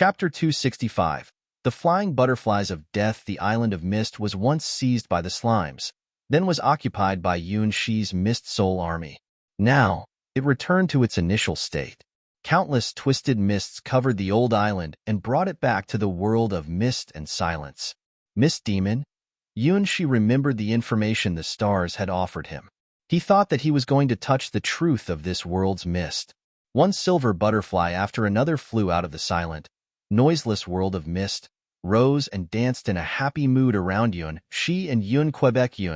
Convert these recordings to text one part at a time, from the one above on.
Chapter 265. The Flying Butterflies of Death. The island of Mist was once seized by the slimes, then was occupied by Yuan Shi's Mist Soul army. Now, it returned to its initial state. Countless twisted mists covered the old island and brought it back to the world of mist and silence. Mist Demon? Yuan Shi remembered the information the stars had offered him. He thought that he was going to touch the truth of this world's mist. One silver butterfly after another flew out of the silent, noiseless world of mist, rose and danced in a happy mood around Yuan Shi and Yuan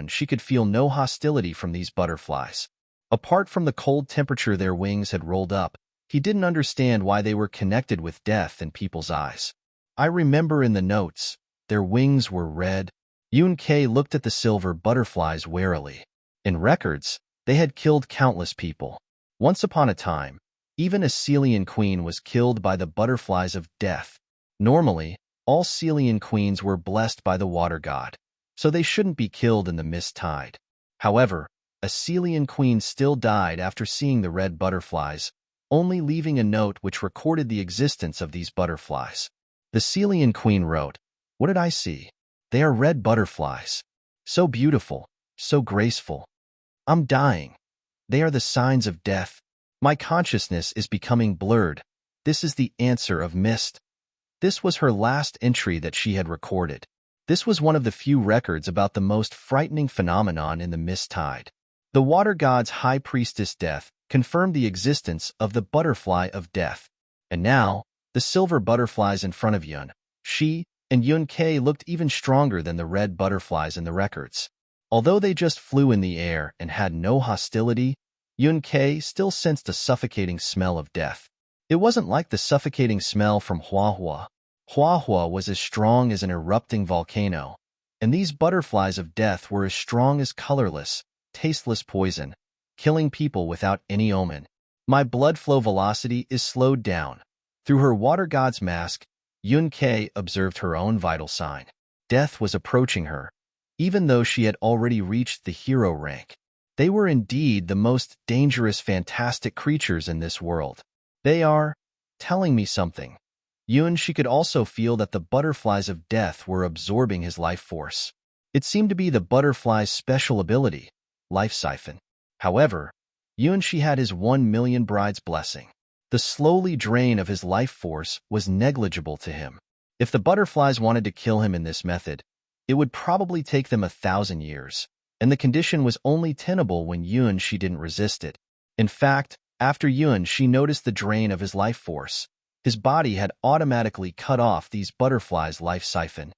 Shi could feel no hostility from these butterflies. Apart from the cold temperature their wings had rolled up, he didn't understand why they were connected with death in people's eyes. I remember in the notes, their wings were red. Yuan Ke looked at the silver butterflies warily. In records, they had killed countless people. Once upon a time, even a Celian queen was killed by the butterflies of death. Normally, all Celian queens were blessed by the water god, so they shouldn't be killed in the mist tide. However, a Celian queen still died after seeing the red butterflies, only leaving a note which recorded the existence of these butterflies. The Celian queen wrote, "What did I see? They are red butterflies. So beautiful, so graceful. I'm dying. They are the signs of death. My consciousness is becoming blurred. This is the answer of mist." This was her last entry that she had recorded. This was one of the few records about the most frightening phenomenon in the mist tide. The water god's high priestess Death confirmed the existence of the butterfly of death. And now, the silver butterflies in front of Yuan Shi and Yuan Ke looked even stronger than the red butterflies in the records. Although they just flew in the air and had no hostility, Yuan Ke still sensed a suffocating smell of death. It wasn't like the suffocating smell from Huahua. Huahua was as strong as an erupting volcano, and these butterflies of death were as strong as colorless, tasteless poison, killing people without any omen. My blood flow velocity is slowed down. Through her water god's mask, Yuan Ke observed her own vital sign. Death was approaching her, even though she had already reached the hero rank. They were indeed the most dangerous, fantastic creatures in this world. They are telling me something. Yuan Shi could also feel that the butterflies of death were absorbing his life force. It seemed to be the butterfly's special ability, life siphon. However, Yuan Shi had his 1,000,000 bride's blessing. The slowly drain of his life force was negligible to him. If the butterflies wanted to kill him in this method, it would probably take them 1,000 years, and the condition was only tenable when Yuan Shi didn't resist it. In fact, after Yuan Shi noticed the drain of his life force, his body had automatically cut off these butterflies' life siphon.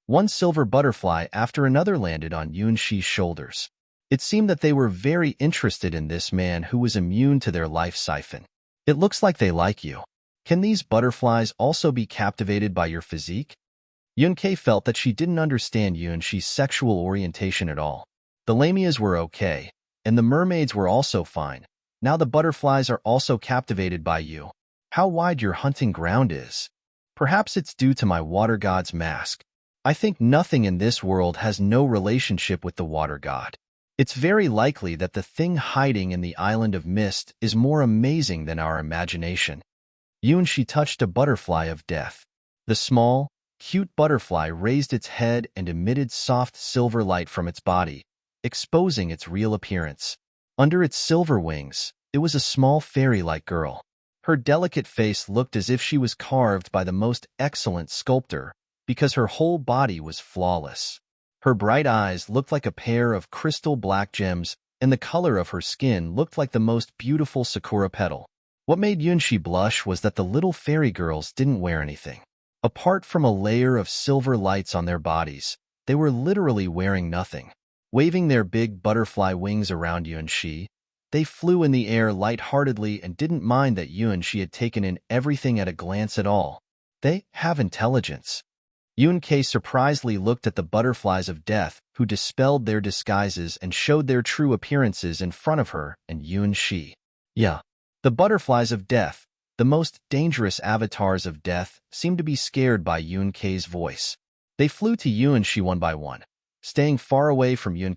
One silver butterfly after another landed on Yuan Shi's shoulders. It seemed that they were very interested in this man who was immune to their life siphon. It looks like they like you. Can these butterflies also be captivated by your physique? Yuan Ke felt that she didn't understand Yuan Shi's sexual orientation at all. The lamias were okay, and the mermaids were also fine. Now the butterflies are also captivated by you. How wide your hunting ground is. Perhaps it's due to my water god's mask. I think nothing in this world has no relationship with the water god. It's very likely that the thing hiding in the island of mist is more amazing than our imagination. Yuan Shi touched a butterfly of death. The small, cute butterfly raised its head and emitted soft silver light from its body, exposing its real appearance. Under its silver wings, it was a small fairy-like girl. Her delicate face looked as if she was carved by the most excellent sculptor, because her whole body was flawless. Her bright eyes looked like a pair of crystal black gems, and the color of her skin looked like the most beautiful sakura petal. What made Yuan Shi blush was that the little fairy girls didn't wear anything. Apart from a layer of silver lights on their bodies, they were literally wearing nothing. Waving their big butterfly wings around Yuan Shi, they flew in the air lightheartedly and didn't mind that Yuan Shi had taken in everything at a glance at all. They have intelligence. Yuan Ke surprisingly looked at the butterflies of death, who dispelled their disguises and showed their true appearances in front of her and Yuan Shi. Yeah, the butterflies of death, the most dangerous avatars of death, seemed to be scared by Yuan Ke's voice. They flew to Yuan Shi one by one. Staying far away from Yuan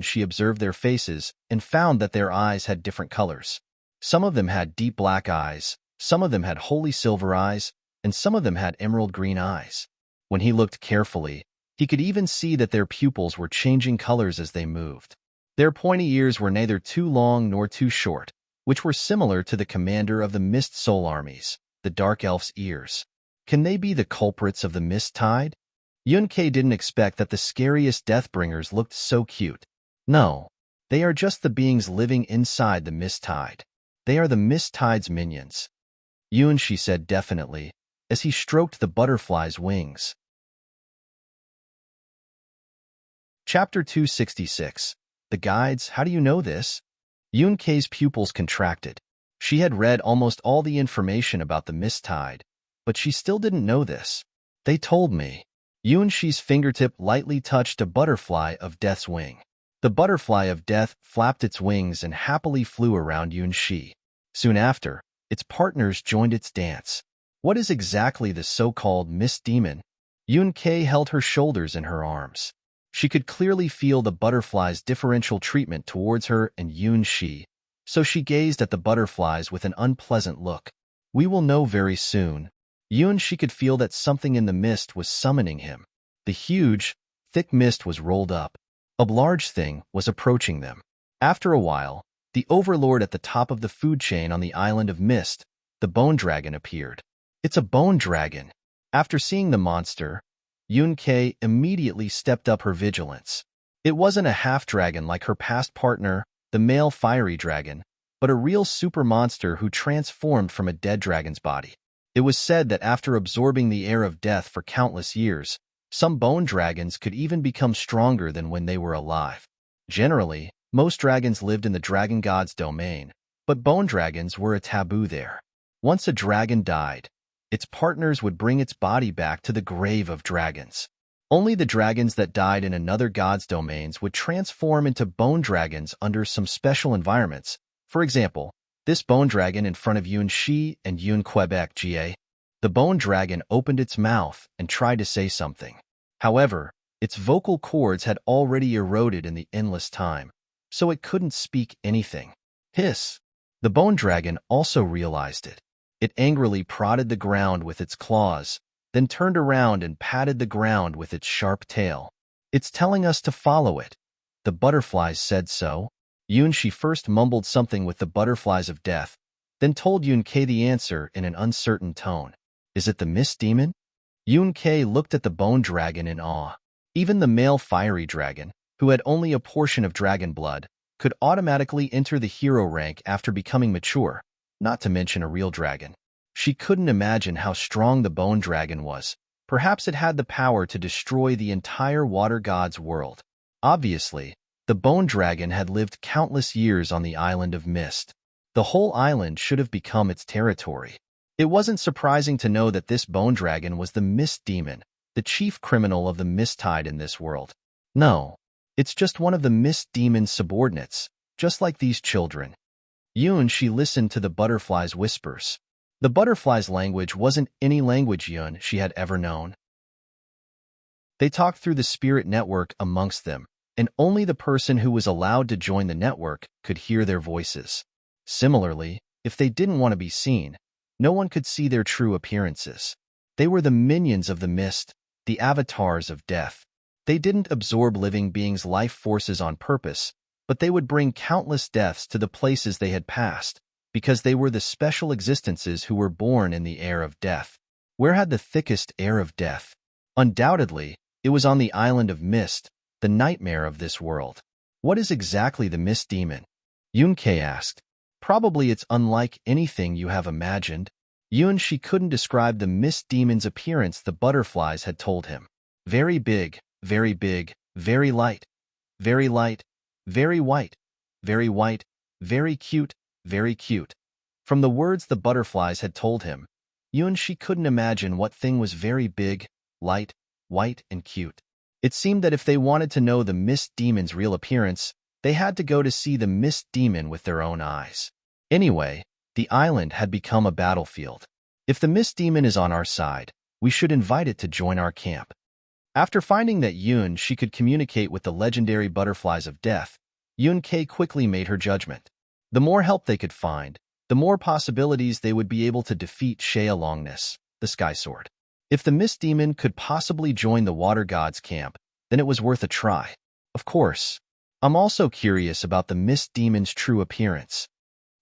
Shi observed their faces and found that their eyes had different colors. Some of them had deep black eyes, Some of them had holy silver eyes, and some of them had emerald green eyes. When he looked carefully, he could even see that their pupils were changing colors as they moved. Their pointy ears were neither too long nor too short, which were similar to the commander of the Mist Soul armies, the Dark Elf's ears. Can they be the culprits of the Mist Tide? Yun-Kei didn't expect that the scariest Deathbringers looked so cute. No, they are just the beings living inside the Mist Tide. They are the Mist Tide's minions. Yun, she said definitely, as he stroked the butterfly's wings. Chapter 266. The Guides, How do you know this? Yun-Kei's pupils contracted. She had read almost all the information about the Mist Tide, but she still didn't know this. They told me. Yun-Shi's fingertip lightly touched a butterfly of death's wing. The butterfly of death flapped its wings and happily flew around Yun-Shi. Soon after, its partners joined its dance. What is exactly the so-called Mist Demon? Yun-Kei held her shoulders in her arms. She could clearly feel the butterfly's differential treatment towards her and Yun-Shi, so she gazed at the butterflies with an unpleasant look. We will know very soon. Yun-Shi could feel that something in the mist was summoning him. The huge, thick mist was rolled up. A large thing was approaching them. After a while, the overlord at the top of the food chain on the island of Mist, the bone dragon, appeared. It's a bone dragon. After seeing the monster, Yun-Kei immediately stepped up her vigilance. It wasn't a half-dragon like her past partner, the male fiery dragon, but a real super monster who transformed from a dead dragon's body. It was said that after absorbing the air of death for countless years, some bone dragons could even become stronger than when they were alive. Generally, most dragons lived in the dragon god's domain, but bone dragons were a taboo there. Once a dragon died, its partners would bring its body back to the grave of dragons. Only the dragons that died in another god's domains would transform into bone dragons under some special environments. For example, this bone dragon in front of Yun-Shi and Yun-Quebec Ga. The bone dragon opened its mouth and tried to say something. However, its vocal cords had already eroded in the endless time, so it couldn't speak anything. Hiss! The bone dragon also realized it. It angrily prodded the ground with its claws, then turned around and patted the ground with its sharp tail. It's telling us to follow it. The butterflies said so. Yun-Shi first mumbled something with the butterflies of death, then told Yun-Kei the answer in an uncertain tone. Is it the Mist Demon? Yun-Kei looked at the bone dragon in awe. Even the male fiery dragon, who had only a portion of dragon blood, could automatically enter the hero rank after becoming mature, not to mention a real dragon. She couldn't imagine how strong the bone dragon was. Perhaps it had the power to destroy the entire water god's world. Obviously, the bone dragon had lived countless years on the island of Mist. The whole island should have become its territory. It wasn't surprising to know that this bone dragon was the Mist Demon, the chief criminal of the Mist Tide in this world. No, it's just one of the Mist Demon's subordinates, just like these children. Yun-Shi listened to the butterflies' whispers. The butterflies' language wasn't any language Yun-Shi had ever known. They talked through the spirit network amongst them, and only the person who was allowed to join the network could hear their voices. Similarly, if they didn't want to be seen, no one could see their true appearances. They were the minions of the mist, the avatars of death. They didn't absorb living beings' life forces on purpose, but they would bring countless deaths to the places they had passed, because they were the special existences who were born in the air of death. Where had the thickest air of death? Undoubtedly, it was on the island of Mist, the nightmare of this world. What is exactly the Mist Demon? Yun-Kei asked. Probably it's unlike anything you have imagined. Yun-Shi couldn't describe the Mist Demon's appearance. The butterflies had told him. Very big, very big, very light, very light, very white, very white, very cute, very cute. From the words the butterflies had told him, Yun-Shi couldn't imagine what thing was very big, light, white, and cute. It seemed that if they wanted to know the Mist Demon's real appearance, they had to go to see the Mist Demon with their own eyes. Anyway, the island had become a battlefield. If the Mist Demon is on our side, we should invite it to join our camp. After finding that Yun-Shi could communicate with the legendary butterflies of death, Yun-Kei quickly made her judgment. The more help they could find, the more possibilities they would be able to defeat Longness, the Sky Sword. If the Mist Demon could possibly join the Water God's camp, then it was worth a try. Of course, I'm also curious about the Mist Demon's true appearance.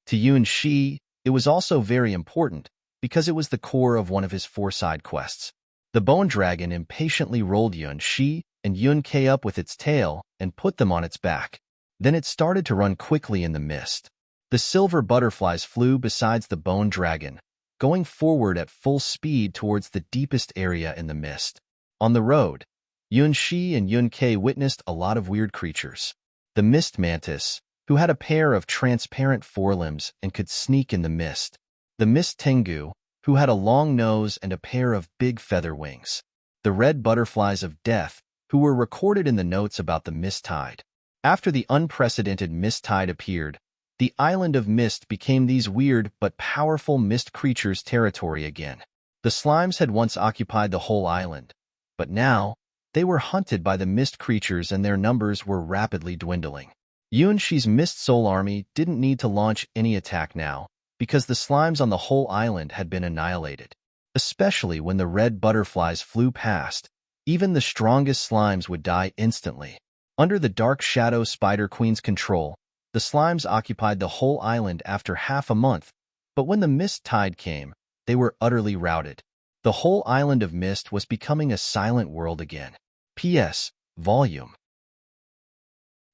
To Yun Shi, it was also very important because it was the core of one of his 4 side quests. The Bone Dragon impatiently rolled Yun Shi and Yun Ke up with its tail and put them on its back. Then it started to run quickly in the mist. The silver butterflies flew besides the Bone Dragon, going forward at full speed towards the deepest area in the mist. On the road, Yun Shi and Yun Ke witnessed a lot of weird creatures. The Mist Mantis, who had a pair of transparent forelimbs and could sneak in the mist. The Mist Tengu, who had a long nose and a pair of big feather wings. The red butterflies of death, who were recorded in the notes about the mist tide. After the unprecedented mist tide appeared, the island of mist became these weird but powerful mist creatures' territory again. The slimes had once occupied the whole island, but now they were hunted by the mist creatures and their numbers were rapidly dwindling. Yun Shi's Mist Soul army didn't need to launch any attack now, because the slimes on the whole island had been annihilated. Especially when the red butterflies flew past, even the strongest slimes would die instantly. Under the Dark Shadow Spider Queen's control, the slimes occupied the whole island after half a month, but when the mist tide came, they were utterly routed. The whole island of mist was becoming a silent world again. P.S. Volume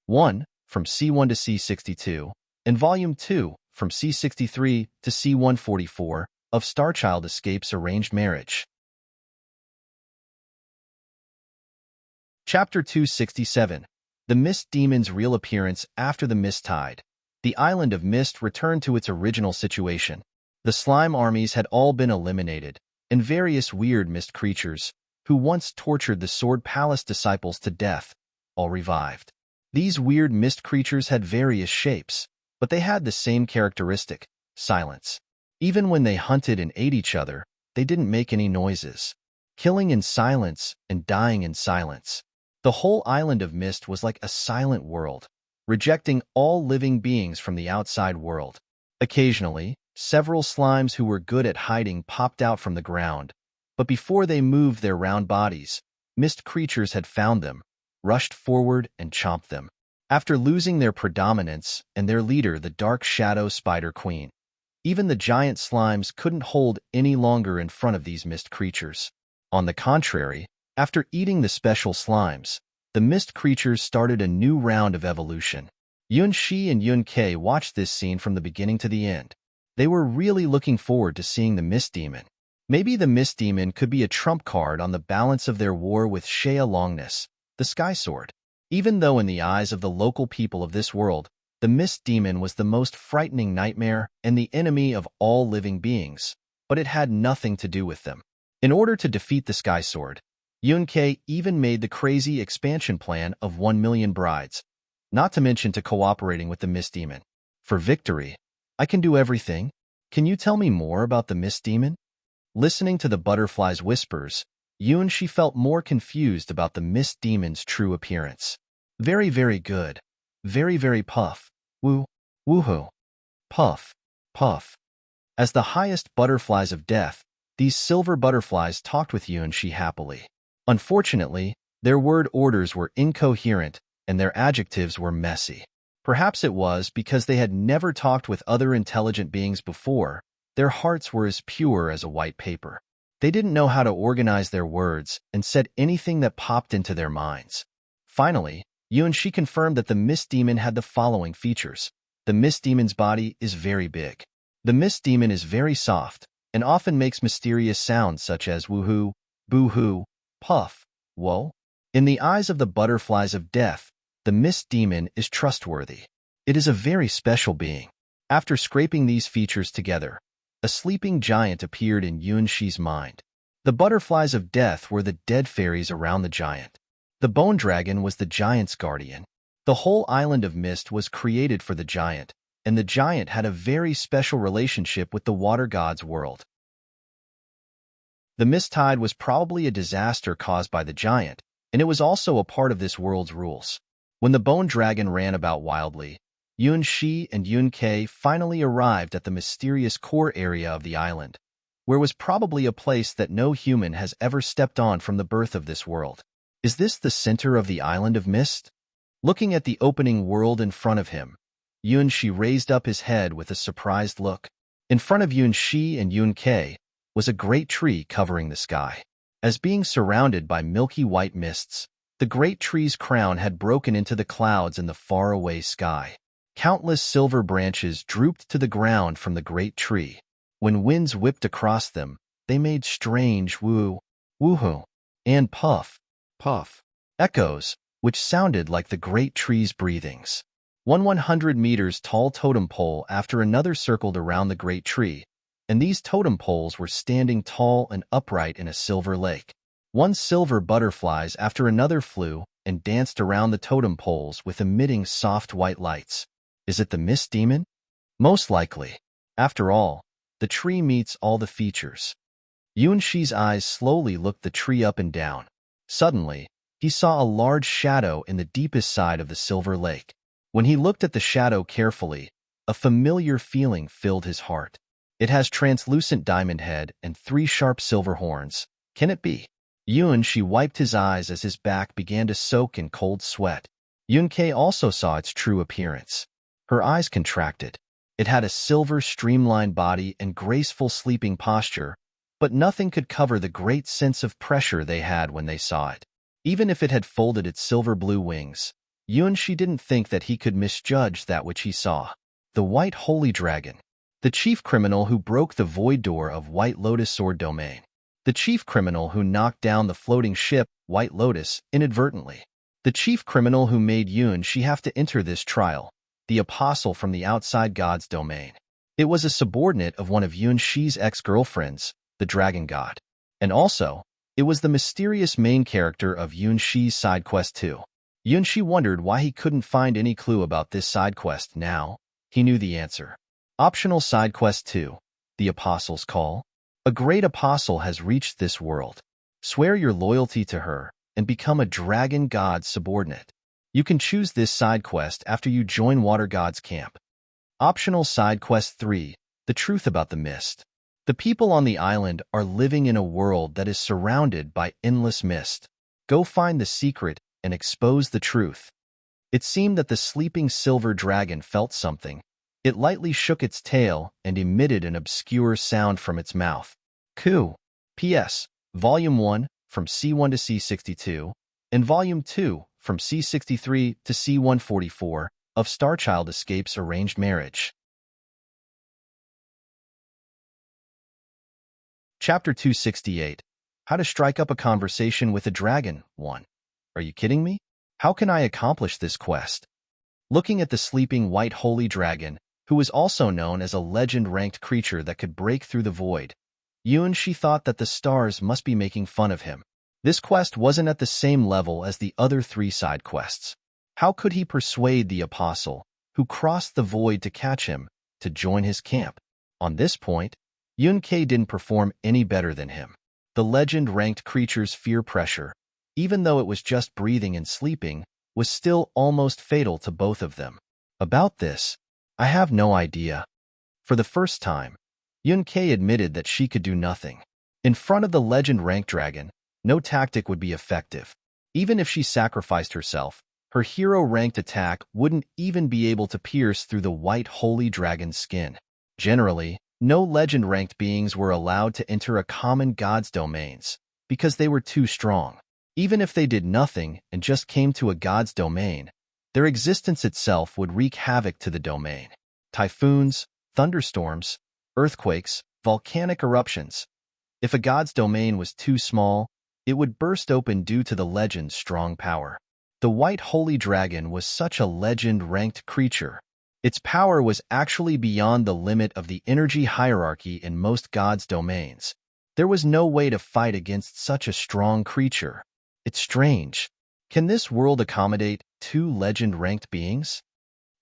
1, from C1 to C62, and Volume 2, from C63 to C144, of Starchild Escapes Arranged Marriage. Chapter 267. The Mist Demon's Real Appearance After the Mist Tide. The island of Mist returned to its original situation. The slime armies had all been eliminated, and various weird mist creatures, who once tortured the Sword Palace disciples to death, all revived. These weird mist creatures had various shapes, but they had the same characteristic, silence. Even when they hunted and ate each other, they didn't make any noises. Killing in silence and dying in silence. The whole island of mist was like a silent world, rejecting all living beings from the outside world. Occasionally, several slimes who were good at hiding popped out from the ground, but before they moved their round bodies, mist creatures had found them, rushed forward and chomped them. After losing their predominance and their leader, the Dark Shadow Spider Queen, even the giant slimes couldn't hold any longer in front of these mist creatures. On the contrary, after eating the special slimes, the mist creatures started a new round of evolution. Yun Shi and Yun Ke watched this scene from the beginning to the end. They were really looking forward to seeing the Mist Demon. Maybe the Mist Demon could be a trump card on the balance of their war with Longness, the Sky Sword. Even though in the eyes of the local people of this world, the Mist Demon was the most frightening nightmare and the enemy of all living beings, but it had nothing to do with them. In order to defeat the Sky Sword, Yun Ke even made the crazy expansion plan of 1 million brides, not to mention to cooperating with the Mist Demon. For victory, I can do everything. Can you tell me more about the Mist Demon? Listening to the butterfly's whispers, Yun Shi felt more confused about the Mist Demon's true appearance. Very, very good. Very, very puff. Woo. Woohoo. Puff. Puff. As the highest butterflies of death, these silver butterflies talked with Yun Shi happily. Unfortunately, their word orders were incoherent and their adjectives were messy. Perhaps it was because they had never talked with other intelligent beings before. Their hearts were as pure as a white paper. They didn't know how to organize their words and said anything that popped into their minds. Finally, Yun Shi confirmed that the Mist Demon had the following features. The Mist Demon's body is very big. The Mist Demon is very soft and often makes mysterious sounds such as woohoo, boo-hoo, puff, whoa. In the eyes of the butterflies of death, the Mist Demon is trustworthy. It is a very special being. After scraping these features together, a sleeping giant appeared in Yun Shi's mind. The butterflies of death were the dead fairies around the giant. The Bone Dragon was the giant's guardian. The whole island of mist was created for the giant, and the giant had a very special relationship with the water god's world. The mist tide was probably a disaster caused by the giant, and it was also a part of this world's rules. When the Bone Dragon ran about wildly, Yun Shi and Yun Ke finally arrived at the mysterious core area of the island, where was probably a place that no human has ever stepped on from the birth of this world. Is this the center of the island of mist? Looking at the opening world in front of him, Yun Shi raised up his head with a surprised look. In front of Yun Shi and Yun Ke was a great tree covering the sky. As being surrounded by milky white mists, the great tree's crown had broken into the clouds in the faraway sky. Countless silver branches drooped to the ground from the great tree. When winds whipped across them, they made strange woo-hoo, and puff echoes, which sounded like the great tree's breathings. One 100 meters tall totem pole after another circled around the great tree, and these totem poles were standing tall and upright in a silver lake. One silver butterflies after another flew and danced around the totem poles with emitting soft white lights. Is it the mist demon? Most likely. After all, the tree meets all the features. Yun Shi's eyes slowly looked the tree up and down. Suddenly, he saw a large shadow in the deepest side of the silver lake. When he looked at the shadow carefully, a familiar feeling filled his heart. It has translucent diamond head and 3 sharp silver horns. Can it be? Yun Shi wiped his eyes as his back began to soak in cold sweat. Yun Ke also saw its true appearance. Her eyes contracted. It had a silver streamlined body and graceful sleeping posture, but nothing could cover the great sense of pressure they had when they saw it. Even if it had folded its silver blue wings, Yun Shi didn't think that he could misjudge that which he saw. The White Holy Dragon. The chief criminal who broke the void door of White Lotus Sword Domain. The chief criminal who knocked down the floating ship, White Lotus, inadvertently. The chief criminal who made Yun Shi have to enter this trial. The apostle from the outside god's domain. It was a subordinate of one of Yun Shi's ex-girlfriends, the Dragon God. And also, it was the mysterious main character of Yun Shi's side quest too. Yun Shi wondered why he couldn't find any clue about this side quest now. He knew the answer. Optional side quest 2. The Apostle's Call. A great apostle has reached this world. Swear your loyalty to her and become a dragon god's subordinate. You can choose this side quest after you join Water God's camp. Optional side quest 3. The Truth About the Mist. The people on the island are living in a world that is surrounded by endless mist. Go find the secret and expose the truth. It seemed that the sleeping silver dragon felt something. It lightly shook its tail and emitted an obscure sound from its mouth. Coo. P.S. Volume 1, from C1 to C62, and Volume 2, from C63 to C144, of Starchild Escapes Arranged Marriage. Chapter 268. How to Strike Up a Conversation with a Dragon 1. Are you kidding me? How can I accomplish this quest? Looking at the sleeping white holy dragon, who was also known as a legend-ranked creature that could break through the void, Yun Shi thought that the stars must be making fun of him. This quest wasn't at the same level as the other 3 side quests. How could he persuade the apostle, who crossed the void to catch him, to join his camp? On this point, Yun Ke didn't perform any better than him. The legend-ranked creature's fear pressure, even though it was just breathing and sleeping, was still almost fatal to both of them. About this, I have no idea. For the first time, Yun Ke admitted that she could do nothing. In front of the legend-ranked dragon, no tactic would be effective. Even if she sacrificed herself, her hero-ranked attack wouldn't even be able to pierce through the white holy dragon's skin. Generally, no legend-ranked beings were allowed to enter a common god's domains, because they were too strong. Even if they did nothing and just came to a god's domain, their existence itself would wreak havoc to the domain. Typhoons, thunderstorms, earthquakes, volcanic eruptions. If a god's domain was too small, it would burst open due to the legend's strong power. The White Holy Dragon was such a legend-ranked creature. Its power was actually beyond the limit of the energy hierarchy in most gods' domains. There was no way to fight against such a strong creature. It's strange. Can this world accommodate 2 legend-ranked beings?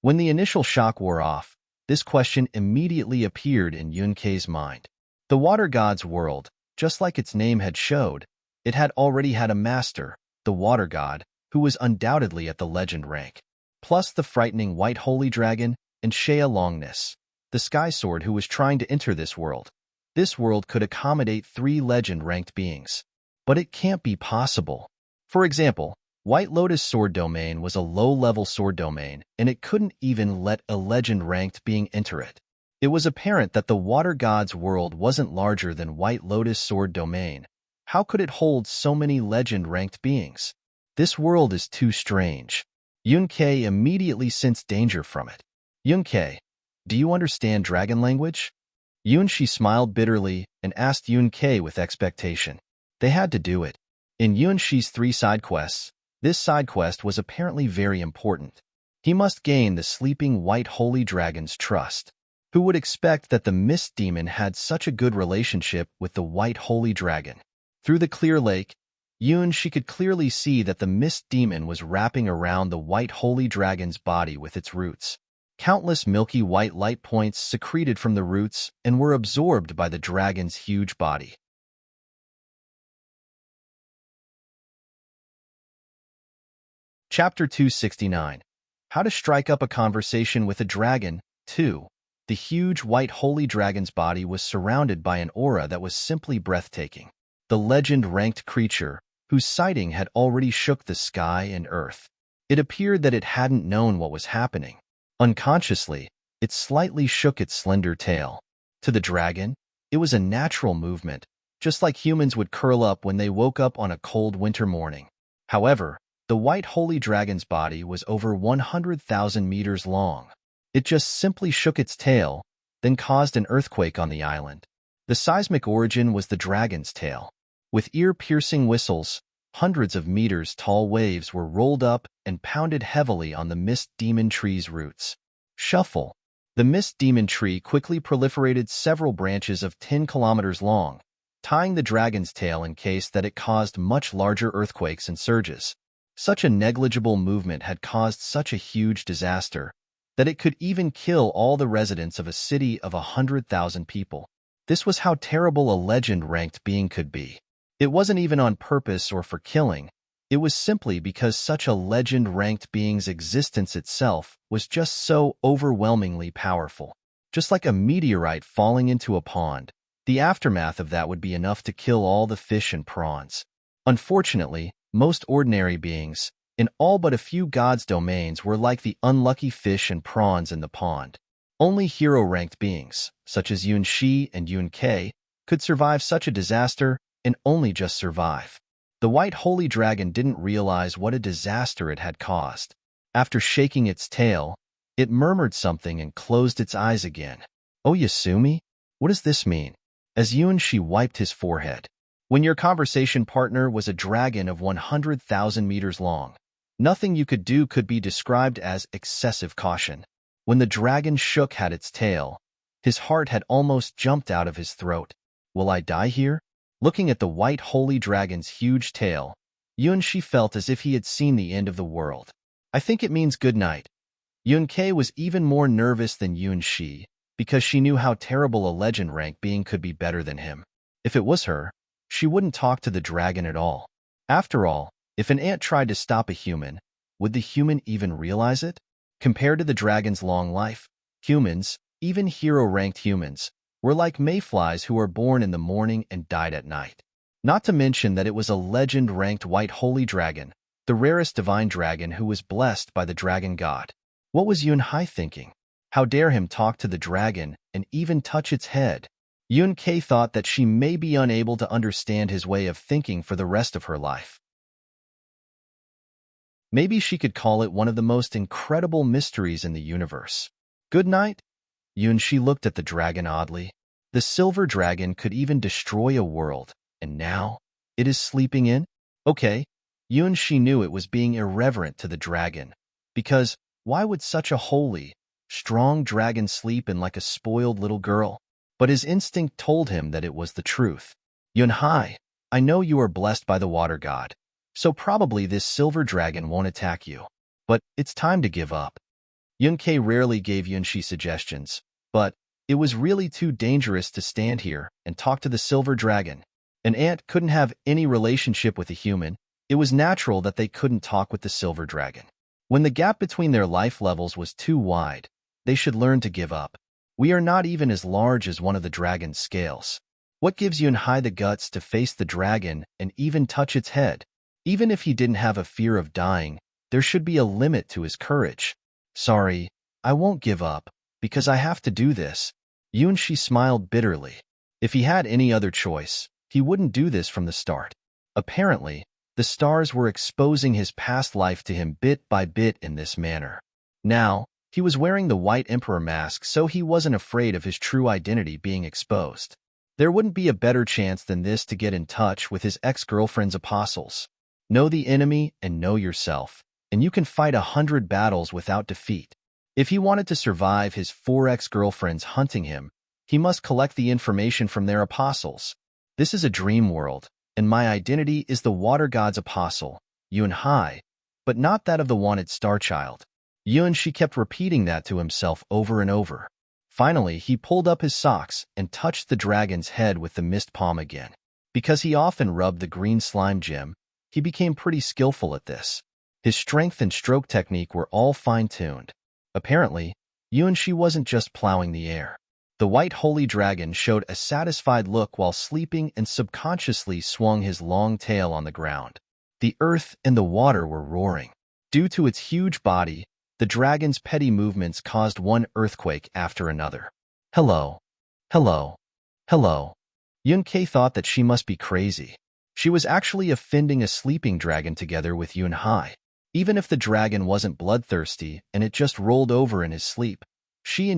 When the initial shock wore off, this question immediately appeared in Yun Ke's mind. The Water God's world, just like its name had showed, it had already had a master, the Water God, who was undoubtedly at the legend rank. plus the frightening white holy dragon and Shea Longness, the sky sword who was trying to enter this world. This world could accommodate 3 legend-ranked beings. But it can't be possible. For example, White Lotus Sword Domain was a low-level sword domain, and it couldn't even let a legend-ranked being enter it. It was apparent that the Water God's world wasn't larger than White Lotus Sword Domain. How could it hold so many legend-ranked beings? This world is too strange. Yun-Kei immediately sensed danger from it. Yun-Kei, do you understand dragon language? Yun-Shi smiled bitterly and asked Yun-Kei with expectation. They had to do it. In Yun-Shi's 3 side quests, this side quest was apparently very important. He must gain the sleeping white holy dragon's trust. Who would expect that the mist demon had such a good relationship with the white holy dragon? Through the clear lake, Yun-Shi could clearly see that the mist demon was wrapping around the white holy dragon's body with its roots. Countless milky white light points secreted from the roots and were absorbed by the dragon's huge body. Chapter 269. How to Strike Up a Conversation with a Dragon, 2. The huge white holy dragon's body was surrounded by an aura that was simply breathtaking. The legend-ranked creature, whose sighting had already shook the sky and earth. It appeared that it hadn't known what was happening. Unconsciously, it slightly shook its slender tail. To the dragon, it was a natural movement, just like humans would curl up when they woke up on a cold winter morning. However, the white holy dragon's body was over 100,000 meters long. It just simply shook its tail, then caused an earthquake on the island. The seismic origin was the dragon's tail. With ear-piercing whistles, hundreds of meters tall waves were rolled up and pounded heavily on the mist demon tree's roots. Shuffle. The mist demon tree quickly proliferated several branches of 10 kilometers long, tying the dragon's tail in case that it caused much larger earthquakes and surges. Such a negligible movement had caused such a huge disaster that it could even kill all the residents of a city of 100,000 people. This was how terrible a legend-ranked being could be. It wasn't even on purpose or for killing. It was simply because such a legend-ranked being's existence itself was just so overwhelmingly powerful. Just like a meteorite falling into a pond, the aftermath of that would be enough to kill all the fish and prawns. Unfortunately, most ordinary beings, in all but a few gods' domains, were like the unlucky fish and prawns in the pond. Only hero-ranked beings, such as Yun-Shi and Yun-Kei, could survive such a disaster and only just survive. The white holy dragon didn't realize what a disaster it had caused. After shaking its tail, it murmured something and closed its eyes again. "Oh, Yasumi? What does this mean?" As Yun-Shi wiped his forehead. When your conversation partner was a dragon of 100,000 meters long, nothing you could do could be described as excessive caution. When the dragon shook had its tail, his heart had almost jumped out of his throat. "Will I die here?" Looking at the white holy dragon's huge tail, Yun-Shi felt as if he had seen the end of the world. "I think it means good night." Yun-Kei was even more nervous than Yun-Shi because she knew how terrible a legend rank being could be better than him. If it was her, she wouldn't talk to the dragon at all. After all, if an ant tried to stop a human, would the human even realize it? Compared to the dragon's long life, humans, even hero-ranked humans, were like mayflies who were born in the morning and died at night. Not to mention that it was a legend-ranked white holy dragon, the rarest divine dragon who was blessed by the dragon god. What was Yun-Hai thinking? How dare him talk to the dragon and even touch its head? Yun-Kei thought that she may be unable to understand his way of thinking for the rest of her life. Maybe she could call it one of the most incredible mysteries in the universe. "Good night?" Yun-Shi looked at the dragon oddly. The silver dragon could even destroy a world, and now it is sleeping in? Okay, Yun-Shi knew it was being irreverent to the dragon, because why would such a holy, strong dragon sleep in like a spoiled little girl? But his instinct told him that it was the truth. "Yun-Hai, I know you are blessed by the water god, so probably this silver dragon won't attack you. But it's time to give up." Yun-Kei rarely gave Yun-Shi suggestions, but it was really too dangerous to stand here and talk to the silver dragon. An ant couldn't have any relationship with a human. It was natural that they couldn't talk with the silver dragon. When the gap between their life levels was too wide, they should learn to give up. We are not even as large as one of the dragon's scales. What gives Yunhai the guts to face the dragon and even touch its head? Even if he didn't have a fear of dying, there should be a limit to his courage. Sorry, I won't give up, because I have to do this. Yunshi smiled bitterly. If he had any other choice, he wouldn't do this from the start. Apparently, the stars were exposing his past life to him bit by bit in this manner. Now, he was wearing the White Emperor mask, so he wasn't afraid of his true identity being exposed. There wouldn't be a better chance than this to get in touch with his ex-girlfriend's apostles. Know the enemy and know yourself, and you can fight 100 battles without defeat. If he wanted to survive his 4 ex-girlfriends hunting him, he must collect the information from their apostles. This is a dream world, and my identity is the water god's apostle, Yunhai, but not that of the wanted star child. Yunshi kept repeating that to himself over and over. Finally, he pulled up his socks and touched the dragon's head with the mist palm again. Because he often rubbed the green slime gem, he became pretty skillful at this. His strength and stroke technique were all fine-tuned. Apparently, Yunshi wasn't just plowing the air. The white holy dragon showed a satisfied look while sleeping and subconsciously swung his long tail on the ground. The earth and the water were roaring. Due to its huge body, the dragon's petty movements caused one earthquake after another. Hello. Hello. Hello. Yun-Kei thought that she must be crazy. She was actually offending a sleeping dragon together with Yunhai. Even if the dragon wasn't bloodthirsty and it just rolled over in his sleep, she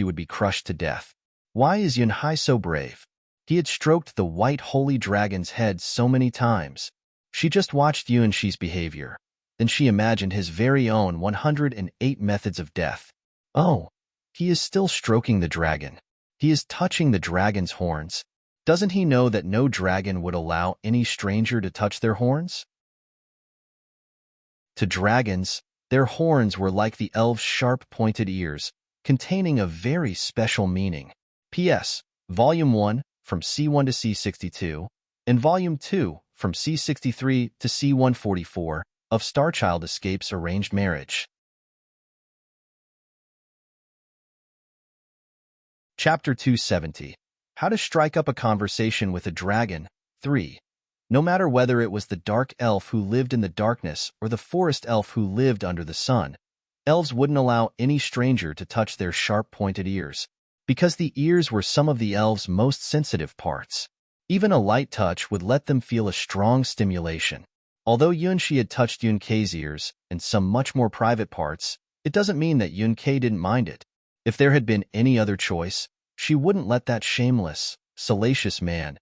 would be crushed to death. Why is Yunhai so brave? He had stroked the white holy dragon's head so many times. She just watched Yunshi's behavior. Then she imagined his very own 108 methods of death. Oh, he is still stroking the dragon. He is touching the dragon's horns. Doesn't he know that no dragon would allow any stranger to touch their horns? To dragons, their horns were like the elves' sharp-pointed ears, containing a very special meaning. P.S. Volume 1, from C1 to C62, and Volume 2, from C63 to C144, of Starchild Escapes Arranged Marriage. Chapter 270. How to Strike Up a Conversation with a Dragon. 3. No matter whether it was the dark elf who lived in the darkness or the forest elf who lived under the sun, elves wouldn't allow any stranger to touch their sharp-pointed ears, because the ears were some of the elves' most sensitive parts. Even a light touch would let them feel a strong stimulation. Although Yunshi had touched Yun-Kei's ears and some much more private parts, it doesn't mean that Yun-Kei didn't mind it. If there had been any other choice, she wouldn't let that shameless, salacious man,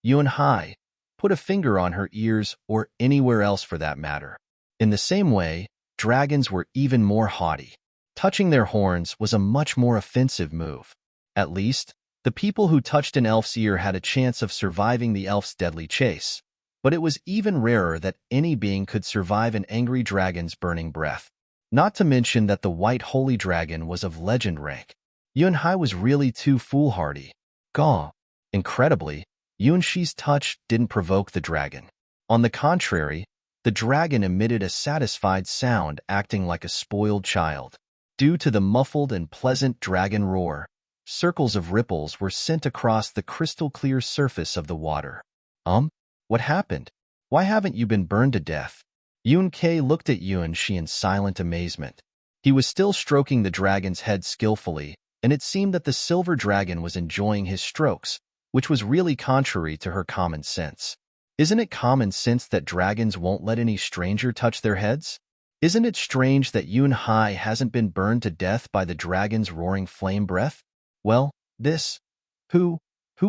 Yunhai, put a finger on her ears or anywhere else for that matter. In the same way, dragons were even more haughty. Touching their horns was a much more offensive move. At least, the people who touched an elf's ear had a chance of surviving the elf's deadly chase. But it was even rarer that any being could survive an angry dragon's burning breath. Not to mention that the white holy dragon was of legend rank. Yunhai was really too foolhardy. Gaw. Incredibly, Yunshi's touch didn't provoke the dragon. On the contrary, the dragon emitted a satisfied sound, acting like a spoiled child. Due to the muffled and pleasant dragon roar, circles of ripples were sent across the crystal-clear surface of the water. What happened? Why haven't you been burned to death? Yun-Kei looked at Yunshi in silent amazement. He was still stroking the dragon's head skillfully, and it seemed that the silver dragon was enjoying his strokes, which was really contrary to her common sense. Isn't it common sense that dragons won't let any stranger touch their heads? Isn't it strange that Yunhai hasn't been burned to death by the dragon's roaring flame breath? Well, who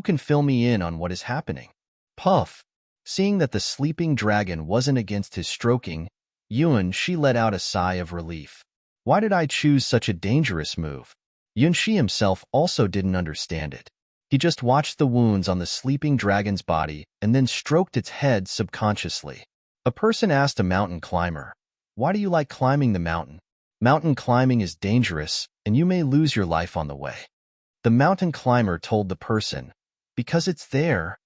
can fill me in on what is happening? Puff. Seeing that the sleeping dragon wasn't against his stroking, Yunshi let out a sigh of relief. Why did I choose such a dangerous move? Yunshi himself also didn't understand it. He just watched the wounds on the sleeping dragon's body and then stroked its head subconsciously. A person asked a mountain climber, "Why do you like climbing the mountain?" "Mountain climbing is dangerous, and you may lose your life on the way." The mountain climber told the person, "Because it's there."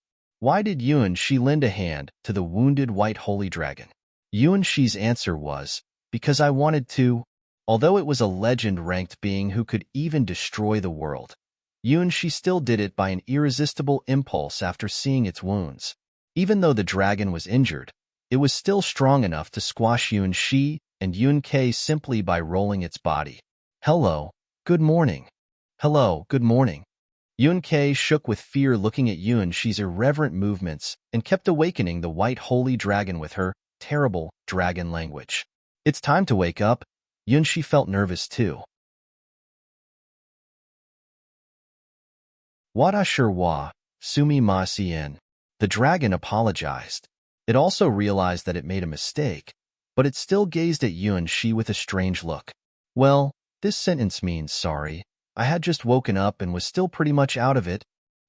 Why did Yunshi lend a hand to the wounded white holy dragon? Yunshi's answer was, because I wanted to. Although it was a legend-ranked being who could even destroy the world, she still did it by an irresistible impulse after seeing its wounds. Even though the dragon was injured, it was still strong enough to squash Shi and Yun-Kei simply by rolling its body. Hello, good morning. Hello, good morning. Yun-Kei shook with fear looking at Yun-Shi's irreverent movements and kept awakening the white holy dragon with her terrible dragon language. It's time to wake up. Yun-Shi felt nervous too. Wada wa, sumi ma sien. The dragon apologized. It also realized that it made a mistake, but it still gazed at Yun-Shi with a strange look. Well, this sentence means sorry. I had just woken up and was still pretty much out of it.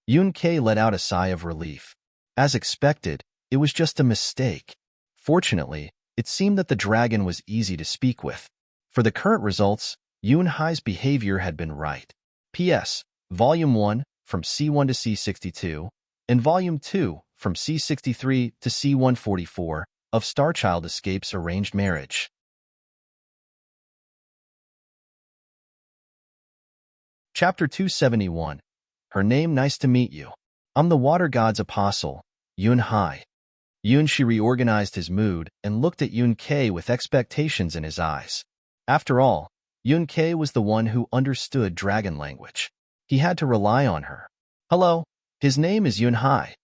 Yun-Kei let out a sigh of relief. As expected, it was just a mistake. Fortunately, it seemed that the dragon was easy to speak with. For the current results, Yun-Hai's behavior had been right. P.S. Volume 1, from C1 to C62, and Volume 2, from C63 to C144, of Starchild Escapes Arranged Marriage. Chapter 271. Her name. Nice to meet you. I'm the Water God's Apostle, Yun-Hai. Yun-Shi reorganized his mood and looked at Yun-Kei with expectations in his eyes. After all, Yun-Kei was the one who understood dragon language. He had to rely on her. Hello, his name is Yun-Hai.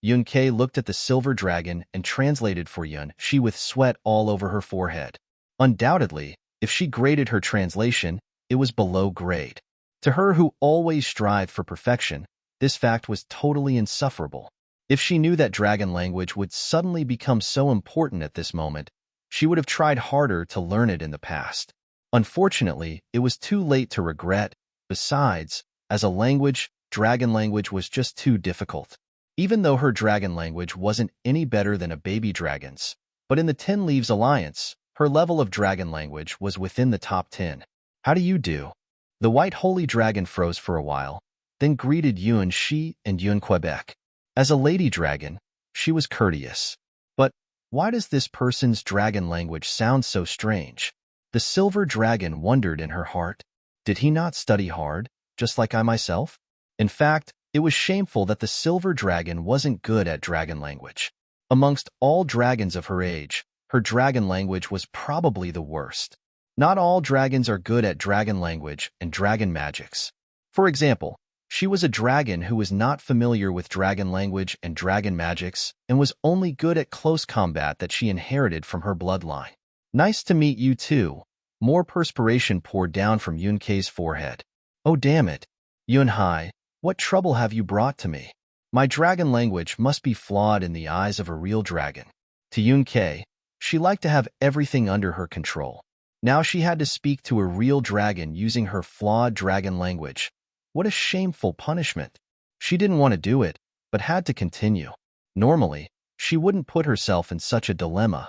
Yun-Kei looked at the silver dragon and translated for Yun-Shi with sweat all over her forehead. Undoubtedly, if she graded her translation, it was below grade. To her who always strived for perfection, this fact was totally insufferable. If she knew that dragon language would suddenly become so important at this moment, she would have tried harder to learn it in the past. Unfortunately, it was too late to regret. Besides, as a language, dragon language was just too difficult. Even though her dragon language wasn't any better than a baby dragon's, but in the 10 Leaves Alliance, her level of dragon language was within the top 10. How do you do? The white holy dragon froze for a while, then greeted Yun-Shi and Yun-Quebec. As a lady dragon, she was courteous. But why does this person's dragon language sound so strange? The silver dragon wondered in her heart. Did he not study hard, just like I myself? In fact, it was shameful that the silver dragon wasn't good at dragon language. Amongst all dragons of her age, her dragon language was probably the worst. Not all dragons are good at dragon language and dragon magics. For example, she was a dragon who was not familiar with dragon language and dragon magics and was only good at close combat that she inherited from her bloodline. Nice to meet you too. More perspiration poured down from Yun-Kei's forehead. Oh damn it. Yun-Hai, what trouble have you brought to me? My dragon language must be flawed in the eyes of a real dragon. To Yun-Kei, she liked to have everything under her control. Now she had to speak to a real dragon using her flawed dragon language. What a shameful punishment. She didn't want to do it, but had to continue. Normally, she wouldn't put herself in such a dilemma.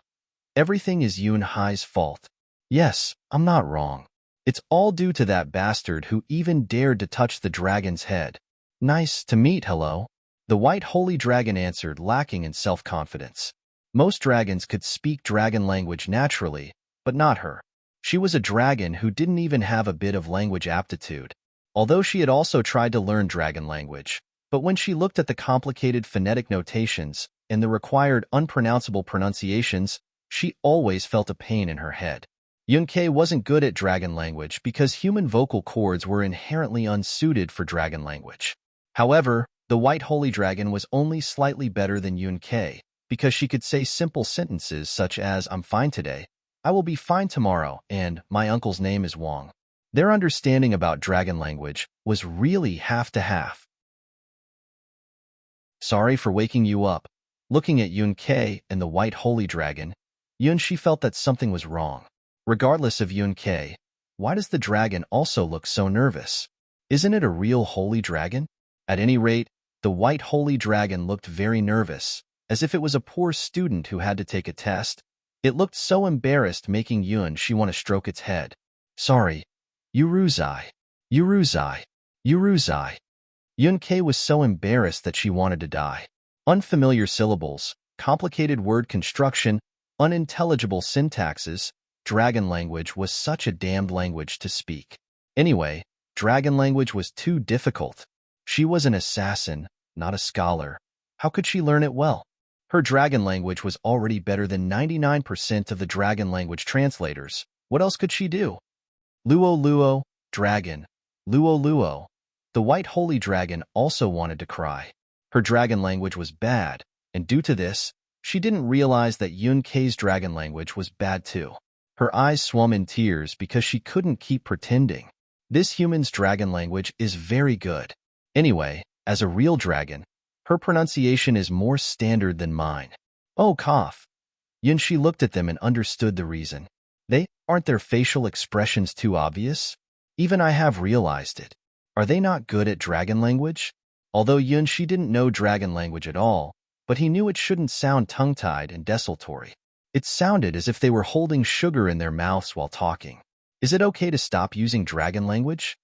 Everything is Yun-Hai's fault. Yes, I'm not wrong. It's all due to that bastard who even dared to touch the dragon's head. Nice to meet. Hello. The white holy dragon answered, lacking in self-confidence. Most dragons could speak dragon language naturally, but not her. She was a dragon who didn't even have a bit of language aptitude. Although she had also tried to learn dragon language, but when she looked at the complicated phonetic notations and the required unpronounceable pronunciations, she always felt a pain in her head. Yun-Kei wasn't good at dragon language because human vocal cords were inherently unsuited for dragon language. However, the white holy dragon was only slightly better than Yun-Kei because she could say simple sentences such as, I'm fine today, I will be fine tomorrow, and my uncle's name is Wong. Their understanding about dragon language was really half to half. Sorry for waking you up. Looking at Yun-Kei and the white holy dragon, Yun-Shi felt that something was wrong. Regardless of Yun-Kei, why does the dragon also look so nervous? Isn't it a real holy dragon? At any rate, the white holy dragon looked very nervous, as if it was a poor student who had to take a test. It looked so embarrassed, making Yun-Shi want to stroke its head. Sorry. Yuruzai. Yuruzai. Yuruzai. Yun-Kei was so embarrassed that she wanted to die. Unfamiliar syllables, complicated word construction, unintelligible syntaxes, dragon language was such a damned language to speak. Anyway, dragon language was too difficult. She was an assassin, not a scholar. How could she learn it well? Her dragon language was already better than 99% of the dragon language translators. What else could she do? Luo Luo, dragon. Luo Luo. The white holy dragon also wanted to cry. Her dragon language was bad, and due to this, she didn't realize that Yun Kei's dragon language was bad too. Her eyes swam in tears because she couldn't keep pretending. This human's dragon language is very good. Anyway, as a real dragon, her pronunciation is more standard than mine. Oh, cough. Yunshi looked at them and understood the reason. Aren't their facial expressions too obvious? Even I have realized it. Are they not good at dragon language? Although Yunshi didn't know dragon language at all, but he knew it shouldn't sound tongue-tied and desultory. It sounded as if they were holding sugar in their mouths while talking. Is it okay to stop using dragon language?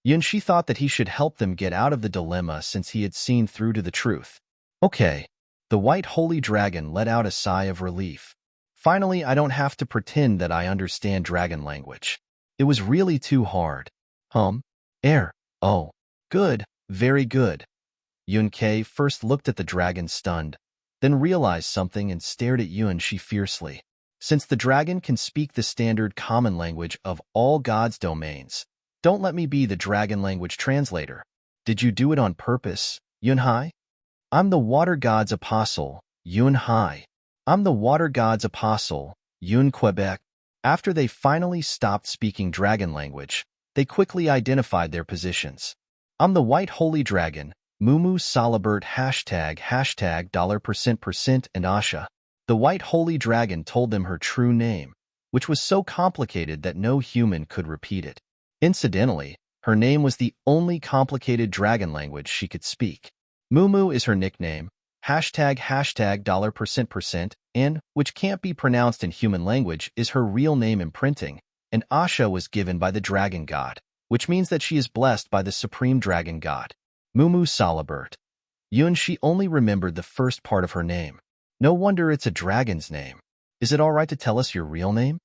Yunshi thought that he should help them get out of the dilemma since he had seen through to the truth. Okay. The white holy dragon let out a sigh of relief. Finally, I don't have to pretend that I understand dragon language. It was really too hard. Oh, good, very good. Yun Kei first looked at the dragon stunned, then realized something and stared at Yunshi fiercely. Since the dragon can speak the standard common language of all gods' domains, don't let me be the dragon language translator. Did you do it on purpose, Yunhai? I'm the water god's apostle, Yunhai. I'm the water god's apostle, Yun Quebec. After they finally stopped speaking dragon language, they quickly identified their positions. I'm the white holy dragon, Mumu Salabert ## $% and Asha. The white holy dragon told them her true name, which was so complicated that no human could repeat it. Incidentally, her name was the only complicated dragon language she could speak. Mumu is her nickname, ## $% and, which can't be pronounced in human language, is her real name imprinting, and Asha was given by the dragon god, which means that she is blessed by the supreme dragon god. Mumu Salabert. Yunshi only remembered the first part of her name. No wonder it's a dragon's name. Is it all right to tell us your real name?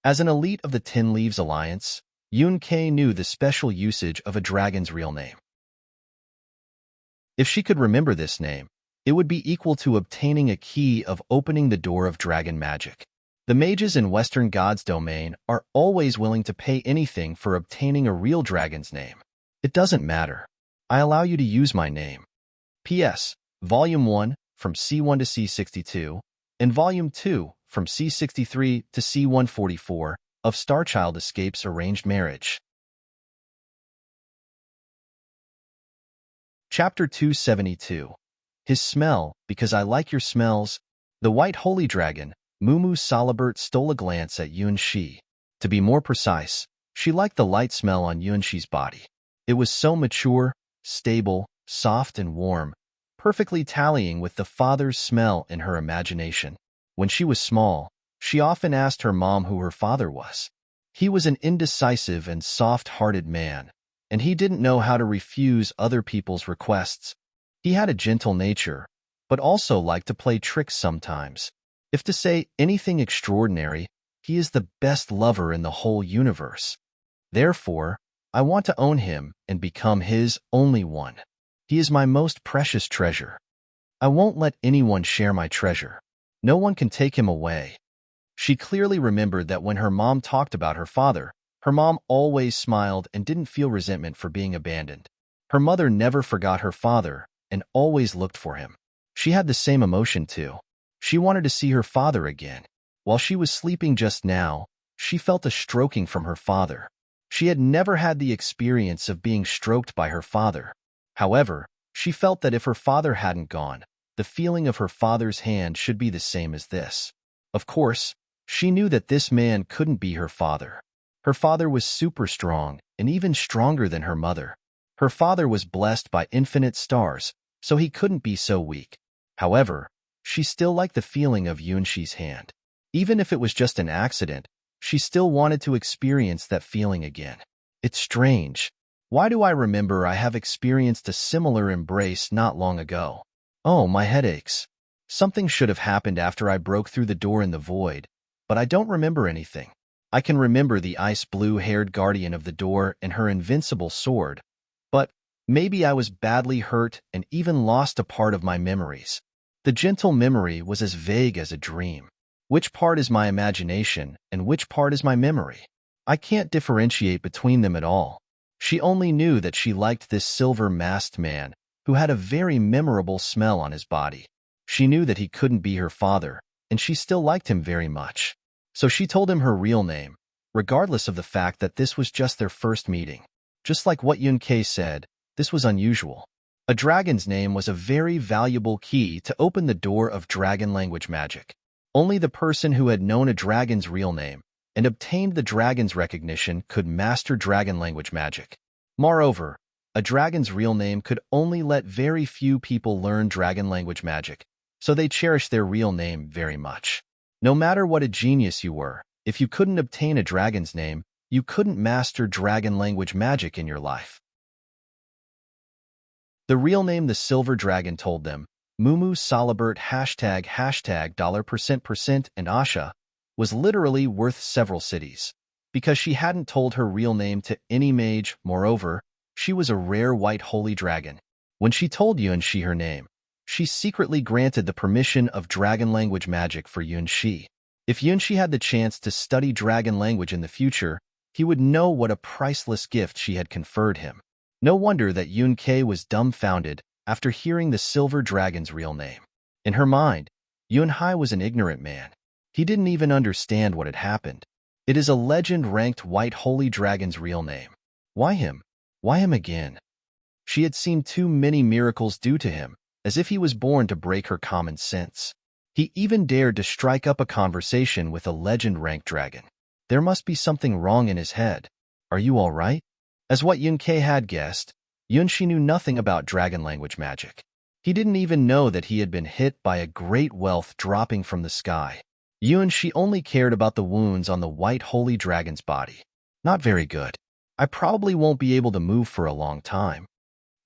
As an elite of the Ten Leaves Alliance, Yun Kei knew the special usage of a dragon's real name. If she could remember this name, it would be equal to obtaining a key of opening the door of dragon magic. The mages in Western God's domain are always willing to pay anything for obtaining a real dragon's name. It doesn't matter. I allow you to use my name. P.S. Volume 1, from C1 to C62, and Volume 2, from C63 to C144, of Starchild Escape's Arranged Marriage. Chapter 272. His smell, because I like your smells. The white holy dragon, Mumu Salabert, stole a glance at Yunshi. To be more precise, she liked the light smell on Yunshi's body. It was so mature, stable, soft and warm, perfectly tallying with the father's smell in her imagination. When she was small, she often asked her mom who her father was. He was an indecisive and soft-hearted man, and he didn't know how to refuse other people's requests. He had a gentle nature, but also liked to play tricks sometimes. If to say anything extraordinary, he is the best lover in the whole universe. Therefore, I want to own him and become his only one. He is my most precious treasure. I won't let anyone share my treasure. No one can take him away. She clearly remembered that when her mom talked about her father, her mom always smiled and didn't feel resentment for being abandoned. Her mother never forgot her father and always looked for him. She had the same emotion too. She wanted to see her father again. While she was sleeping just now, she felt a stroking from her father. She had never had the experience of being stroked by her father. However, she felt that if her father hadn't gone, the feeling of her father's hand should be the same as this. Of course, she knew that this man couldn't be her father. Her father was super strong and even stronger than her mother. Her father was blessed by infinite stars, so he couldn't be so weak. However, she still liked the feeling of Yunshi's hand. Even if it was just an accident, she still wanted to experience that feeling again. It's strange. Why do I remember I have experienced a similar embrace not long ago? Oh, my head aches. Something should have happened after I broke through the door in the void, but I don't remember anything. I can remember the ice blue-haired guardian of the door and her invincible sword, but maybe I was badly hurt and even lost a part of my memories. The gentle memory was as vague as a dream. Which part is my imagination and which part is my memory? I can't differentiate between them at all. She only knew that she liked this silver-masked man who had a very memorable smell on his body. She knew that he couldn't be her father, and she still liked him very much. So she told him her real name, regardless of the fact that this was just their first meeting. Just like what Yun-Kei said, this was unusual. A dragon's name was a very valuable key to open the door of dragon language magic. Only the person who had known a dragon's real name and obtained the dragon's recognition could master dragon language magic. Moreover, a dragon's real name could only let very few people learn dragon language magic, so they cherished their real name very much. No matter what a genius you were, if you couldn't obtain a dragon's name, you couldn't master dragon language magic in your life. The real name the silver dragon told them, Mumu Salabert $%% and Asha, was literally worth several cities. Because she hadn't told her real name to any mage, moreover, she was a rare white holy dragon. When she told Yun-Shi her name, she secretly granted the permission of dragon language magic for Yun-Shi. If Yun-Shi had the chance to study dragon language in the future, he would know what a priceless gift she had conferred him. No wonder that Yun-Kei was dumbfounded after hearing the silver dragon's real name. In her mind, Yun-Hai was an ignorant man. He didn't even understand what had happened. It is a legend-ranked white holy dragon's real name. Why him? Why him again? She had seen too many miracles due to him, as if he was born to break her common sense. He even dared to strike up a conversation with a legend-ranked dragon. There must be something wrong in his head. Are you all right? As what Yun-Kei had guessed, Yun-Shi knew nothing about dragon language magic. He didn't even know that he had been hit by a great wealth dropping from the sky. Yun-Shi only cared about the wounds on the white holy dragon's body. Not very good. I probably won't be able to move for a long time.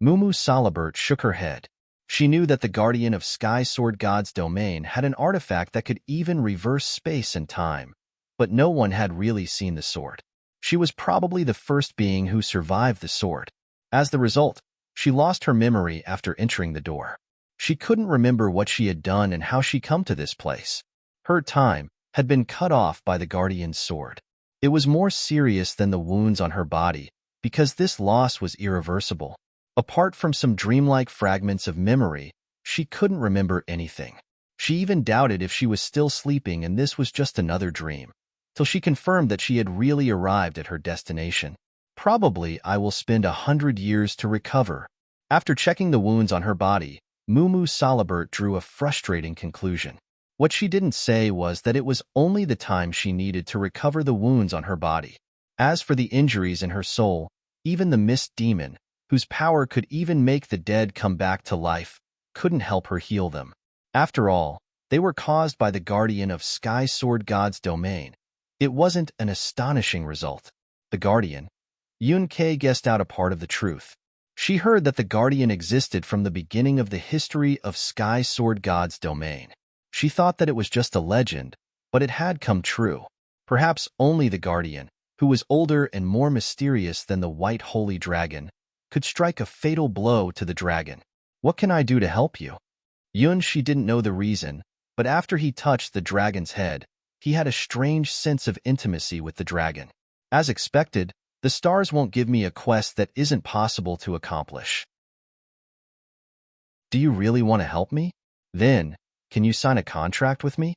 Mumu Salabert shook her head. She knew that the guardian of Sky Sword God's domain had an artifact that could even reverse space and time, but no one had really seen the sword. She was probably the first being who survived the sword. As the result, she lost her memory after entering the door. She couldn't remember what she had done and how she come to this place. Her time had been cut off by the guardian's sword. It was more serious than the wounds on her body, because this loss was irreversible. Apart from some dreamlike fragments of memory, she couldn't remember anything. She even doubted if she was still sleeping and this was just another dream, till she confirmed that she had really arrived at her destination. Probably I will spend 100 years to recover. After checking the wounds on her body, Mumu Salabert drew a frustrating conclusion. What she didn't say was that it was only the time she needed to recover the wounds on her body. As for the injuries in her soul, even the mist demon, whose power could even make the dead come back to life, couldn't help her heal them. After all, they were caused by the guardian of Sky Sword God's domain. It wasn't an astonishing result. The guardian. Yun-Kei guessed out a part of the truth. She heard that the guardian existed from the beginning of the history of Sky Sword God's domain. She thought that it was just a legend, but it had come true. Perhaps only the guardian, who was older and more mysterious than the white holy dragon, could strike a fatal blow to the dragon. What can I do to help you? Yun-Shi didn't know the reason, but after he touched the dragon's head, he had a strange sense of intimacy with the dragon. As expected, the stars won't give me a quest that isn't possible to accomplish. Do you really want to help me? Then, can you sign a contract with me?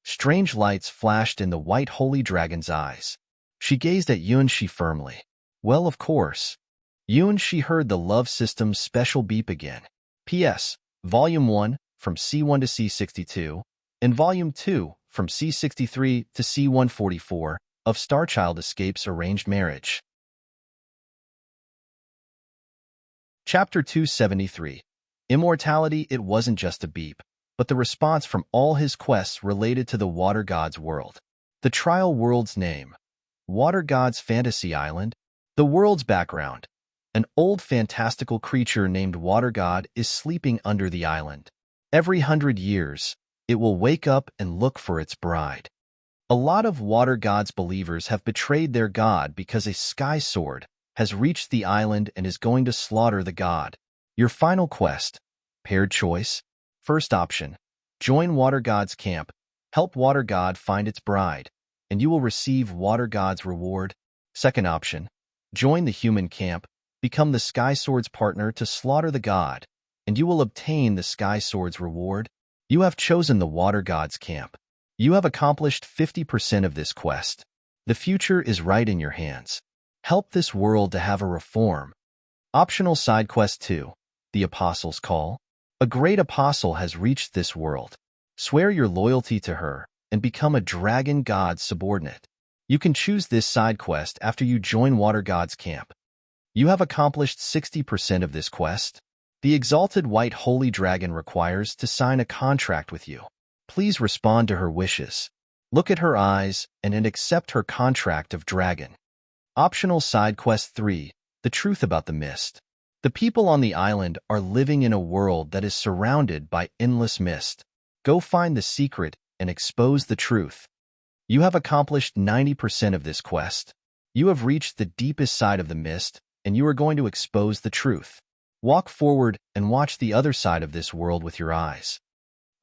Strange lights flashed in the white holy dragon's eyes. She gazed at Yun-Shi firmly. Well, of course. Yun-Shi heard the love system's special beep again. P.S. Volume 1, from C1 to C62, and Volume 2, from C63 to C144, of Starchild Escapes Arranged Marriage. Chapter 273. Immortality. It wasn't just a beep, but the response from all his quests related to the Water God's world. The trial world's name. Water God's Fantasy Island. The world's background. An old fantastical creature named Water God is sleeping under the island. Every 100 years, it will wake up and look for its bride. A lot of water gods believers have betrayed their god because a sky sword has reached the island and is going to slaughter the god. Your final quest. Paired choice. First option. Join water god's camp. Help water god find its bride, and you will receive water god's reward. Second option. Join the human camp. Become the sky sword's partner to slaughter the god, and you will obtain the sky sword's reward. You have chosen the water god's camp. You have accomplished 50% of this quest. The future is right in your hands. Help this world to have a reform. Optional side quest 2. The Apostle's Call. A great apostle has reached this world. Swear your loyalty to her and become a dragon god's subordinate. You can choose this side quest after you join water god's camp. You have accomplished 60% of this quest. The exalted white holy dragon requires to sign a contract with you. Please respond to her wishes. Look at her eyes and accept her contract of dragon. Optional side quest 3. The Truth About the Mist. The people on the island are living in a world that is surrounded by endless mist. Go find the secret and expose the truth. You have accomplished 90% of this quest. You have reached the deepest side of the mist, and you are going to expose the truth. Walk forward and watch the other side of this world with your eyes.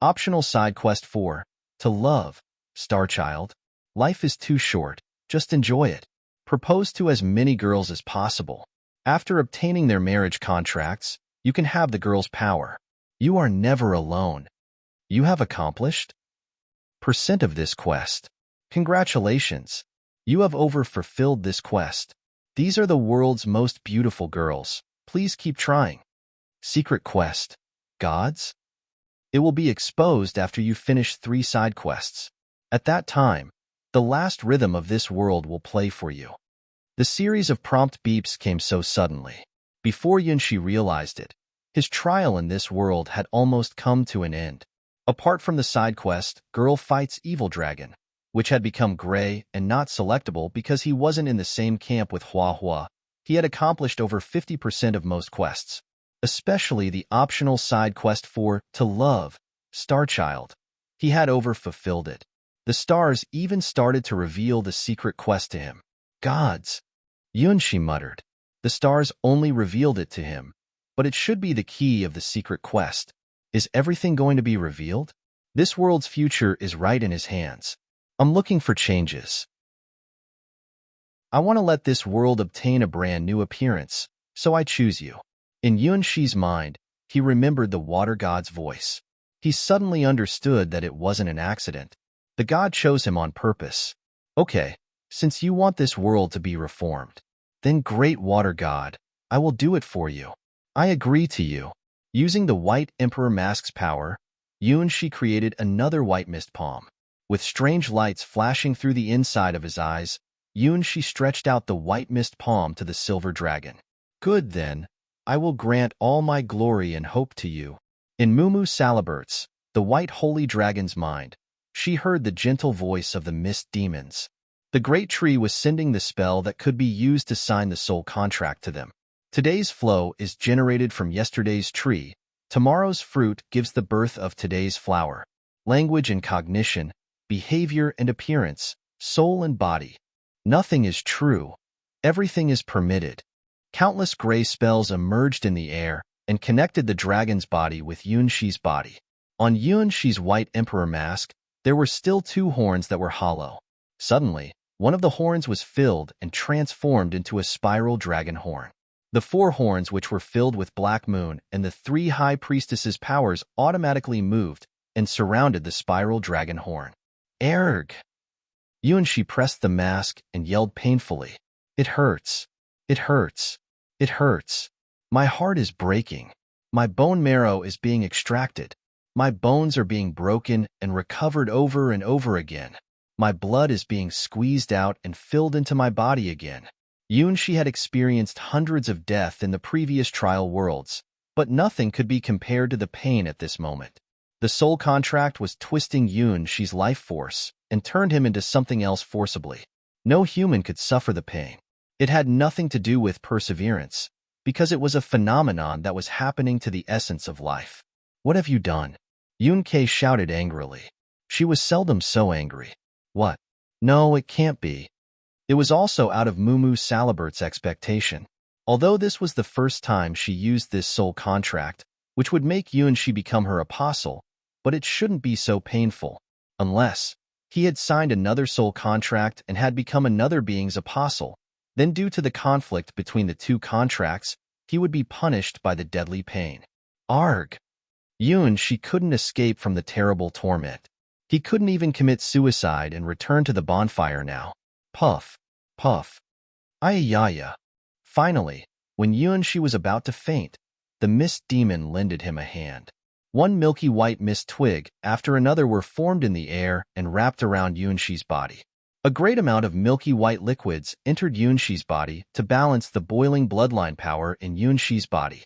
Optional side quest 4. To Love, Starchild. Life is too short. Just enjoy it. Propose to as many girls as possible. After obtaining their marriage contracts, you can have the girl's power. You are never alone. You have accomplished % of this quest. Congratulations. You have fulfilled this quest. These are the world's most beautiful girls. Please keep trying. Secret quest. Gods? It will be exposed after you finish 3 side quests. At that time, the last rhythm of this world will play for you. The series of prompt beeps came so suddenly. Before Yunshi realized it, his trial in this world had almost come to an end. Apart from the side quest, Girl Fights Evil Dragon, which had become gray and not selectable because he wasn't in the same camp with Hua Hua, he had accomplished over 50% of most quests, especially the optional side quest 4, To Love, Starchild. He had fulfilled it. The stars even started to reveal the secret quest to him. Gods, Yunshi muttered. The stars only revealed it to him, but it should be the key of the secret quest. Is everything going to be revealed? This world's future is right in his hands. I'm looking for changes. I want to let this world obtain a brand new appearance, so I choose you. In Yunshi's mind, he remembered the water god's voice. He suddenly understood that it wasn't an accident. The god chose him on purpose. Okay, since you want this world to be reformed, then great water god, I will do it for you. I agree to you. Using the White Emperor Mask's power, Yunshi created another white mist palm. With strange lights flashing through the inside of his eyes, Yunshi stretched out the white mist palm to the silver dragon. Good then, I will grant all my glory and hope to you. In Mumu Salibert's, the white holy dragon's mind, she heard the gentle voice of the mist demons. The great tree was sending the spell that could be used to sign the soul contract to them. Today's flow is generated from yesterday's tree. Tomorrow's fruit gives the birth of today's flower. Language and cognition, behavior and appearance, soul and body. Nothing is true. Everything is permitted. Countless gray spells emerged in the air and connected the dragon's body with Yunshi's body. On Yunshi's white emperor mask, there were still 2 horns that were hollow. Suddenly, one of the horns was filled and transformed into a spiral dragon horn. The 4 horns, which were filled with Black Moon and the 3 high priestesses' powers, automatically moved and surrounded the spiral dragon horn. Erg! Yunshi pressed the mask and yelled painfully. It hurts. It hurts. It hurts. My heart is breaking. My bone marrow is being extracted. My bones are being broken and recovered over and over again. My blood is being squeezed out and filled into my body again. Yunshi had experienced hundreds of death in the previous trial worlds, but nothing could be compared to the pain at this moment. The soul contract was twisting Yunshi's life force and turned him into something else forcibly. No human could suffer the pain. It had nothing to do with perseverance, because it was a phenomenon that was happening to the essence of life. What have you done? Yunkei shouted angrily. She was seldom so angry. What? No, it can't be. It was also out of Mumu Salibert's expectation. Although this was the first time she used this soul contract, which would make Yuanxi become her apostle, but it shouldn't be so painful. Unless he had signed another soul contract and had become another being's apostle, then due to the conflict between the two contracts, he would be punished by the deadly pain. Arg! Yuanxi couldn't escape from the terrible torment. He couldn't even commit suicide and return to the bonfire now. Puff, puff. Ayayaya. Finally, when Yuanxi was about to faint, the mist demon lended him a hand. One milky white mist twig after another were formed in the air and wrapped around Yuanxi's body. A great amount of milky white liquids entered Yuanxi's body to balance the boiling bloodline power in Yuanxi's body.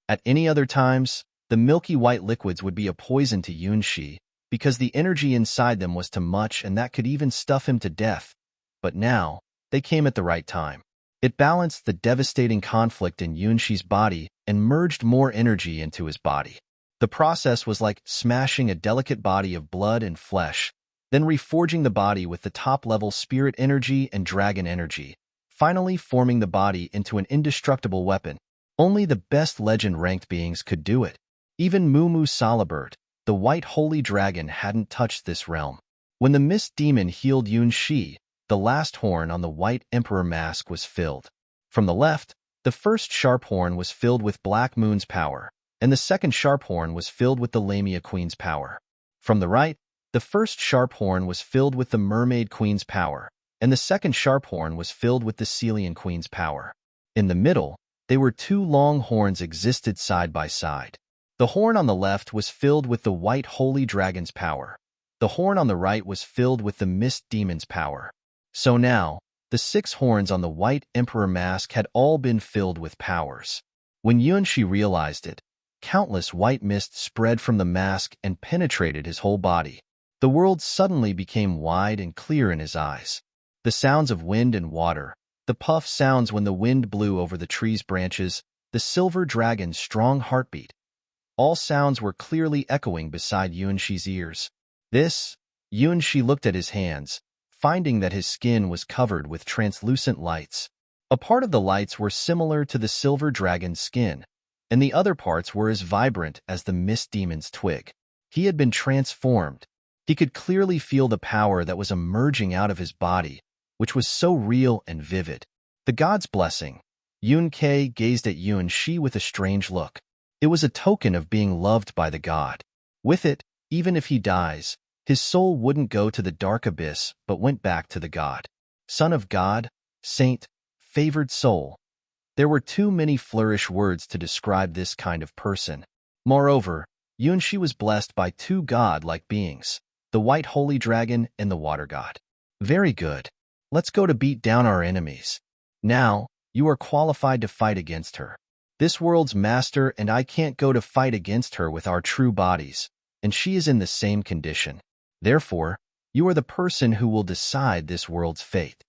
At any other times, the milky white liquids would be a poison to Yuanxi because the energy inside them was too much and that could even stuff him to death. But now, they came at the right time. It balanced the devastating conflict in Yuanxi's body and merged more energy into his body. The process was like smashing a delicate body of blood and flesh, then reforging the body with the top-level spirit energy and dragon energy, finally forming the body into an indestructible weapon. Only the best legend-ranked beings could do it. Even Mumu Salibert, the white holy dragon, hadn't touched this realm. When the mist demon healed Yuanxi, the last horn on the white emperor mask was filled. From the left, the first sharp horn was filled with Black Moon's power, and the second sharp horn was filled with the Lamia Queen's power. From the right, the first sharp horn was filled with the Mermaid Queen's power, and the second sharp horn was filled with the Celian Queen's power. In the middle, they were two long horns existed side by side. The horn on the left was filled with the white holy dragon's power. The horn on the right was filled with the mist demon's power. So now, the 6 horns on the white emperor mask had all been filled with powers. When Yuanxi realized it, countless white mist spread from the mask and penetrated his whole body. The world suddenly became wide and clear in his eyes. The sounds of wind and water, the puff sounds when the wind blew over the tree's branches, the silver dragon's strong heartbeat, all sounds were clearly echoing beside Yuanxi's ears. Yuanxi looked at his hands, finding that his skin was covered with translucent lights. A part of the lights were similar to the silver dragon's skin, and the other parts were as vibrant as the mist demon's twig. He had been transformed. He could clearly feel the power that was emerging out of his body, which was so real and vivid. The god's blessing. Yuanke gazed at Yuanxi with a strange look. It was a token of being loved by the god. With it, even if he dies, his soul wouldn't go to the dark abyss but went back to the god. Son of God, saint, favored soul. There were too many flourish words to describe this kind of person. Moreover, Yuanxi was blessed by 2 god-like beings, the white holy dragon and the water god. Very good. Let's go to beat down our enemies. Now, you are qualified to fight against her. This world's master and I can't go to fight against her with our true bodies, and she is in the same condition. Therefore, you are the person who will decide this world's fate.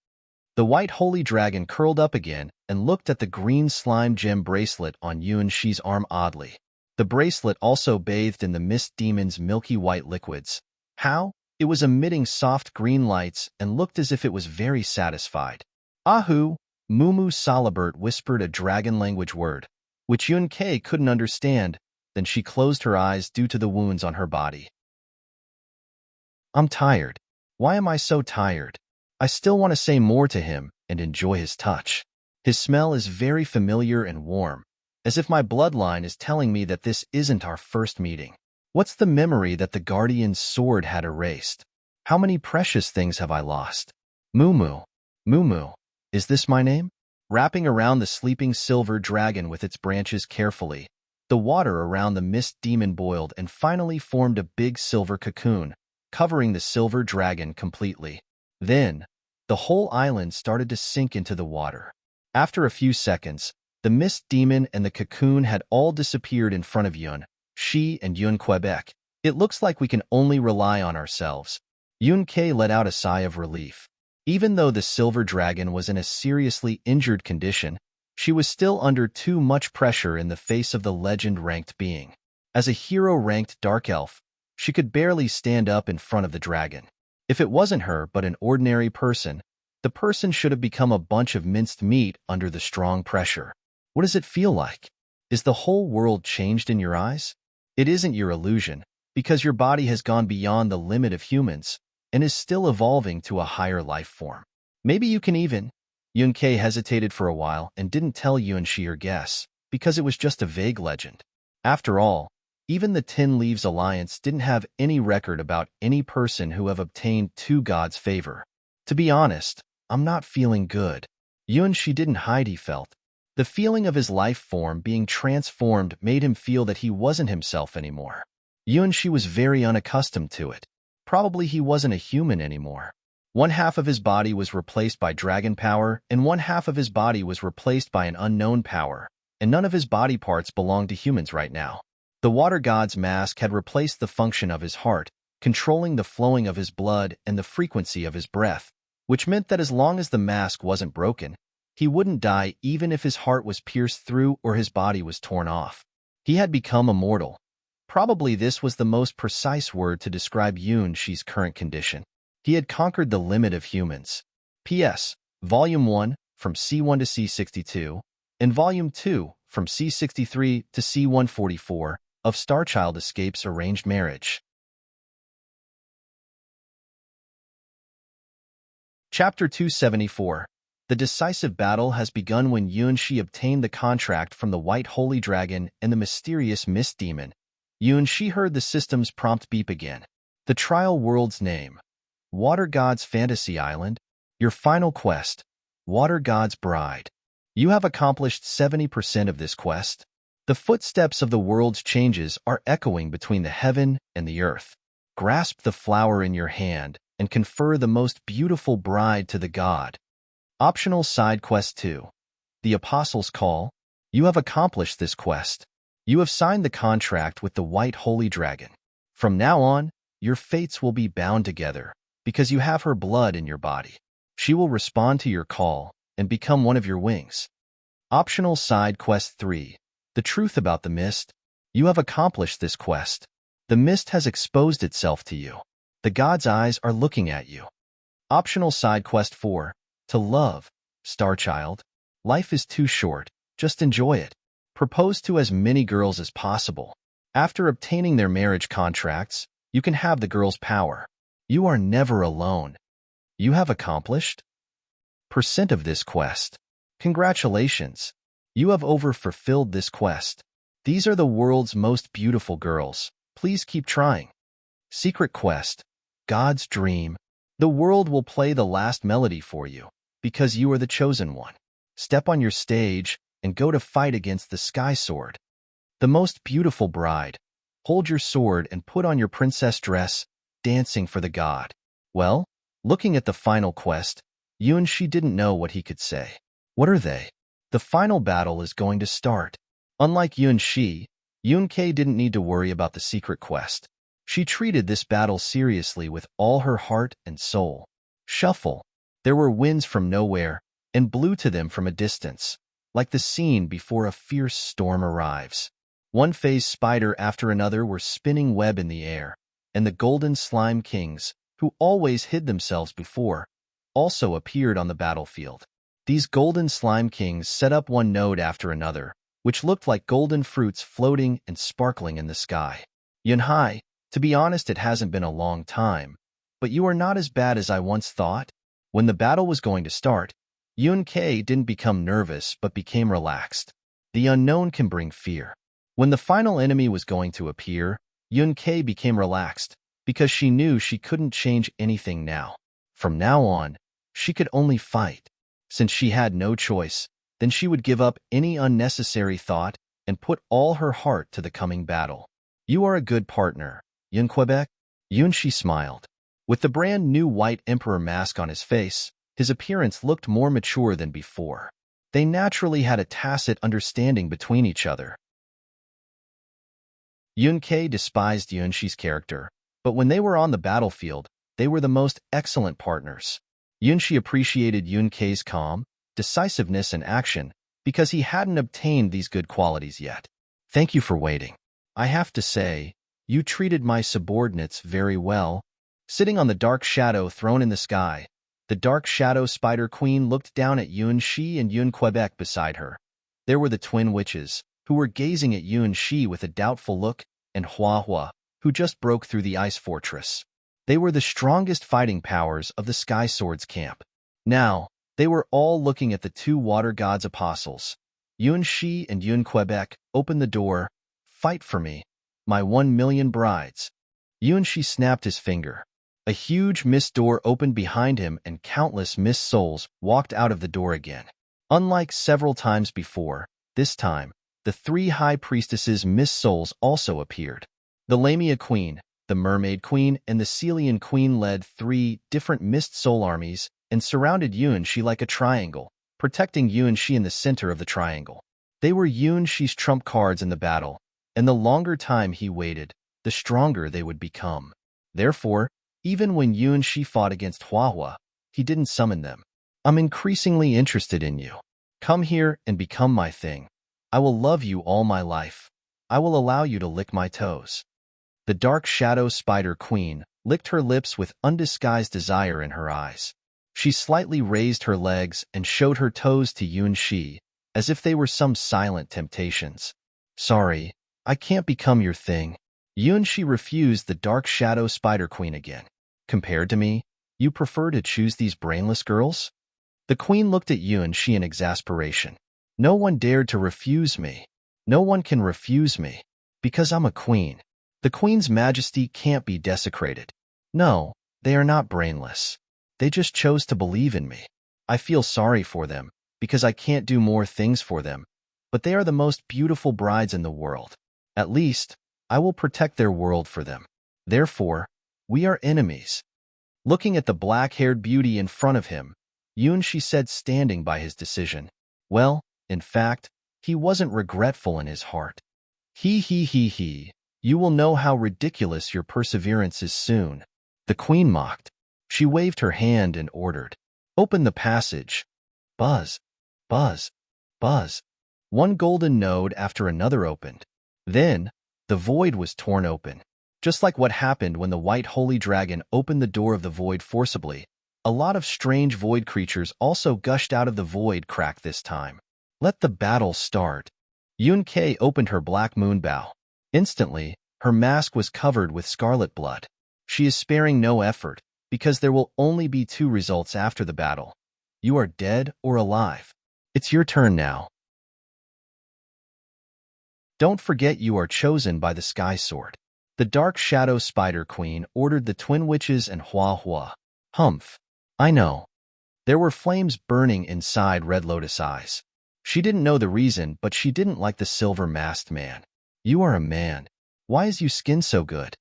The white holy dragon curled up again and looked at the green slime gem bracelet on Yuanxi's arm oddly. The bracelet also bathed in the mist demon's milky white liquids. How? It was emitting soft green lights and looked as if it was very satisfied. Ahu! Mumu Salibert whispered a dragon language word, which Yuanke couldn't understand. Then she closed her eyes due to the wounds on her body. I'm tired. Why am I so tired? I still want to say more to him and enjoy his touch. His smell is very familiar and warm, as if my bloodline is telling me that this isn't our first meeting. What's the memory that the guardian's sword had erased? How many precious things have I lost? Mumu. Mumu. Is this my name? Wrapping around the sleeping silver dragon with its branches carefully, the water around the mist demon boiled and finally formed a big silver cocoon, covering the silver dragon completely. Then, the whole island started to sink into the water. After a few seconds, the mist demon and the cocoon had all disappeared in front of Yuanxi and Quebec. It looks like we can only rely on ourselves. Yuanke let out a sigh of relief. Even though the silver dragon was in a seriously injured condition, she was still under too much pressure in the face of the legend-ranked being. As a hero-ranked dark elf, she could barely stand up in front of the dragon. If it wasn't her but an ordinary person, the person should have become a bunch of minced meat under the strong pressure. What does it feel like? Is the whole world changed in your eyes? It isn't your illusion, because your body has gone beyond the limit of humans and is still evolving to a higher life form. Maybe you can even. Yun-Kei hesitated for a while and didn't tell Yun-Shi her guess, because it was just a vague legend. After all, even the Tin Leaves Alliance didn't have any record about any person who have obtained two gods' favor. To be honest, I'm not feeling good. Yun-Shi didn't hide he felt. The feeling of his life form being transformed made him feel that he wasn't himself anymore. Yun-Shi was very unaccustomed to it. Probably he wasn't a human anymore. One half of his body was replaced by dragon power, and one half of his body was replaced by an unknown power, and none of his body parts belonged to humans right now. The water god's mask had replaced the function of his heart, controlling the flowing of his blood and the frequency of his breath, which meant that as long as the mask wasn't broken, he wouldn't die even if his heart was pierced through or his body was torn off. He had become immortal. Probably this was the most precise word to describe Yun-Shi's current condition. He had conquered the limit of humans. P.S. Volume 1, from C1 to C62, and Volume 2, from C63 to C144, of Starchild Escapes Arranged Marriage. Chapter 274. The decisive battle has begun when Yun-Shi obtained the contract from the White Holy Dragon and the mysterious Mist Demon. Yun-Shi heard the system's prompt beep again. The trial world's name. Water God's Fantasy Island. Your final quest. Water God's Bride. You have accomplished 70% of this quest. The footsteps of the world's changes are echoing between the heaven and the earth. Grasp the flower in your hand and confer the most beautiful bride to the god. Optional Side Quest 2. The Apostles' Call. You have accomplished this quest. You have signed the contract with the White Holy Dragon. From now on, your fates will be bound together, because you have her blood in your body. She will respond to your call and become one of your wings. Optional Side Quest 3. The Truth About the Mist. You have accomplished this quest. The mist has exposed itself to you. The god's eyes are looking at you. Optional Side Quest 4. To Love, Starchild. Life is too short. Just enjoy it. Propose to as many girls as possible. After obtaining their marriage contracts, you can have the girl's power. You are never alone. You have accomplished % of this quest. Congratulations. You have fulfilled this quest. These are the world's most beautiful girls. Please keep trying. Secret Quest. God's Dream. The world will play the last melody for you, because you are the chosen one. Step on your stage and go to fight against the Sky Sword. The most beautiful bride. Hold your sword and put on your princess dress, dancing for the god. Well, looking at the final quest, Yun-Shi didn't know what he could say. What are they? The final battle is going to start. Unlike Yun-Shi, Yun-Kei didn't need to worry about the secret quest. She treated this battle seriously with all her heart and soul. Shuffle. There were winds from nowhere and blew to them from a distance, like the scene before a fierce storm arrives. One-phase spider after another were spinning web in the air, and the golden slime kings, who always hid themselves before, also appeared on the battlefield. These golden slime kings set up one node after another, which looked like golden fruits floating and sparkling in the sky. Yun-Hai, to be honest, it hasn't been a long time, but you are not as bad as I once thought. When the battle was going to start, Yun-Kei didn't become nervous but became relaxed. The unknown can bring fear. When the final enemy was going to appear, Yun-Kei became relaxed because she knew she couldn't change anything now. From now on, she could only fight. Since she had no choice, then she would give up any unnecessary thought and put all her heart to the coming battle. You are a good partner, Yun-Quebec. Yun-Shi smiled. With the brand new white emperor mask on his face, his appearance looked more mature than before. They naturally had a tacit understanding between each other. Yun-Kei despised Yun-Shi's character, but when they were on the battlefield, they were the most excellent partners. Yun-Shi appreciated Yun-Kei's calm, decisiveness and action because he hadn't obtained these good qualities yet. Thank you for waiting. I have to say, you treated my subordinates very well. Sitting on the dark shadow throne in the sky, the dark shadow spider queen looked down at Yuan Shi and Yun Quebec beside her. There were the twin witches, who were gazing at Yuan Shi with a doubtful look, and Hua Hua, who just broke through the ice fortress. They were the strongest fighting powers of the Sky Swords camp. Now, they were all looking at the two water gods' apostles. Yuan Shi and Yun Quebec, open the door. Fight for me, my 1,000,000 brides. Yuan Shi snapped his finger. A huge mist door opened behind him and countless mist souls walked out of the door again. Unlike several times before, this time, the three high priestesses' mist souls also appeared. The Lamia Queen, the Mermaid Queen, and the Celian Queen led 3 different mist soul armies and surrounded Yuan Shi like a triangle, protecting Yuan Shi in the center of the triangle. They were Yuan Shi's trump cards in the battle, and the longer time he waited, the stronger they would become. Therefore, even when Yuan Shi fought against Hua Hua, he didn't summon them. I'm increasingly interested in you. Come here and become my thing. I will love you all my life. I will allow you to lick my toes. The dark shadow spider queen licked her lips with undisguised desire in her eyes. She slightly raised her legs and showed her toes to Yuan Shi, as if they were some silent temptations. Sorry, I can't become your thing. Yuan Shi refused the dark shadow spider queen again. Compared to me, you prefer to choose these brainless girls? The queen looked at Yuan Shi in exasperation. No one dared to refuse me. No one can refuse me, because I'm a queen. The queen's majesty can't be desecrated. No, they are not brainless. They just chose to believe in me. I feel sorry for them, because I can't do more things for them, but they are the most beautiful brides in the world. At least, I will protect their world for them. Therefore, we are enemies. Looking at the black-haired beauty in front of him, Yuan Shi said, standing by his decision. Well, in fact, he wasn't regretful in his heart. He. You will know how ridiculous your perseverance is soon. The queen mocked. She waved her hand and ordered. Open the passage. Buzz, buzz, buzz. One golden node after another opened. Then, the void was torn open. Just like what happened when the white holy dragon opened the door of the void forcibly, a lot of strange void creatures also gushed out of the void crack this time. Let the battle start. Yun Kei opened her black moon bow. Instantly, her mask was covered with scarlet blood. She is sparing no effort, because there will only be 2 results after the battle. You are dead or alive. It's your turn now. Don't forget you are chosen by the Sky Sword. The Dark Shadow Spider Queen ordered the twin witches and Hua Hua. Humph. I know. There were flames burning inside Red Lotus' eyes. She didn't know the reason, but she didn't like the silver-masked man. You are a man. Why is your skin so good?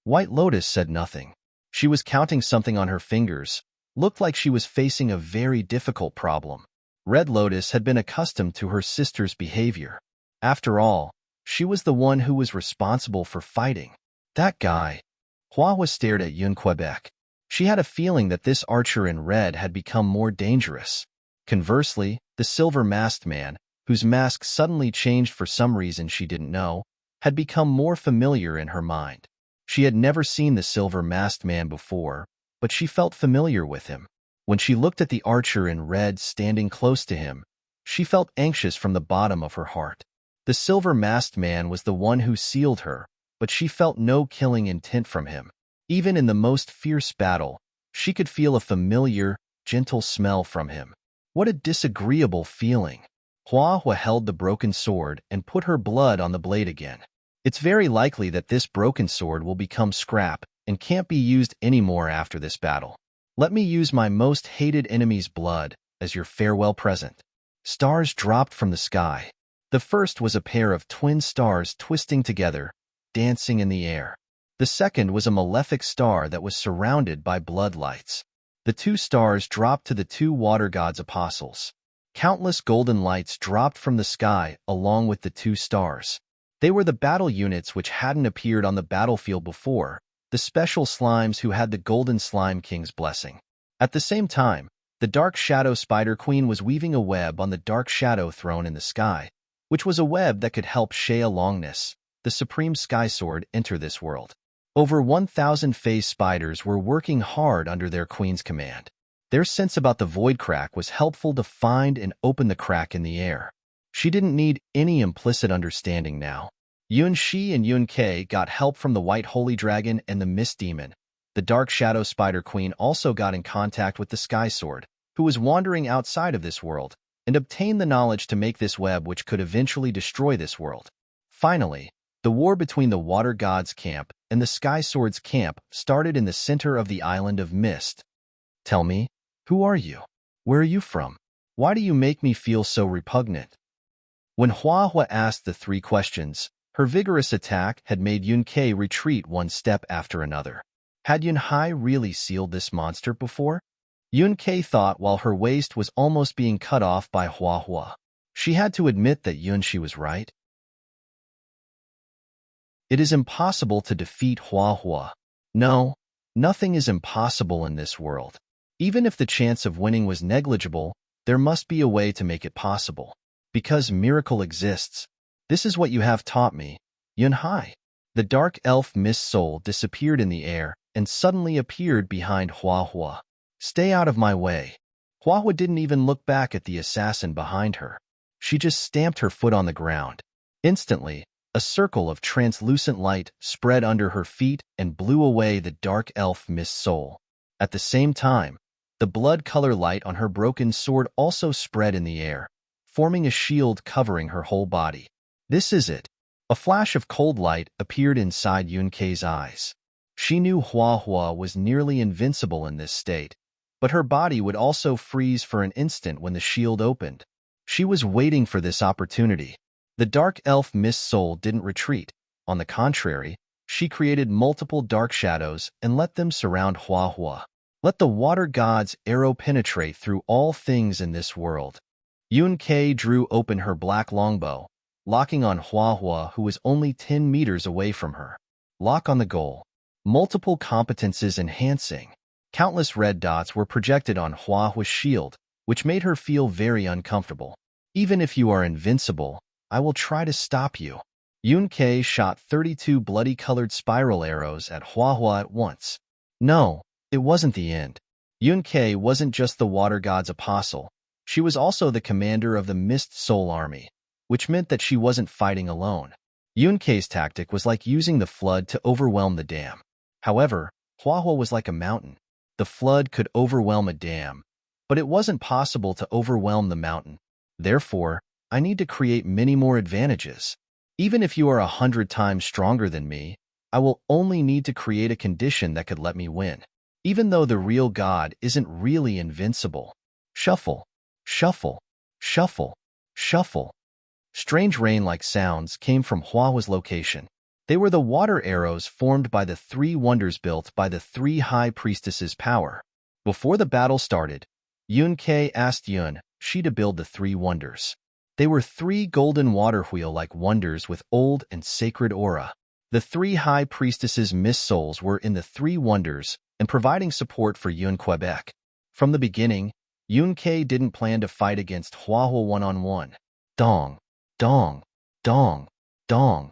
White Lotus said nothing. She was counting something on her fingers. Looked like she was facing a very difficult problem. Red Lotus had been accustomed to her sister's behavior. After all, she was the one who was responsible for fighting. That guy. Hua Hua stared at Yun Quebec. She had a feeling that this archer in red had become more dangerous. Conversely, the silver-masked man, whose mask suddenly changed for some reason she didn't know, had become more familiar in her mind. She had never seen the silver-masked man before, but she felt familiar with him. When she looked at the archer in red standing close to him, she felt anxious from the bottom of her heart. The silver-masked man was the one who sealed her, but she felt no killing intent from him. Even in the most fierce battle, she could feel a familiar, gentle smell from him. What a disagreeable feeling. Hua Hua held the broken sword and put her blood on the blade again. It's very likely that this broken sword will become scrap and can't be used anymore after this battle. Let me use my most hated enemy's blood as your farewell present. Stars dropped from the sky. The first was a pair of twin stars twisting together, dancing in the air. The second was a malefic star that was surrounded by blood lights. The 2 stars dropped to the 2 water gods' apostles. Countless golden lights dropped from the sky along with the 2 stars. They were the battle units which hadn't appeared on the battlefield before, the special slimes who had the Golden Slime King's blessing. At the same time, the Dark Shadow Spider Queen was weaving a web on the Dark Shadow throne in the sky, which was a web that could help Shea Longness, the Supreme Sky Sword, enter this world. Over 1,000 phase spiders were working hard under their queen's command. Their sense about the void crack was helpful to find and open the crack in the air. She didn't need any implicit understanding now. Yun Shi and Yun Ke got help from the White Holy Dragon and the Mist Demon. The Dark Shadow Spider Queen also got in contact with the Sky Sword, who was wandering outside of this world, and obtained the knowledge to make this web which could eventually destroy this world. Finally, the war between the Water God's camp and the Sky Sword's camp started in the center of the island of Mist. Tell me, who are you? Where are you from? Why do you make me feel so repugnant? When Hua Hua asked the three questions, her vigorous attack had made Yun Ke retreat one step after another. Had Yun Hai really sealed this monster before? Yun Ke thought while her waist was almost being cut off by Hua Hua. She had to admit that Yun Shi was right. It is impossible to defeat Hua Hua. No, nothing is impossible in this world. Even if the chance of winning was negligible, there must be a way to make it possible. Because miracle exists. This is what you have taught me, Yun Hai. The dark elf Mist Soul disappeared in the air and suddenly appeared behind Hua Hua. Stay out of my way. Hua Hua didn't even look back at the assassin behind her. She just stamped her foot on the ground. Instantly, a circle of translucent light spread under her feet and blew away the dark elf Mist Soul. At the same time, the blood color light on her broken sword also spread in the air, forming a shield covering her whole body. This is it. A flash of cold light appeared inside Yun Ke's eyes. She knew Hua Hua was nearly invincible in this state, but her body would also freeze for an instant when the shield opened. She was waiting for this opportunity. The dark elf Mist Soul didn't retreat. On the contrary, she created multiple dark shadows and let them surround Hua Hua. Let the water god's arrow penetrate through all things in this world. Yun Ke drew open her black longbow, locking on Hua Hua, who was only 10 meters away from her. Lock on the goal. Multiple competences enhancing. Countless red dots were projected on Hua Hua's shield, which made her feel very uncomfortable. Even if you are invincible, I will try to stop you. Yun Ke shot 32 bloody-colored spiral arrows at Hua Hua at once. No, it wasn't the end. Yun Ke wasn't just the water god's apostle. She was also the commander of the Mist Soul army, which meant that she wasn't fighting alone. Yun Ke's tactic was like using the flood to overwhelm the dam. However, Hua Hua was like a mountain. The flood could overwhelm a dam, but it wasn't possible to overwhelm the mountain. Therefore, I need to create many more advantages. Even if you are 100 times stronger than me, I will only need to create a condition that could let me win. Even though the real god isn't really invincible. Shuffle, shuffle, shuffle, shuffle. Strange rain-like sounds came from Hua Hua's location. They were the water arrows formed by the 3 wonders built by the 3 high priestesses' power. Before the battle started, Yun Ke asked Yun Shi to build the 3 wonders. They were 3 golden water wheel-like wonders with old and sacred aura. The 3 high priestesses' Mist Souls were in the 3 wonders and providing support for Yun Quebec. From the beginning, Yun Ke didn't plan to fight against Hua Hua one-on-one. Dong, dong, dong, dong.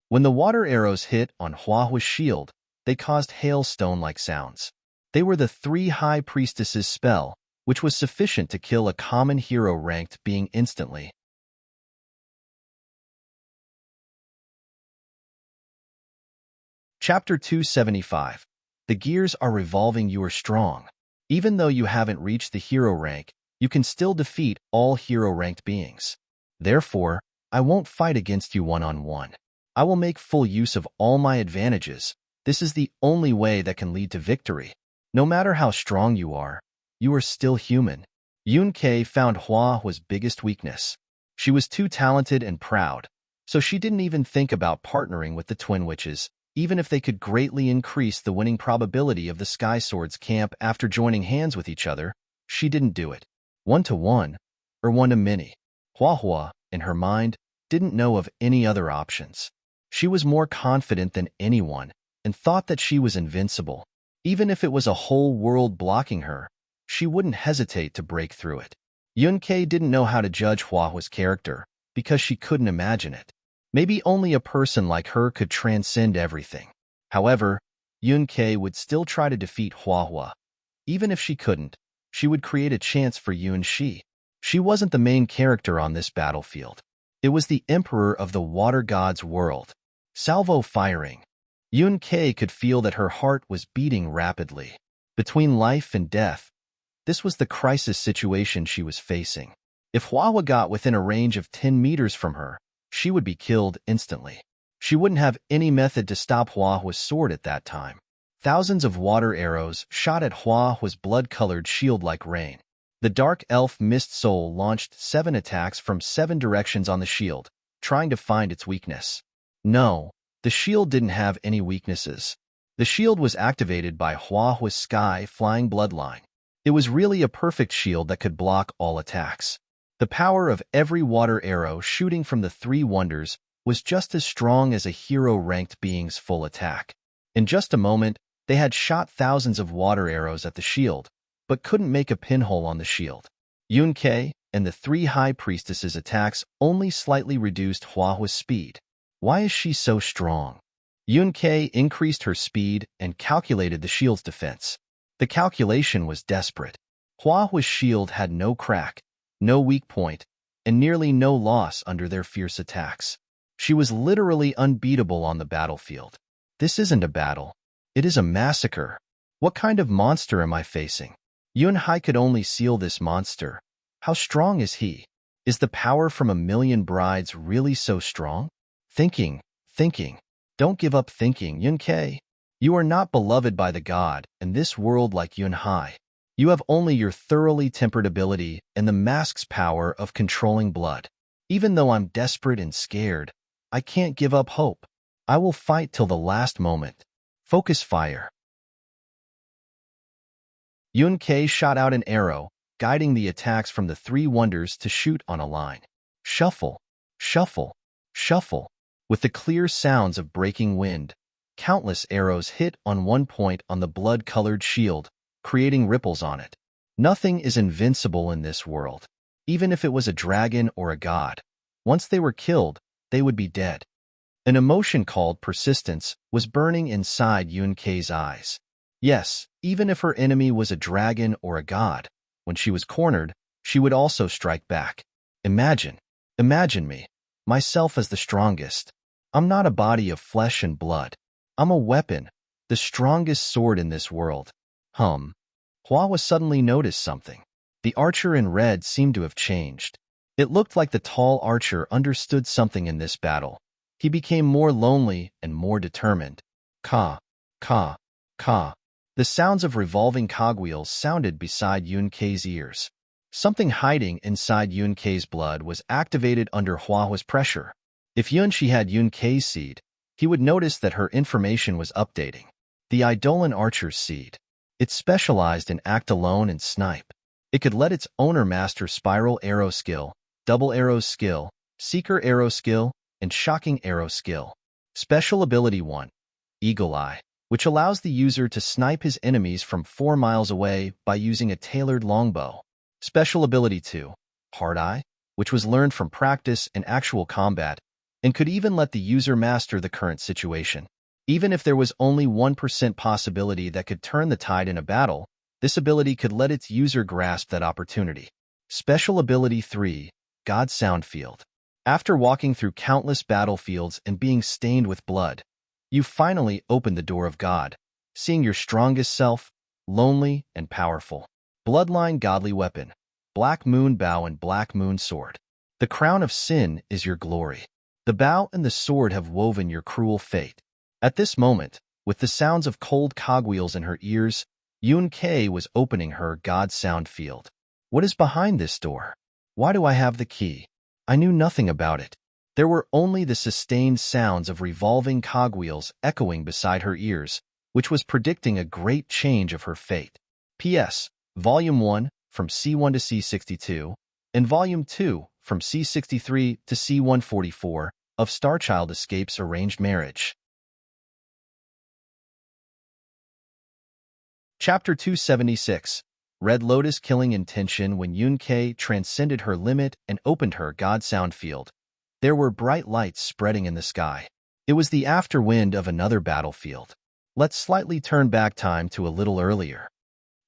When the water arrows hit on Hua Hua's shield, they caused hailstone-like sounds. They were the 3 high priestesses' spell, which was sufficient to kill a common hero ranked being instantly. Chapter 275. The gears are revolving. You are strong. Even though you haven't reached the hero rank, you can still defeat all hero-ranked beings. Therefore, I won't fight against you one-on-one. I will make full use of all my advantages. This is the only way that can lead to victory. No matter how strong you are still human. Yun Ke found Hua Hua's biggest weakness. She was too talented and proud, so she didn't even think about partnering with the Twin Witches, even if they could greatly increase the winning probability of the Sky Sword's camp after joining hands with each other. She didn't do it. 1-to-1, or 1-to-many. Hua Hua, in her mind, didn't know of any other options. She was more confident than anyone and thought that she was invincible. Even if it was a whole world blocking her, she wouldn't hesitate to break through it. Yun Ke didn't know how to judge Hua Hua's character because she couldn't imagine it. Maybe only a person like her could transcend everything. However, Yun-Kei would still try to defeat Hua. Even if she couldn't, she would create a chance for Yun-Shi. She wasn't the main character on this battlefield. It was the emperor of the water god's world. Salvo firing. Yun-Kei could feel that her heart was beating rapidly. Between life and death, this was the crisis situation she was facing. If Hua got within a range of 10 meters from her, she would be killed instantly. She wouldn't have any method to stop Hua's sword at that time. Thousands of water arrows shot at Hua's blood-colored shield like rain. The dark elf Mist Soul launched 7 attacks from 7 directions on the shield, trying to find its weakness. No, the shield didn't have any weaknesses. The shield was activated by Hua's sky-flying bloodline. It was really a perfect shield that could block all attacks. The power of every water arrow shooting from the 3 wonders was just as strong as a hero-ranked being's full attack. In just a moment, they had shot thousands of water arrows at the shield, but couldn't make a pinhole on the shield. Yun-Kei and the 3 high priestesses' attacks only slightly reduced Hua's speed. Why is she so strong? Yun-Kei increased her speed and calculated the shield's defense. The calculation was desperate. Hua's shield had no crack, no weak point, and nearly no loss under their fierce attacks. She was literally unbeatable on the battlefield. This isn't a battle. It is a massacre. What kind of monster am I facing? Yun-Hai could only seal this monster. How strong is he? Is the power from a million brides really so strong? Thinking. Don't give up thinking, Yun-Kei. You are not beloved by the god in this world like Yun-Hai. You have only your thoroughly tempered ability and the mask's power of controlling blood. Even though I'm desperate and scared, I can't give up hope. I will fight till the last moment. Focus fire. Yun-Kei shot out an arrow, guiding the attacks from the 3 wonders to shoot on a line. Shuffle, shuffle, shuffle. With the clear sounds of breaking wind, countless arrows hit on one point on the blood-colored shield, creating ripples on it. Nothing is invincible in this world. Even if it was a dragon or a god, once they were killed, they would be dead. An emotion called persistence was burning inside Yun-Kei's eyes. Yes, even if her enemy was a dragon or a god, when she was cornered, she would also strike back. Imagine me, myself as the strongest. I'm not a body of flesh and blood. I'm a weapon, the strongest sword in this world. Hua suddenly noticed something. The archer in red seemed to have changed. It looked like the tall archer understood something in this battle. He became more lonely and more determined. Ka, ka, ka. The sounds of revolving cogwheels sounded beside Yun-Kei's ears. Something hiding inside Yun-Kei's blood was activated under Hua's pressure. If Yun-Shi had Yun-Kei's seed, he would notice that her information was updating. The Eidolon Archer's seed. It specialized in act alone and snipe. It could let its owner master Spiral Arrow skill, Double Arrow skill, Seeker Arrow skill, and Shocking Arrow skill. Special Ability 1. Eagle Eye, which allows the user to snipe his enemies from 4 miles away by using a tailored longbow. Special Ability 2. Hard Eye, which was learned from practice and actual combat, and could even let the user master the current situation. Even if there was only 1% possibility that could turn the tide in a battle, this ability could let its user grasp that opportunity. Special Ability 3. God Sound Field. After walking through countless battlefields and being stained with blood, you finally opened the door of God, seeing your strongest self, lonely and powerful. Bloodline Godly Weapon. Black Moon Bow and Black Moon Sword. The crown of sin is your glory. The bow and the sword have woven your cruel fate. At this moment, with the sounds of cold cogwheels in her ears, Yun-Kei was opening her God Sound Field. What is behind this door? Why do I have the key? I knew nothing about it. There were only the sustained sounds of revolving cogwheels echoing beside her ears, which was predicting a great change of her fate. P.S. Volume 1, from C1 to C62, and Volume 2, from C63 to C144, of Starchild Escapes Arranged Marriage. Chapter 276. Red Lotus Killing Intention. When Yun-Kei transcended her limit and opened her God Sound Field, there were bright lights spreading in the sky. It was the afterwind of another battlefield. Let's slightly turn back time to a little earlier.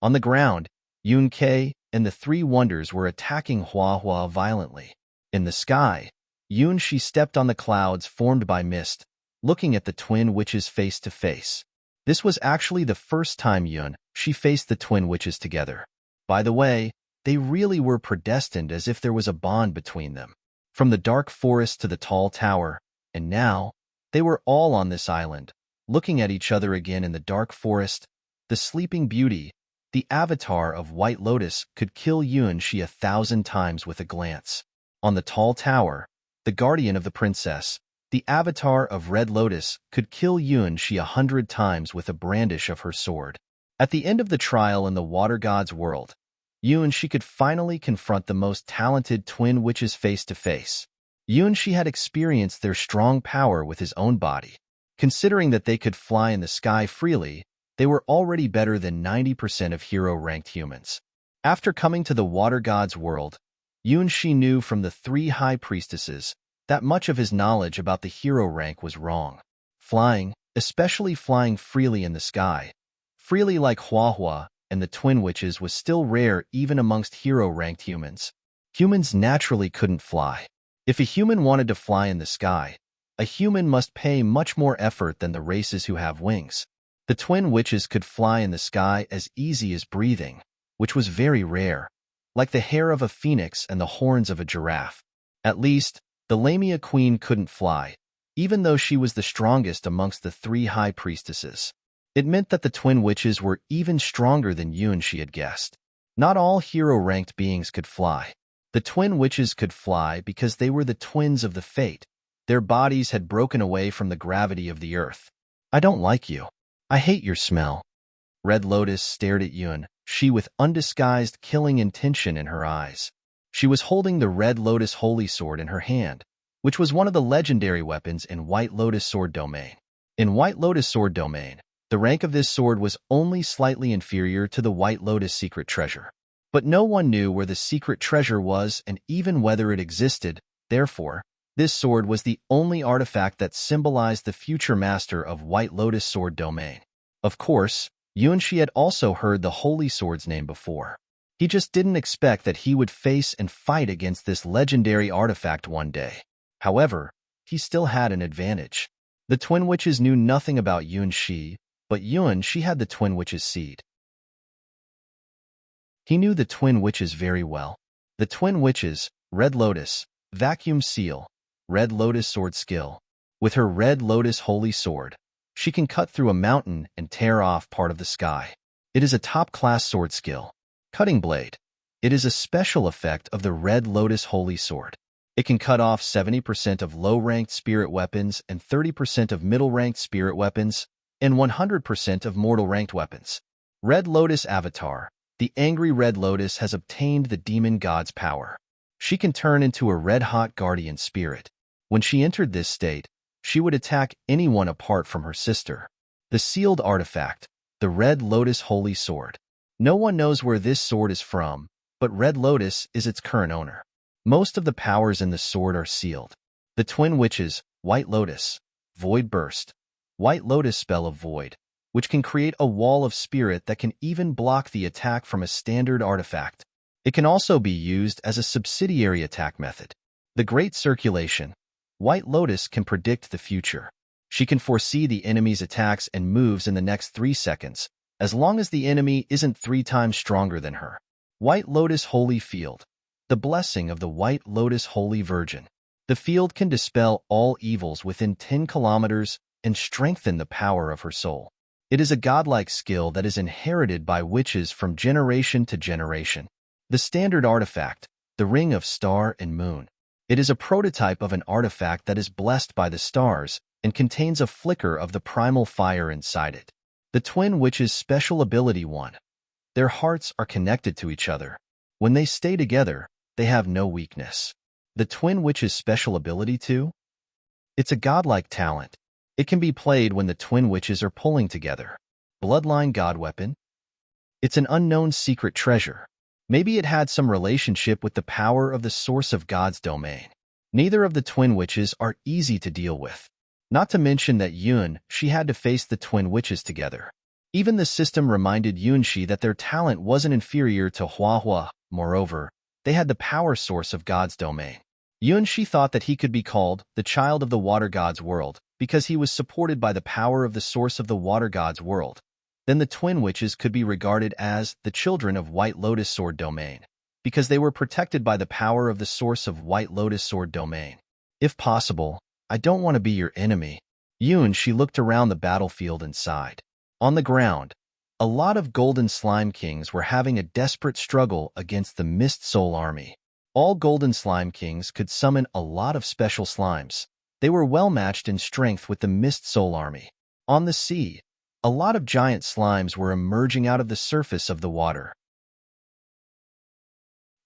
On the ground, Yun Ke and the three wonders were attacking Hua Hua violently. In the sky, Yun Shi stepped on the clouds formed by mist, looking at the twin witches face to face. This was actually the first time Yun Shi faced the twin witches together. By the way, they really were predestined, as if there was a bond between them. From the dark forest to the tall tower, and now, they were all on this island, looking at each other again in the dark forest. The sleeping beauty, the avatar of White Lotus, could kill Yun Shi 1,000 times with a glance. On the tall tower, the guardian of the princess, the avatar of Red Lotus, could kill Yun Shi 100 times with a brandish of her sword. At the end of the trial in the water god's world, Yun Shi could finally confront the most talented twin witches face to face. Yun Shi had experienced their strong power with his own body. Considering that they could fly in the sky freely, they were already better than 90% of hero-ranked humans. After coming to the water god's world, Yun Shi knew from the three high priestesses that much of his knowledge about the hero rank was wrong. Flying, especially flying freely in the sky, freely like Hua Hua and the twin witches, was still rare even amongst hero-ranked humans. Humans naturally couldn't fly. If a human wanted to fly in the sky, a human must pay much more effort than the races who have wings. The twin witches could fly in the sky as easy as breathing, which was very rare, like the hair of a phoenix and the horns of a giraffe. At least, the Lamia queen couldn't fly, even though she was the strongest amongst the three high priestesses. It meant that the twin witches were even stronger than Yun Shi had guessed. Not all hero-ranked beings could fly. The twin witches could fly because they were the twins of the fate. Their bodies had broken away from the gravity of the earth. I don't like you. I hate your smell. Red Lotus stared at Yun Shi with undisguised killing intention in her eyes. She was holding the Red Lotus Holy Sword in her hand, which was one of the legendary weapons in White Lotus Sword Domain. In White Lotus Sword Domain, the rank of this sword was only slightly inferior to the White Lotus Secret Treasure. But no one knew where the secret treasure was and even whether it existed. Therefore, this sword was the only artifact that symbolized the future master of White Lotus Sword Domain. Of course, Yun Shi had also heard the Holy Sword's name before. He just didn't expect that he would face and fight against this legendary artifact one day. However, he still had an advantage. The twin witches knew nothing about Yun Shi, but Yun Shi had the twin witches' seed. He knew the twin witches very well. The twin witches, Red Lotus, Vacuum Seal, Red Lotus Sword Skill. With her Red Lotus Holy Sword, she can cut through a mountain and tear off part of the sky. It is a top-class sword skill. Cutting Blade. It is a special effect of the Red Lotus Holy Sword. It can cut off 70% of low-ranked spirit weapons and 30% of middle-ranked spirit weapons and 100% of mortal-ranked weapons. Red Lotus Avatar. The angry Red Lotus has obtained the demon god's power. She can turn into a red-hot guardian spirit. When she entered this state, she would attack anyone apart from her sister. The sealed artifact, the Red Lotus Holy Sword. No one knows where this sword is from, but Red Lotus is its current owner. Most of the powers in the sword are sealed. The twin witches, White Lotus, Void Burst, White Lotus Spell of Void, which can create a wall of spirit that can even block the attack from a standard artifact. It can also be used as a subsidiary attack method. The Great Circulation. White Lotus can predict the future. She can foresee the enemy's attacks and moves in the next 3 seconds, as long as the enemy isn't 3 times stronger than her. White Lotus Holy Field. The blessing of the White Lotus Holy Virgin. The field can dispel all evils within 10 kilometers and strengthen the power of her soul. It is a godlike skill that is inherited by witches from generation to generation. The standard artifact, the Ring of Star and Moon. It is a prototype of an artifact that is blessed by the stars and contains a flicker of the primal fire inside it. The twin witches' special ability 1. Their hearts are connected to each other. When they stay together, they have no weakness. The twin witches' special ability 2. It's a godlike talent. It can be played when the twin witches are pulling together. Bloodline God Weapon. It's an unknown secret treasure. Maybe it had some relationship with the power of the source of God's domain. Neither of the twin witches are easy to deal with. Not to mention that she had to face the twin witches together. Even the system reminded Yunxi that their talent wasn't inferior to Huahua. Moreover, they had the power source of God's domain. Yunxi thought that he could be called the child of the water god's world because he was supported by the power of the source of the water god's world. Then the twin witches could be regarded as the children of White Lotus Sword domain because they were protected by the power of the source of White Lotus Sword domain. If possible, I don't want to be your enemy. She looked around the battlefield and sighed. On the ground, a lot of Golden Slime Kings were having a desperate struggle against the Mist Soul army. All Golden Slime Kings could summon a lot of special slimes. They were well matched in strength with the Mist Soul army. On the sea, a lot of giant slimes were emerging out of the surface of the water.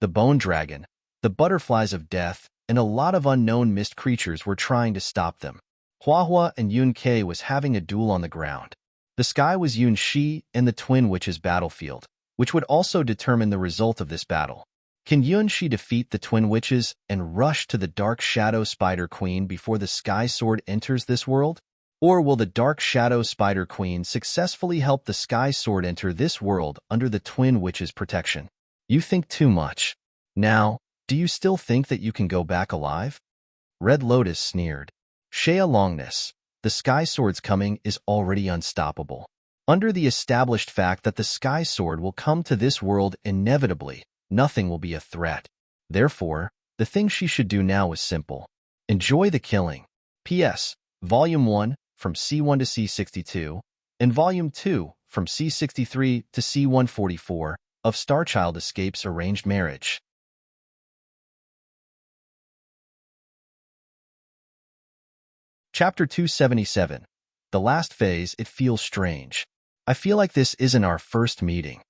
The Bone Dragon, the Butterflies of Death, and a lot of unknown mist creatures were trying to stop them. Huahua and Yun-Kei was having a duel on the ground. The sky was Yun-Shi and the Twin Witches' battlefield, which would also determine the result of this battle. Can Yun-Shi defeat the Twin Witches and rush to the Dark Shadow Spider Queen before the Sky Sword enters this world? Or will the Dark Shadow Spider Queen successfully help the Sky Sword enter this world under the Twin Witches' protection? You think too much. Now, do you still think that you can go back alive? Red Lotus sneered. Shea Longness, the Sky Sword's coming is already unstoppable. Under the established fact that the Sky Sword will come to this world inevitably, nothing will be a threat. Therefore, the thing she should do now is simple. Enjoy the killing. P.S. Volume 1, from C1 to C62, and Volume 2, from C63 to C144, of Starchild Escapes Arranged Marriage. Chapter 277. The last phase, it feels strange. I feel like this isn't our first meeting.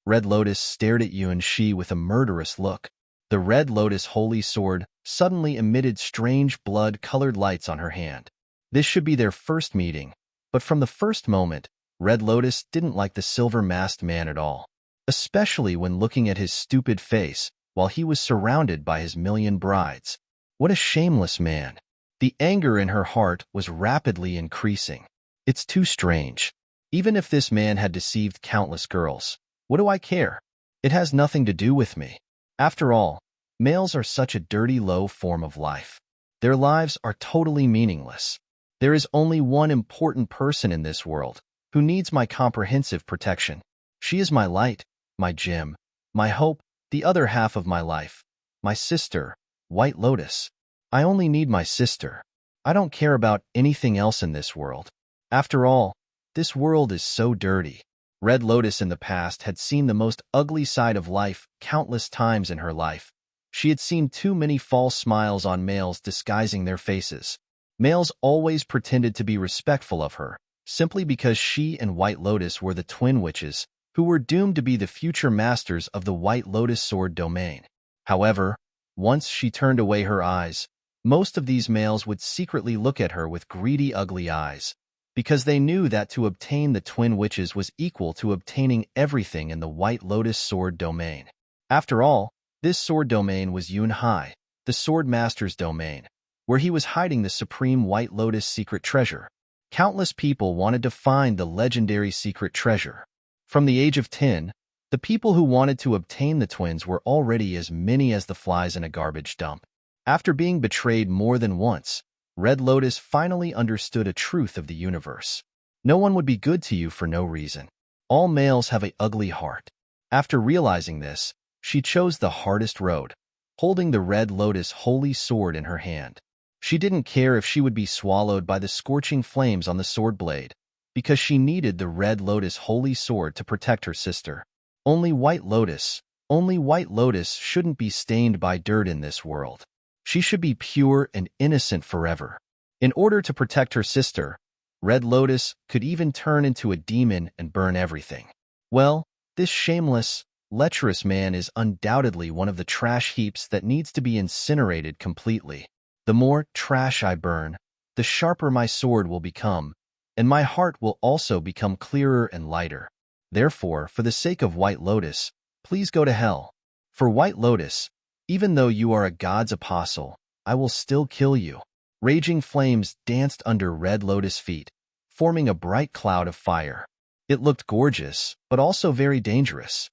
Red Lotus stared at Yun-Shi with a murderous look. The Red Lotus Holy Sword suddenly emitted strange blood-colored lights on her hand. This should be their first meeting, but from the first moment, Red Lotus didn't like the silver-masked man at all, especially when looking at his stupid face while he was surrounded by his million brides. What a shameless man. The anger in her heart was rapidly increasing. It's too strange. Even if this man had deceived countless girls, what do I care? It has nothing to do with me. After all, males are such a dirty, low form of life. Their lives are totally meaningless. There is only one important person in this world who needs my comprehensive protection. She is my light, my gem, my hope, the other half of my life, my sister, White Lotus. I only need my sister. I don't care about anything else in this world. After all, this world is so dirty. Red Lotus in the past had seen the most ugly side of life countless times in her life. She had seen too many false smiles on males disguising their faces. Males always pretended to be respectful of her, simply because she and White Lotus were the Twin Witches, who were doomed to be the future masters of the White Lotus Sword domain. However, once she turned away her eyes, most of these males would secretly look at her with greedy, ugly eyes, because they knew that to obtain the Twin Witches was equal to obtaining everything in the White Lotus Sword domain. After all, this sword domain was Yun-Hai, the Sword Master's domain, where he was hiding the supreme White Lotus secret treasure. Countless people wanted to find the legendary secret treasure. From the age of 10, the people who wanted to obtain the twins were already as many as the flies in a garbage dump. After being betrayed more than once, Red Lotus finally understood a truth of the universe. No one would be good to you for no reason. All males have an ugly heart. After realizing this, she chose the hardest road, holding the Red Lotus Holy Sword in her hand. She didn't care if she would be swallowed by the scorching flames on the sword blade, because she needed the Red Lotus Holy Sword to protect her sister. Only White Lotus shouldn't be stained by dirt in this world. She should be pure and innocent forever. In order to protect her sister, Red Lotus could even turn into a demon and burn everything. Well, this shameless, lecherous man is undoubtedly one of the trash heaps that needs to be incinerated completely. The more trash I burn, the sharper my sword will become, and my heart will also become clearer and lighter. Therefore, for the sake of White Lotus, please go to hell. For White Lotus, even though you are a god's apostle, I will still kill you. Raging flames danced under Red Lotus' feet, forming a bright cloud of fire. It looked gorgeous, but also very dangerous.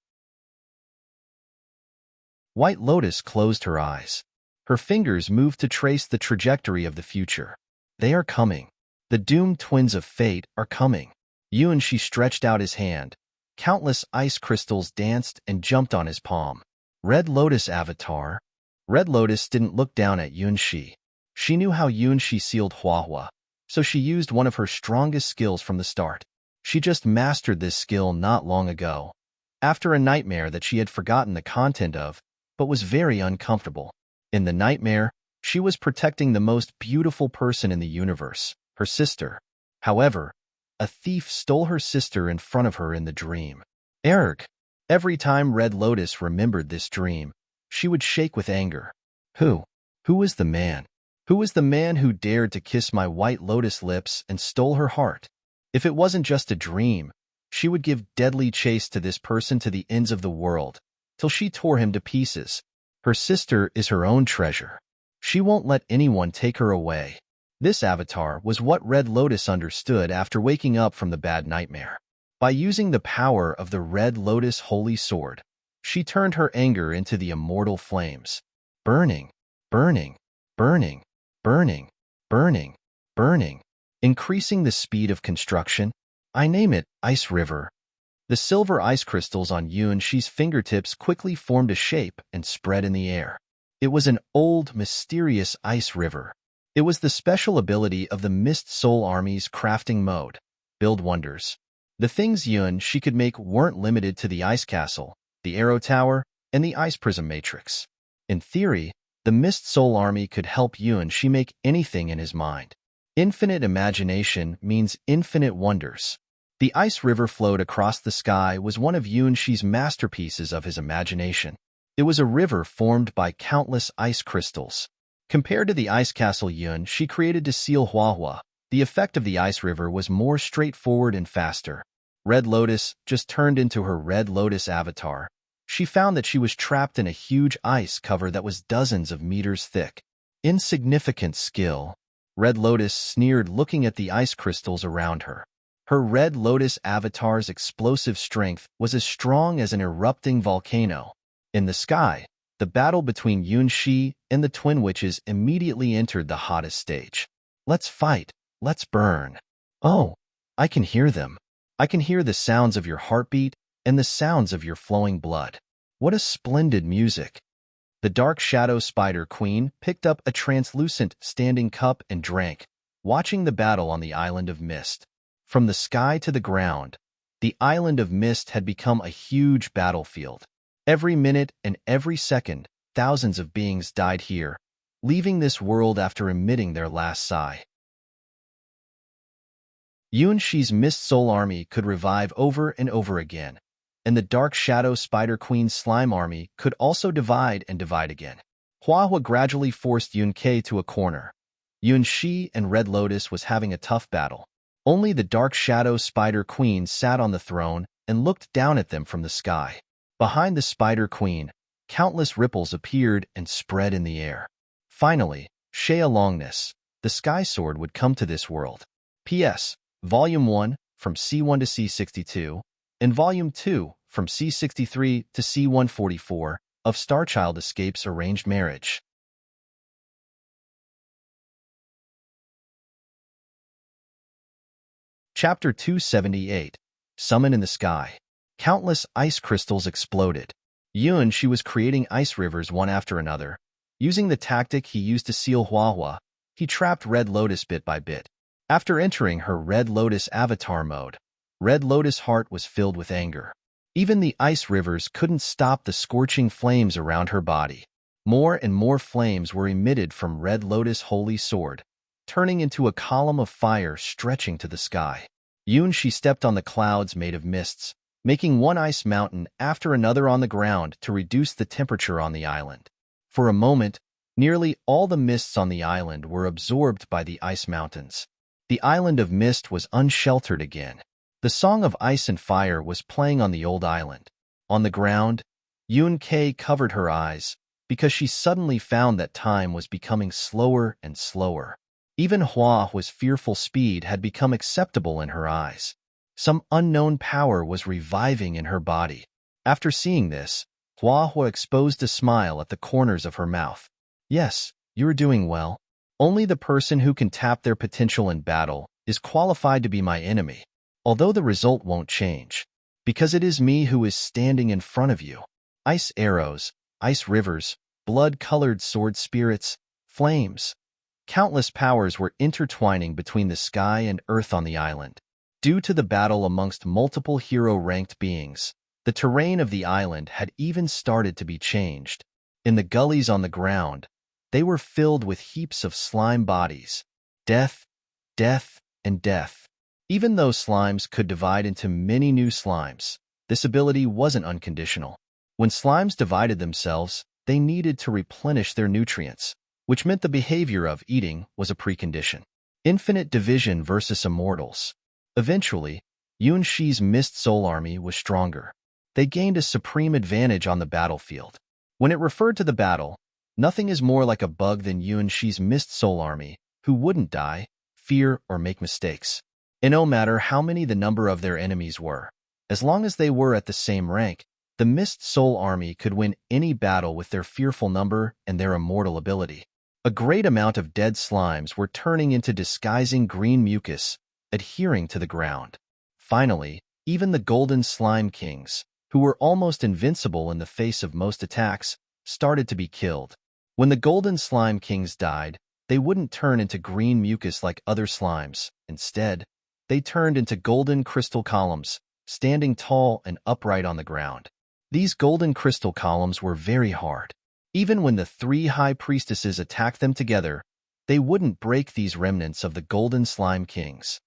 White Lotus closed her eyes. Her fingers moved to trace the trajectory of the future. They are coming. The doomed twins of fate are coming. She stretched out his hand. Countless ice crystals danced and jumped on his palm. Red Lotus avatar. Red Lotus didn't look down at Shi. She knew how Shi sealed Huahua, so she used one of her strongest skills from the start. She just mastered this skill not long ago, after a nightmare that she had forgotten the content of, but was very uncomfortable. In the nightmare, she was protecting the most beautiful person in the universe, her sister. However, a thief stole her sister in front of her in the dream. Erg. Every time Red Lotus remembered this dream, she would shake with anger. Who? Who was the man? Who was the man who dared to kiss my White Lotus lips and stole her heart? If it wasn't just a dream, she would give deadly chase to this person to the ends of the world, till she tore him to pieces. Her sister is her own treasure. She won't let anyone take her away. This avatar was what Red Lotus understood after waking up from the bad nightmare. By using the power of the Red Lotus Holy Sword, she turned her anger into the immortal flames. Burning, burning, burning, burning, burning, burning, increasing the speed of construction. I name it Ice River. The silver ice crystals on Shi's fingertips quickly formed a shape and spread in the air. It was an old, mysterious ice river. It was the special ability of the Mist Soul Army's crafting mode, Build Wonders. The things she could make weren't limited to the Ice Castle, the Arrow Tower, and the Ice Prism Matrix. In theory, the Mist Soul Army could help she make anything in his mind. Infinite imagination means infinite wonders. The ice river flowed across the sky was one of Shi's masterpieces of his imagination. It was a river formed by countless ice crystals. Compared to the ice castle she created to seal Huahua, the effect of the ice river was more straightforward and faster. Red Lotus just turned into her Red Lotus avatar. She found that she was trapped in a huge ice cover that was dozens of meters thick. Insignificant skill. Red Lotus sneered, looking at the ice crystals around her. Her Red Lotus avatar's explosive strength was as strong as an erupting volcano. In the sky, the battle between Shi and the Twin Witches immediately entered the hottest stage. Let's fight. Let's burn. Oh, I can hear them. I can hear the sounds of your heartbeat and the sounds of your flowing blood. What a splendid music. The Dark Shadow Spider Queen picked up a translucent standing cup and drank, watching the battle on the Island of Mist. From the sky to the ground, the Island of Mist had become a huge battlefield. Every minute and every second, thousands of beings died here, leaving this world after emitting their last sigh. Shi's Mist Soul Army could revive over and over again, and the Dark Shadow Spider Queen's Slime Army could also divide and divide again. Huahua gradually forced Yun-Kei to a corner. Shi and Red Lotus was having a tough battle. Only the Dark Shadow Spider Queen sat on the throne and looked down at them from the sky. Behind the Spider Queen, countless ripples appeared and spread in the air. Finally, Shea Longness, the Sky Sword, would come to this world. P.S. Volume 1, from C1 to C62, and Volume 2, from C63 to C144, of Starchild Escape's Arranged Marriage. Chapter 278, Summon in the Sky. Countless ice crystals exploded. She was creating ice rivers one after another. Using the tactic he used to seal Huahua, he trapped Red Lotus bit by bit. After entering her Red Lotus avatar mode, Red Lotus' heart was filled with anger. Even the ice rivers couldn't stop the scorching flames around her body. More and more flames were emitted from Red Lotus' holy sword, turning into a column of fire stretching to the sky. She stepped on the clouds made of mists, making one ice mountain after another on the ground to reduce the temperature on the island. For a moment, nearly all the mists on the island were absorbed by the ice mountains. The Island of Mist was unsheltered again. The song of ice and fire was playing on the old island. On the ground, Yun-Kei covered her eyes because she suddenly found that time was becoming slower and slower. Even Hua's fearful speed had become acceptable in her eyes. Some unknown power was reviving in her body. After seeing this, Hua exposed a smile at the corners of her mouth. Yes, you're doing well. Only the person who can tap their potential in battle is qualified to be my enemy, although the result won't change, because it is me who is standing in front of you. Ice arrows, ice rivers, blood-colored sword spirits, flames. Countless powers were intertwining between the sky and earth on the island. Due to the battle amongst multiple hero-ranked beings, the terrain of the island had even started to be changed. In the gullies on the ground, they were filled with heaps of slime bodies. Death, death, and death. Even though slimes could divide into many new slimes, this ability wasn't unconditional. When slimes divided themselves, they needed to replenish their nutrients, which meant the behavior of eating was a precondition. Infinite division versus immortals. Eventually, Yunshi's Mist Soul Army was stronger. They gained a supreme advantage on the battlefield. When it referred to the battle, nothing is more like a bug than Yunshi's Mist Soul Army, who wouldn't die, fear, or make mistakes. And no matter how many the number of their enemies were, as long as they were at the same rank, the Mist Soul Army could win any battle with their fearful number and their immortal ability. A great amount of dead slimes were turning into disguising green mucus, adhering to the ground. Finally, even the Golden Slime Kings, who were almost invincible in the face of most attacks, started to be killed. When the Golden Slime Kings died, they wouldn't turn into green mucus like other slimes. Instead, they turned into golden crystal columns, standing tall and upright on the ground. These golden crystal columns were very hard. Even when the three high priestesses attacked them together, they wouldn't break these remnants of the Golden Slime Kings.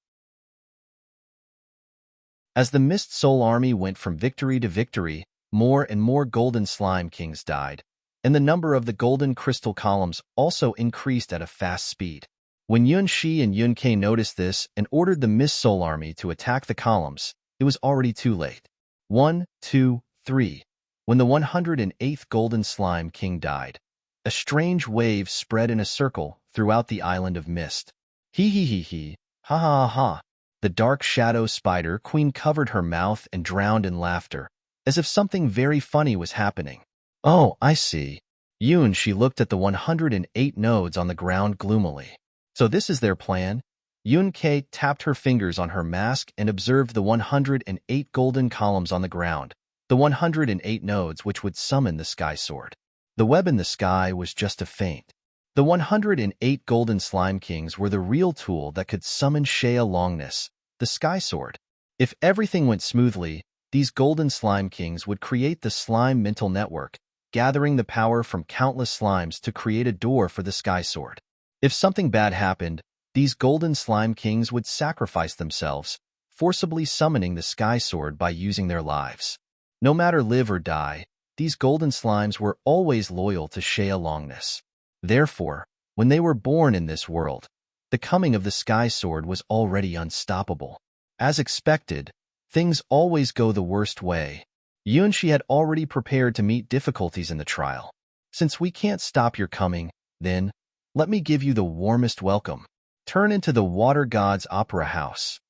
As the Mist Soul Army went from victory to victory, more and more Golden Slime Kings died, and the number of the golden crystal columns also increased at a fast speed. When Yunshi and Yunkei noticed this and ordered the Mist Soul Army to attack the columns, it was already too late. 1, 2, 3. When the 108th Golden Slime King died, a strange wave spread in a circle throughout the island of mist. He, ha ha ha. The dark shadow spider queen covered her mouth and drowned in laughter, as if something very funny was happening. Oh, I see. She looked at the 108 nodes on the ground gloomily. So this is their plan? Yunkei tapped her fingers on her mask and observed the 108 golden columns on the ground, the 108 nodes which would summon the Sky Sword. The web in the sky was just a feint. The 108 Golden Slime Kings were the real tool that could summon Shea Longness, the Sky Sword. If everything went smoothly, these Golden Slime Kings would create the Slime Mental Network, gathering the power from countless slimes to create a door for the Sky Sword. If something bad happened, these Golden Slime Kings would sacrifice themselves, forcibly summoning the Sky Sword by using their lives. No matter live or die, these golden slimes were always loyal to Shea Longness. Therefore, when they were born in this world, the coming of the Sky Sword was already unstoppable. As expected, things always go the worst way. Yunshi had already prepared to meet difficulties in the trial. Since we can't stop your coming, then, let me give you the warmest welcome. Turn into the Water God's Opera House.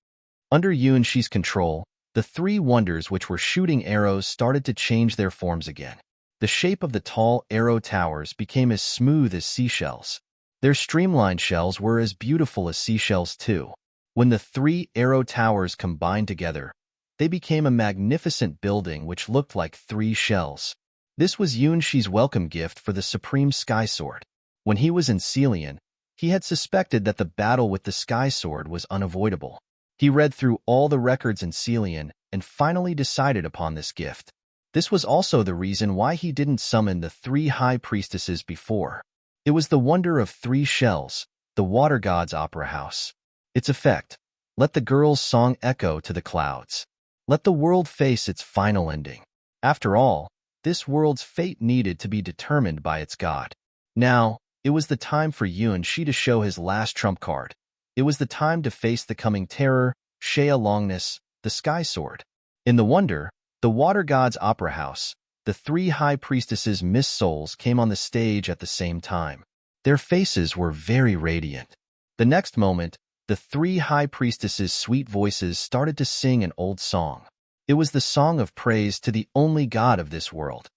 Under Yunshi's control, the three wonders which were shooting arrows started to change their forms again. The shape of the tall arrow towers became as smooth as seashells. Their streamlined shells were as beautiful as seashells too. When the three arrow towers combined together, they became a magnificent building which looked like three shells. This was Yunshi's welcome gift for the Supreme Sky Sword. When he was in Celian, he had suspected that the battle with the Sky Sword was unavoidable. He read through all the records in Celian and finally decided upon this gift. This was also the reason why he didn't summon the three high priestesses before. It was the wonder of three shells, the Water God's Opera House. Its effect: let the girl's song echo to the clouds. Let the world face its final ending. After all, this world's fate needed to be determined by its god. Now, it was the time for Yunshi to show his last trump card. It was the time to face the coming terror, Shea Longness, the Sky Sword. In the wonder, the Water God's Opera House, the three high priestesses' mist souls came on the stage at the same time. Their faces were very radiant. The next moment, the three high priestesses' sweet voices started to sing an old song. It was the song of praise to the only God of this world.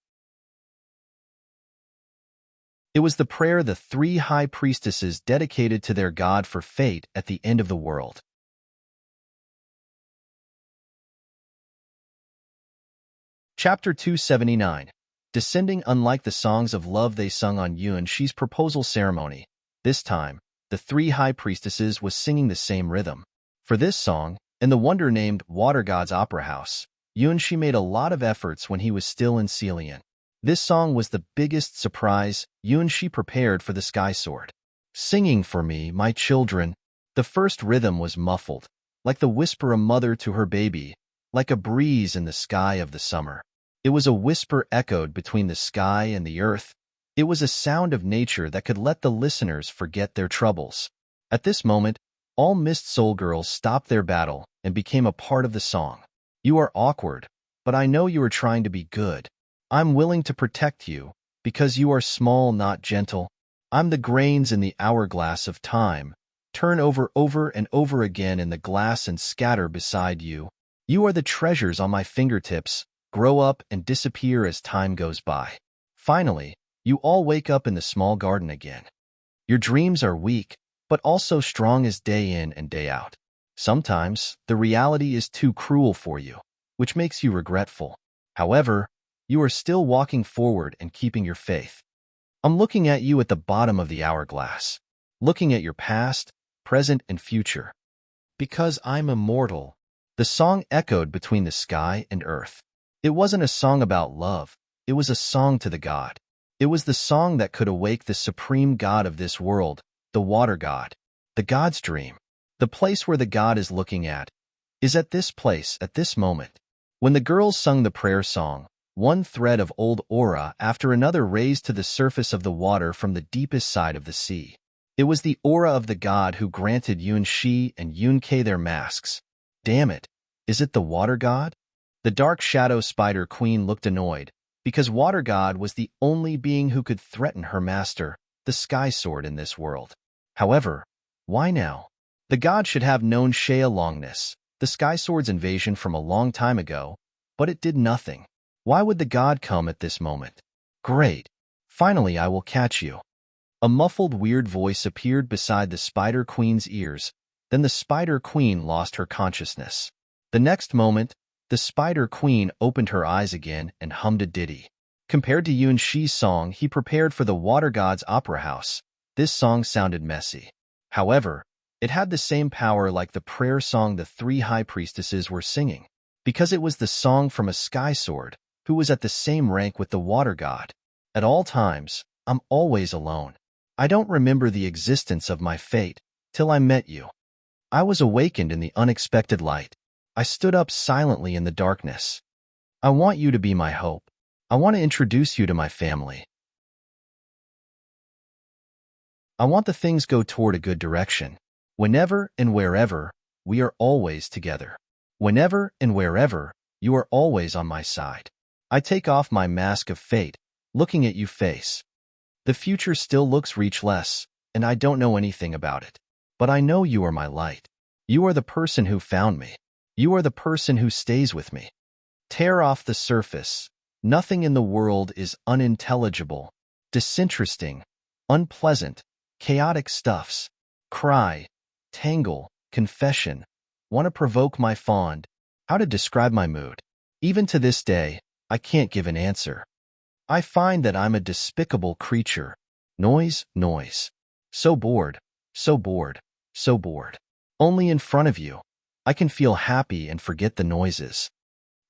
It was the prayer the three high priestesses dedicated to their God for fate at the end of the world. Chapter 279. Descending. Unlike the songs of love they sung on Yuan-Shi's proposal ceremony, this time, the three high priestesses was singing the same rhythm. For this song, in the wonder-named Water God's Opera House, Yuan-Shi made a lot of efforts when he was still in Celian. This song was the biggest surprise Yuan-Shi prepared for the Sky Sword. Singing for me, my children. The first rhythm was muffled, like the whisper a mother to her baby, like a breeze in the sky of the summer. It was a whisper echoed between the sky and the earth. It was a sound of nature that could let the listeners forget their troubles. At this moment, all Mist Soul Girls stopped their battle and became a part of the song. You are awkward, but I know you are trying to be good. I'm willing to protect you, because you are small, not gentle. I'm the grains in the hourglass of time. Turn over and over again in the glass and scatter beside you. You are the treasures on my fingertips, grow up and disappear as time goes by. Finally, you all wake up in the small garden again. Your dreams are weak, but also strong as day in and day out. Sometimes, the reality is too cruel for you, which makes you regretful. However, you are still walking forward and keeping your faith. I'm looking at you at the bottom of the hourglass, looking at your past, present, and future. Because I'm immortal. The song echoed between the sky and earth. It wasn't a song about love. It was a song to the God. It was the song that could awake the supreme God of this world, the water god. The God's dream. The place where the God is looking at is at this place, at this moment. When the girls sung the prayer song, one thread of old aura after another raised to the surface of the water from the deepest side of the sea. It was the aura of the God who granted Yuan-Shi and Yun-Ke their masks. Damn it, is it the water god? The dark shadow spider queen looked annoyed, because water god was the only being who could threaten her master, the Sky Sword, in this world. However, why now? The god should have known Shea Longness, the Sky Sword's invasion from a long time ago, but it did nothing. Why would the god come at this moment? Great. Finally, I will catch you. A muffled weird voice appeared beside the Spider Queen's ears. Then the Spider Queen lost her consciousness. The next moment, the Spider Queen opened her eyes again and hummed a ditty. Compared to Yuan-Shi's song he prepared for the Water God's Opera House, this song sounded messy. However, it had the same power like the prayer song the three high priestesses were singing, because it was the song from a Sky Sword, who was at the same rank with the Water God. At all times, I'm always alone. I don't remember the existence of my fate till I met you. I was awakened in the unexpected light. I stood up silently in the darkness. I want you to be my hope. I want to introduce you to my family. I want the things go toward a good direction. Whenever and wherever, we are always together. Whenever and wherever, you are always on my side. I take off my mask of fate, looking at you face. The future still looks reachless, and I don't know anything about it. But I know you are my light. You are the person who found me. You are the person who stays with me. Tear off the surface. Nothing in the world is unintelligible, disinteresting, unpleasant, chaotic stuffs. Cry, tangle, confession. Want to provoke my fond. How to describe my mood? Even to this day, I can't give an answer. I find that I'm a despicable creature. Noise, noise. So bored, so bored, so bored. Only in front of you, I can feel happy and forget the noises.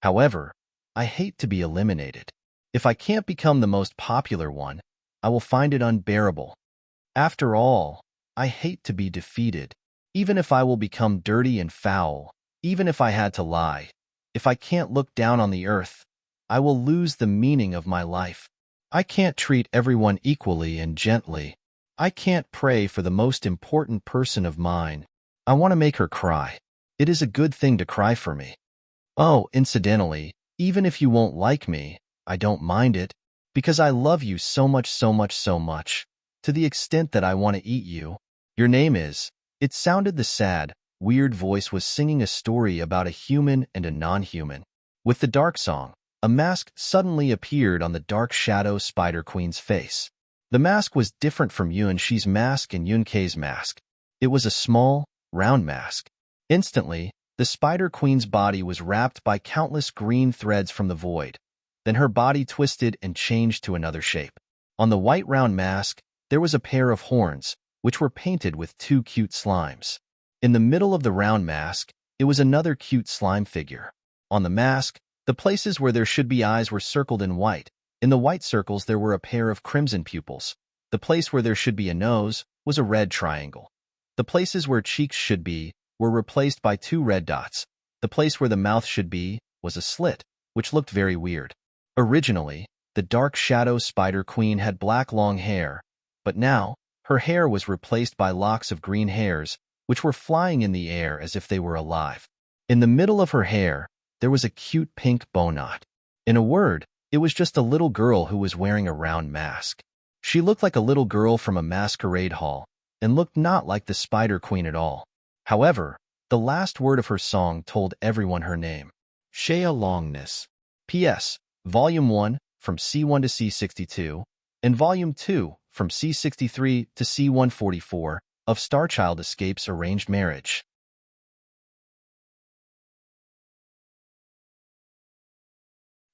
However, I hate to be eliminated. If I can't become the most popular one, I will find it unbearable. After all, I hate to be defeated. Even if I will become dirty and foul, even if I had to lie, if I can't look down on the earth, I will lose the meaning of my life. I can't treat everyone equally and gently. I can't pray for the most important person of mine. I want to make her cry. It is a good thing to cry for me. Oh, incidentally, even if you won't like me, I don't mind it, because I love you so much, so much, so much, to the extent that I want to eat you. Your name is, It sounded the sad, weird voice was singing a story about a human and a non-human. With the dark song, a mask suddenly appeared on the dark shadow Spider Queen's face. The mask was different from Yuan-Shi's mask and Yun-Kei's mask. It was a small, round mask. Instantly, the Spider Queen's body was wrapped by countless green threads from the void. Then her body twisted and changed to another shape. On the white round mask, there was a pair of horns, which were painted with two cute slimes. In the middle of the round mask, it was another cute slime figure. On the mask, the places where there should be eyes were circled in white. In the white circles there were a pair of crimson pupils. The place where there should be a nose was a red triangle. The places where cheeks should be were replaced by two red dots. The place where the mouth should be was a slit, which looked very weird. Originally, the dark shadow Spider Queen had black long hair, but now, her hair was replaced by locks of green hairs, which were flying in the air as if they were alive. In the middle of her hair, there was a cute pink bow knot. In a word, it was just a little girl who was wearing a round mask. She looked like a little girl from a masquerade hall, and looked not like the Spider Queen at all. However, the last word of her song told everyone her name. Shea Longness. P.S. Volume 1, from C1 to C62, and Volume 2, from C63 to C144, of Starchild Escapes Arranged Marriage.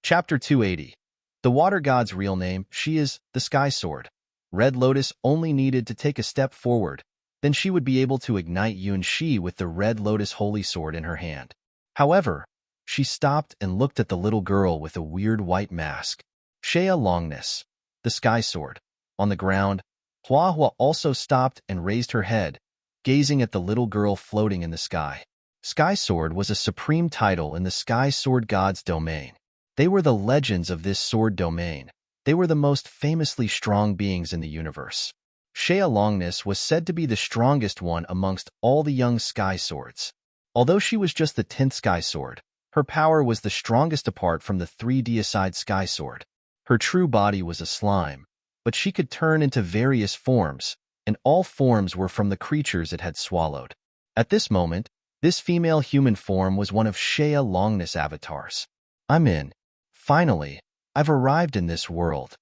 Chapter 280. The Water God's real name, she is the Sky Sword. Red Lotus only needed to take a step forward, then she would be able to ignite Yuan-Shi with the Red Lotus Holy Sword in her hand. However, she stopped and looked at the little girl with a weird white mask. Shea Longness, the Sky Sword. On the ground, Hua Hua also stopped and raised her head, gazing at the little girl floating in the sky. Sky Sword was a supreme title in the Sky Sword God's domain. They were the legends of this sword domain. They were the most famously strong beings in the universe. Shea Longness was said to be the strongest one amongst all the young Sky Swords. Although she was just the 10th Sky Sword, her power was the strongest apart from the 3 deicide Sky Sword. Her true body was a slime, but she could turn into various forms, and all forms were from the creatures it had swallowed. At this moment, this female human form was one of Shea Longness' avatars. I'm in. Finally, I've arrived in this world.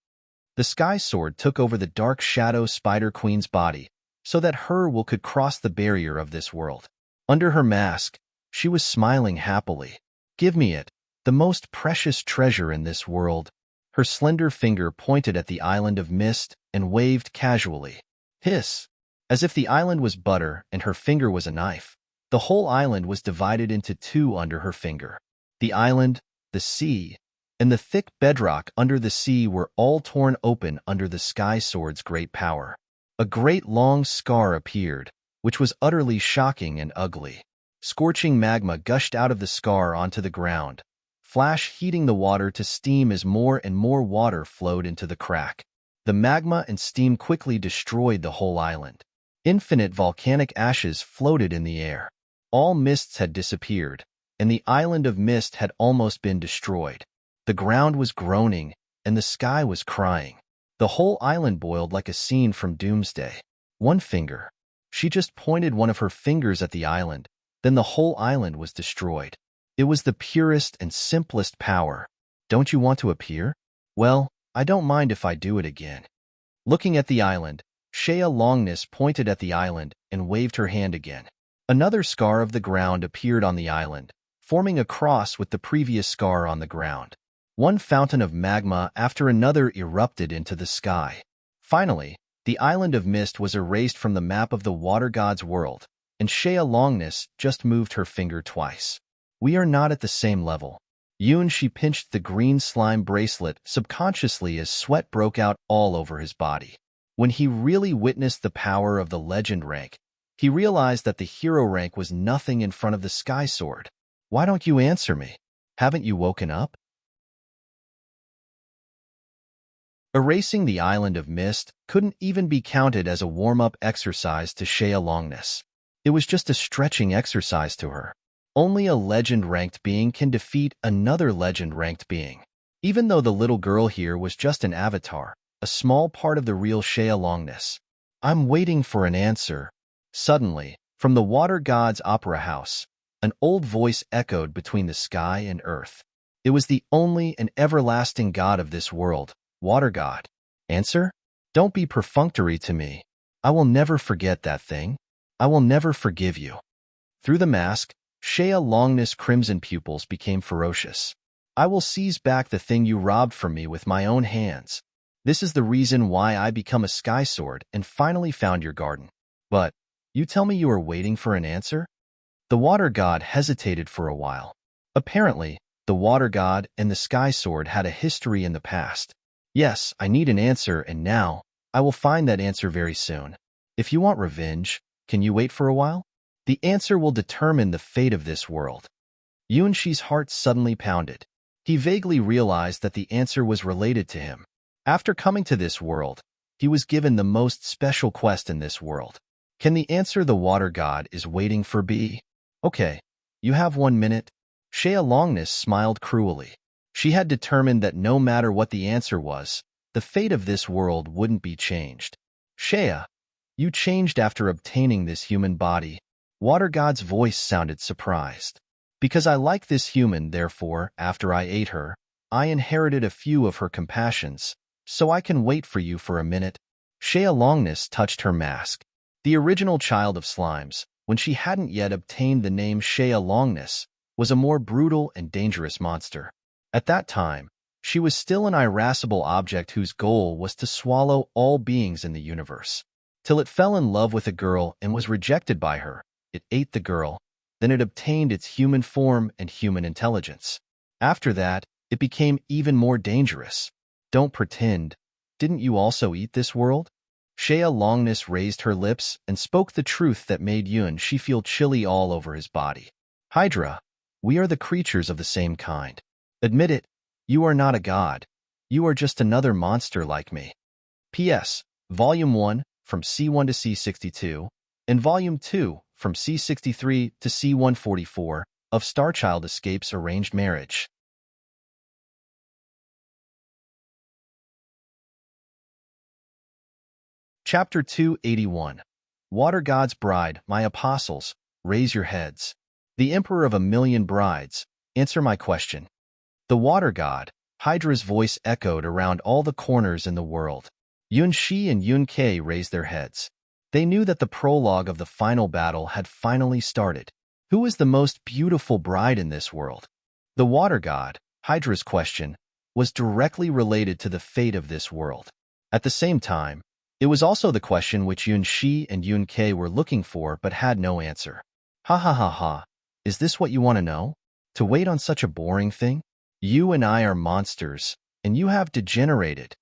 The Sky Sword took over the dark shadow Spider Queen's body, so that her will could cross the barrier of this world. Under her mask, she was smiling happily. Give me it, the most precious treasure in this world. Her slender finger pointed at the island of mist and waved casually. Hiss! As if the island was butter and her finger was a knife. The whole island was divided into 2 under her finger. The island, the sea, and the thick bedrock under the sea were all torn open under the Sky Sword's great power. A great long scar appeared, which was utterly shocking and ugly. Scorching magma gushed out of the scar onto the ground, flash heating the water to steam as more and more water flowed into the crack. The magma and steam quickly destroyed the whole island. Infinite volcanic ashes floated in the air. All mists had disappeared, and the island of mist had almost been destroyed. The ground was groaning, and the sky was crying. The whole island boiled like a scene from Doomsday. One finger. She just pointed one of her fingers at the island, then the whole island was destroyed. It was the purest and simplest power. Don't you want to appear? Well, I don't mind if I do it again. Looking at the island, Shea Longness pointed at the island and waved her hand again. Another scar of the ground appeared on the island, forming a cross with the previous scar on the ground. One fountain of magma after another erupted into the sky. Finally, the island of mist was erased from the map of the Water God's world, and Shea Longness just moved her finger twice. We are not at the same level. Yuan-Shi pinched the green slime bracelet subconsciously as sweat broke out all over his body. When he really witnessed the power of the legend rank, he realized that the hero rank was nothing in front of the Sky Sword. Why don't you answer me? Haven't you woken up? Erasing the island of mist couldn't even be counted as a warm-up exercise to Shea Longness. It was just a stretching exercise to her. Only a legend-ranked being can defeat another legend-ranked being. Even though the little girl here was just an avatar, a small part of the real Shea Longness. I'm waiting for an answer. Suddenly, From the water god's opera house, an old voice echoed between the sky and earth. It was the only and everlasting god of this world, water god. Answer? Don't be perfunctory to me. I will never forget that thing. I will never forgive you. Through the mask, Shea Long's crimson pupils became ferocious. I will seize back the thing you robbed from me with my own hands. This is the reason why I become a sky sword and finally found your garden. But, you tell me you are waiting for an answer? The water god hesitated for a while. Apparently, the water god and the sky sword had a history in the past. Yes, I need an answer, and now, I will find that answer very soon. If you want revenge, can you wait for a while? The answer will determine the fate of this world. Yunshi's heart suddenly pounded. He vaguely realized that the answer was related to him. After coming to this world, he was given the most special quest in this world. Can the answer the water god is waiting for be? Okay, you have 1 minute. Shea Longness smiled cruelly. She had determined that no matter what the answer was, the fate of this world wouldn't be changed. Shea, you changed after obtaining this human body. Water god's voice sounded surprised. Because I like this human, therefore, after I ate her, I inherited a few of her compassions, so I can wait for you for a minute. Shea Longness touched her mask. The original child of slimes, when she hadn't yet obtained the name Shea Longness, was a more brutal and dangerous monster. At that time, she was still an irascible object whose goal was to swallow all beings in the universe. Till it fell in love with a girl and was rejected by her. It ate the girl, then it obtained its human form and human intelligence. After that, it became even more dangerous. Don't pretend. Didn't you also eat this world? Shea Longness raised her lips and spoke the truth that made Yun-Shi feel chilly all over his body. Hydra, we are the creatures of the same kind. Admit it, you are not a god. You are just another monster like me. P.S. Volume 1, from C1 to C62, and Volume 2, from C63 to C144, of Starchild Escapes Arranged Marriage. Chapter 281. Water God's Bride, my apostles, raise your heads. The Emperor of 1,000,000 brides, answer my question. The Water God, Hydra's voice echoed around all the corners in the world. Yun-Shi and Yun-Kei raised their heads. They knew that the prologue of the final battle had finally started. Who is the most beautiful bride in this world? The Water God, Hydra's question, was directly related to the fate of this world. At the same time, it was also the question which Yun-Shi and Yun-Kei were looking for but had no answer. Ha ha ha ha. Is this what you want to know? To wait on such a boring thing? You and I are monsters, and you have degenerated.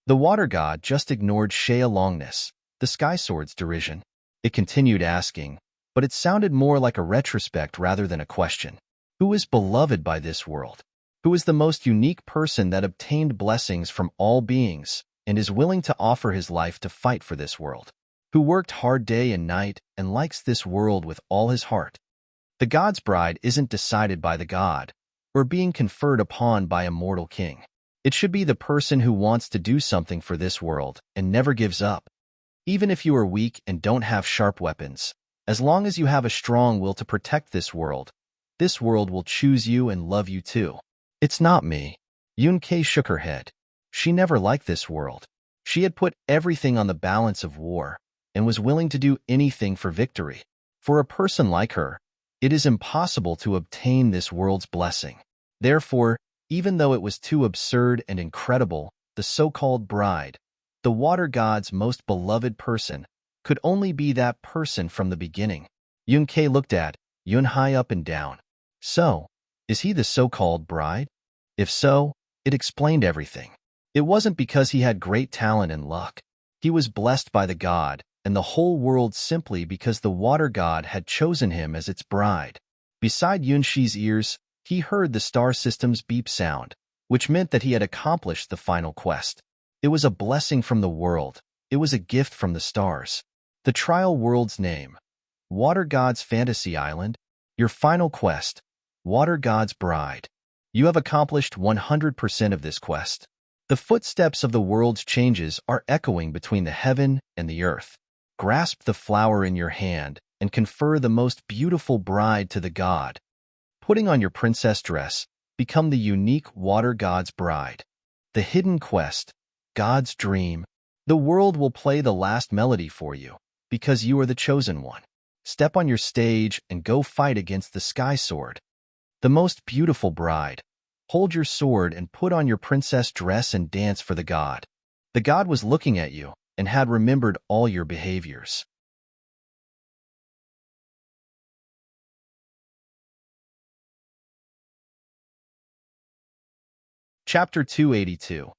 The Water God just ignored Shea Longness, the Sky Sword's derision. It continued asking, but it sounded more like a retrospect rather than a question. Who is beloved by this world? Who is the most unique person that obtained blessings from all beings and is willing to offer his life to fight for this world? Who worked hard day and night and likes this world with all his heart? The God's bride isn't decided by the god, or being conferred upon by a mortal king. It should be the person who wants to do something for this world and never gives up. Even if you are weak and don't have sharp weapons, as long as you have a strong will to protect this world will choose you and love you too. It's not me. Yun-Kei shook her head. She never liked this world. She had put everything on the balance of war and was willing to do anything for victory. For a person like her, it is impossible to obtain this world's blessing. Therefore, even though it was too absurd and incredible, the so-called bride, the water god's most beloved person, could only be that person from the beginning. Yun-Kei looked at Yun-Hai up and down. So, is he the so-called bride? If so, it explained everything. It wasn't because he had great talent and luck. He was blessed by the god and the whole world simply because the water god had chosen him as its bride. Beside Yun-Shi's ears, he heard the star system's beep sound, which meant that he had accomplished the final quest. It was a blessing from the world. It was a gift from the stars. The trial world's name. Water God's Fantasy Island. Your final quest. Water God's Bride. You have accomplished 100% of this quest. The footsteps of the world's changes are echoing between the heaven and the earth. Grasp the flower in your hand and confer the most beautiful bride to the god. Putting on your princess dress, become the unique water god's bride. The hidden quest, God's dream. The world will play the last melody for you, because you are the chosen one. Step on your stage and go fight against the sky sword. The most beautiful bride. Hold your sword and put on your princess dress and dance for the god. The god was looking at you and had remembered all your behaviors. Chapter 282.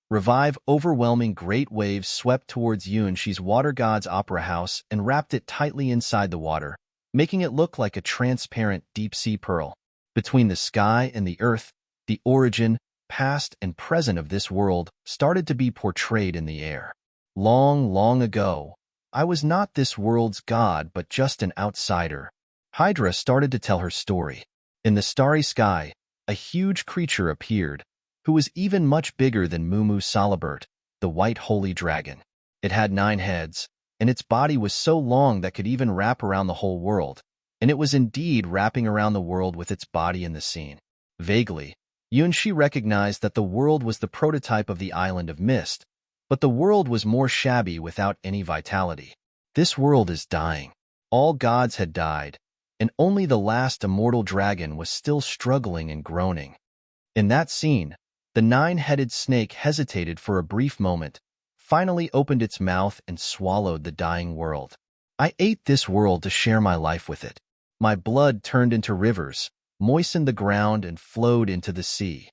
Revive. Overwhelming great waves swept towards Yunshi's water god's opera house and wrapped it tightly inside the water, making it look like a transparent deep-sea pearl. Between the sky and the earth, the origin, past, and present of this world started to be portrayed in the air. Long, long ago, I was not this world's god but just an outsider. Hydra started to tell her story. In the starry sky, a huge creature appeared, who was even much bigger than Mumu Salabert, the white holy dragon. It had 9 heads, and its body was so long that could even wrap around the whole world, and it was indeed wrapping around the world with its body in the scene. Vaguely, Yunshi recognized that the world was the prototype of the Island of Mist, but the world was more shabby without any vitality. This world is dying. All gods had died, and only the last immortal dragon was still struggling and groaning. In that scene, the 9-headed snake hesitated for a brief moment, finally opened its mouth and swallowed the dying world. I ate this world to share my life with it. My blood turned into rivers, moistened the ground, and flowed into the sea.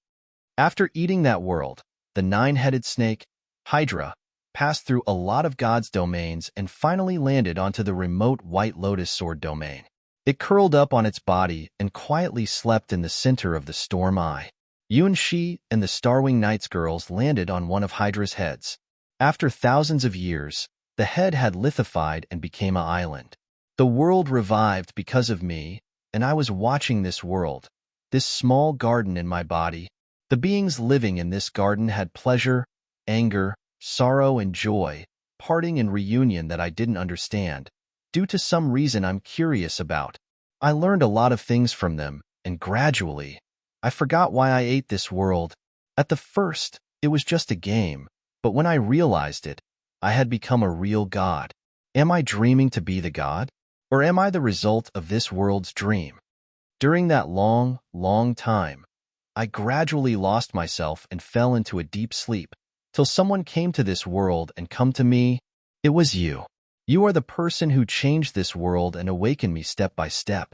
After eating that world, the 9-headed snake, Hydra, passed through a lot of gods' domains and finally landed onto the remote White Lotus Sword domain. It curled up on its body and quietly slept in the center of the storm eye. Yunshi and the Starwing Knights girls landed on one of Hydra's heads. After thousands of years, the head had lithified and became an island. The world revived because of me, and I was watching this world, this small garden in my body. The beings living in this garden had pleasure, anger, sorrow, and joy, parting and reunion that I didn't understand, due to some reason I'm curious about. I learned a lot of things from them, and gradually, I forgot why I ate this world. At the first, it was just a game, but when I realized it, I had become a real god. Am I dreaming to be the god? Or am I the result of this world's dream? During that long, long time, I gradually lost myself and fell into a deep sleep, till someone came to this world and come to me. It was you. You are the person who changed this world and awakened me step by step.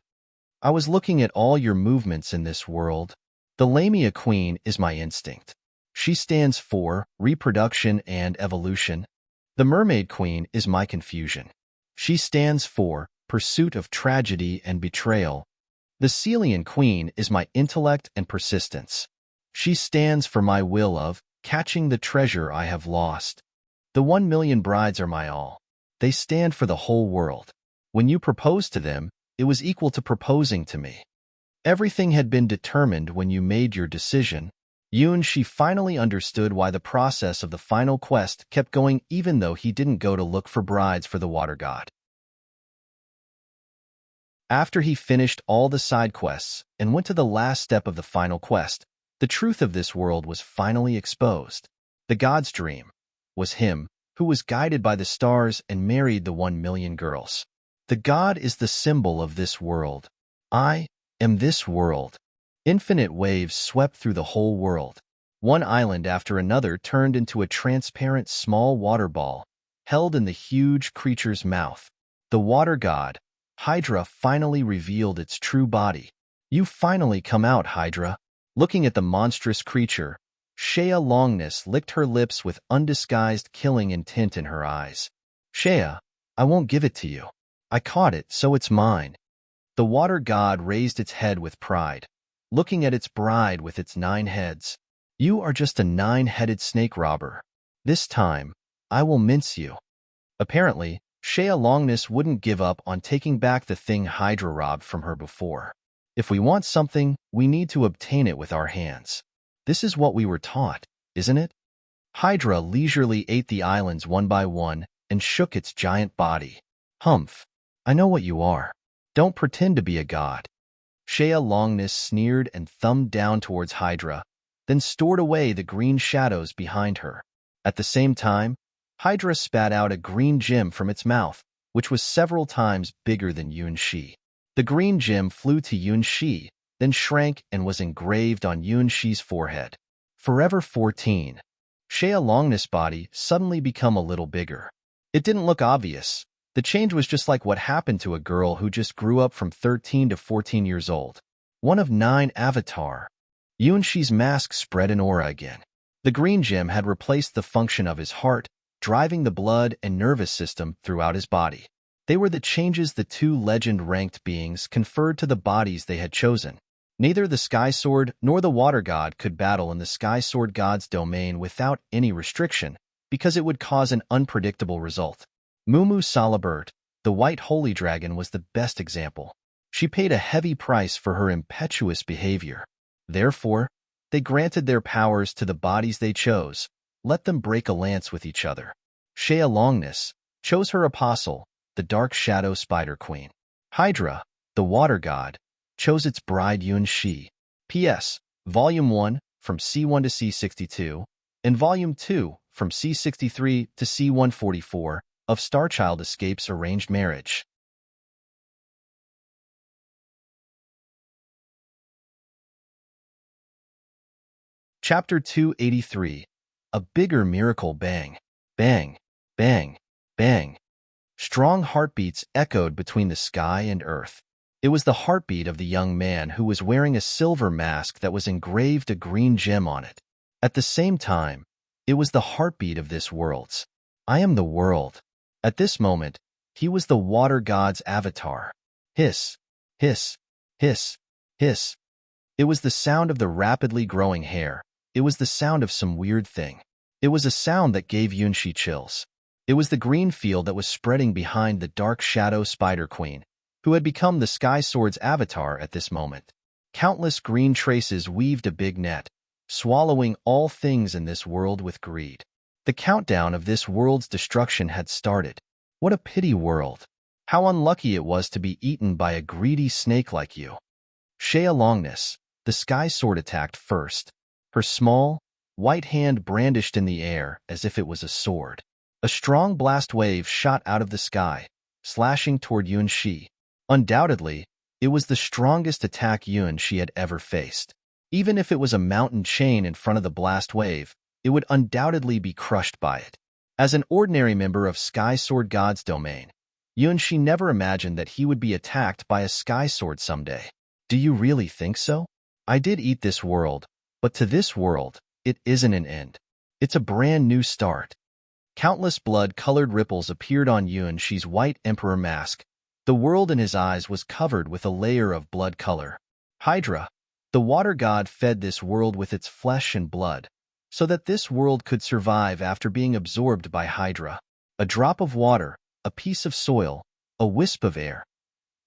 I was looking at all your movements in this world. The Lamia Queen is my instinct. She stands for reproduction and evolution. The Mermaid Queen is my confusion. She stands for pursuit of tragedy and betrayal. The Celian Queen is my intellect and persistence. She stands for my will of catching the treasure I have lost. The 1,000,000 brides are my all. They stand for the whole world. When you proposed to them, it was equal to proposing to me. Everything had been determined when you made your decision. She finally understood why the process of the final quest kept going even though he didn't go to look for brides for the water god. After he finished all the side quests and went to the last step of the final quest, the truth of this world was finally exposed. The god's dream was him, who was guided by the stars and married the 1,000,000 girls. The god is the symbol of this world. I am this world. Infinite waves swept through the whole world. One island after another turned into a transparent small water ball, held in the huge creature's mouth. The water god, Hydra, finally revealed its true body. You finally come out, Hydra. Looking at the monstrous creature, Shea Longness licked her lips with undisguised killing intent in her eyes. Shea, I won't give it to you. I caught it, so it's mine. The water god raised its head with pride, looking at its bride with its 9 heads. You are just a 9-headed snake robber. This time, I will mince you. Apparently, Shea Longness wouldn't give up on taking back the thing Hydra robbed from her before. If we want something, we need to obtain it with our hands. This is what we were taught, isn't it? Hydra leisurely ate the islands one by one and shook its giant body. Humph. I know what you are. Don't pretend to be a god. Shea Longness sneered and thumbed down towards Hydra, then stored away the green shadows behind her. At the same time, Hydra spat out a green gem from its mouth, which was several times bigger than Yunshi. The green gem flew to Yunshi, then shrank and was engraved on Yunshi's forehead. Forever 14. Shea Longness' body suddenly become a little bigger. It didn't look obvious. The change was just like what happened to a girl who just grew up from 13 to 14 years old. One of 9 avatar. Yunshi's mask spread an aura again. The green gem had replaced the function of his heart, driving the blood and nervous system throughout his body. They were the changes the 2 legend-ranked beings conferred to the bodies they had chosen. Neither the Sky Sword nor the Water God could battle in the Sky Sword God's domain without any restriction, because it would cause an unpredictable result. Mumu Salabert, the White Holy Dragon, was the best example. She paid a heavy price for her impetuous behavior. Therefore, they granted their powers to the bodies they chose, let them break a lance with each other. Shea Longness chose her apostle, the Dark Shadow Spider Queen. Hydra, the Water God, chose its bride Yunshi. P.S. Volume 1, from C1 to C62, and Volume 2, from C63 to C144, of Starchild Escape's Arranged Marriage. Chapter 283. A Bigger Miracle. Bang, bang, bang, bang. Strong heartbeats echoed between the sky and earth. It was the heartbeat of the young man who was wearing a silver mask that was engraved a green gem on it. At the same time, it was the heartbeat of this world's. I am the world. At this moment, he was the water god's avatar. Hiss, hiss, hiss, hiss. It was the sound of the rapidly growing hair. It was the sound of some weird thing. It was a sound that gave Yunshi chills. It was the green field that was spreading behind the Dark Shadow Spider Queen, who had become the Sky Sword's avatar at this moment. Countless green traces weaved a big net, swallowing all things in this world with greed. The countdown of this world's destruction had started. What a pity world. How unlucky it was to be eaten by a greedy snake like you. Shea Longness, the Sky Sword, attacked first. Her small, white hand brandished in the air as if it was a sword. A strong blast wave shot out of the sky, slashing toward Yunshi. Undoubtedly, it was the strongest attack Yunshi had ever faced. Even if it was a mountain chain in front of the blast wave, it would undoubtedly be crushed by it. As an ordinary member of Sky Sword God's domain, Yunshi never imagined that he would be attacked by a Sky Sword someday. Do you really think so? I did eat this world, but to this world, it isn't an end. It's a brand new start. Countless blood-colored ripples appeared on Yunshi's white emperor mask. The world in his eyes was covered with a layer of blood color. Hydra, the water god, fed this world with its flesh and blood, so that this world could survive after being absorbed by Hydra. A drop of water, a piece of soil, a wisp of air.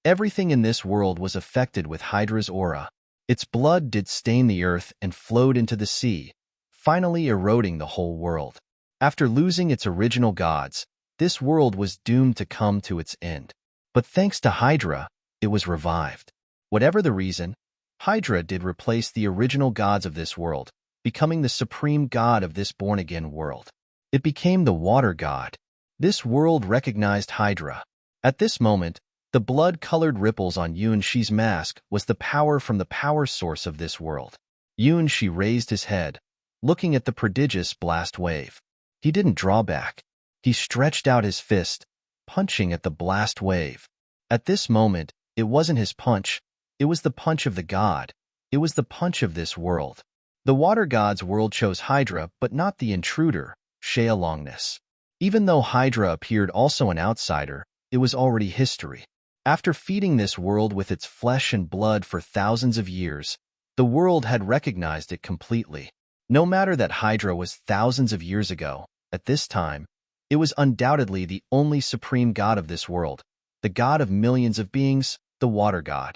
Everything in this world was affected with Hydra's aura. Its blood did stain the earth and flowed into the sea, finally eroding the whole world. After losing its original gods, this world was doomed to come to its end. But thanks to Hydra, it was revived. Whatever the reason, Hydra did replace the original gods of this world, becoming the supreme god of this born-again world. It became the water god. This world recognized Hydra. At this moment, the blood-colored ripples on Yunshi's mask was the power from the power source of this world. Yunshi raised his head, looking at the prodigious blast wave. He didn't draw back. He stretched out his fist, punching at the blast wave. At this moment, it wasn't his punch. It was the punch of the god. It was the punch of this world. The water god's world chose Hydra, but not the intruder, Shea Longness. Even though Hydra appeared also an outsider, it was already history. After feeding this world with its flesh and blood for thousands of years, the world had recognized it completely. No matter that Hydra was thousands of years ago, at this time, it was undoubtedly the only supreme god of this world, the god of millions of beings, the water god.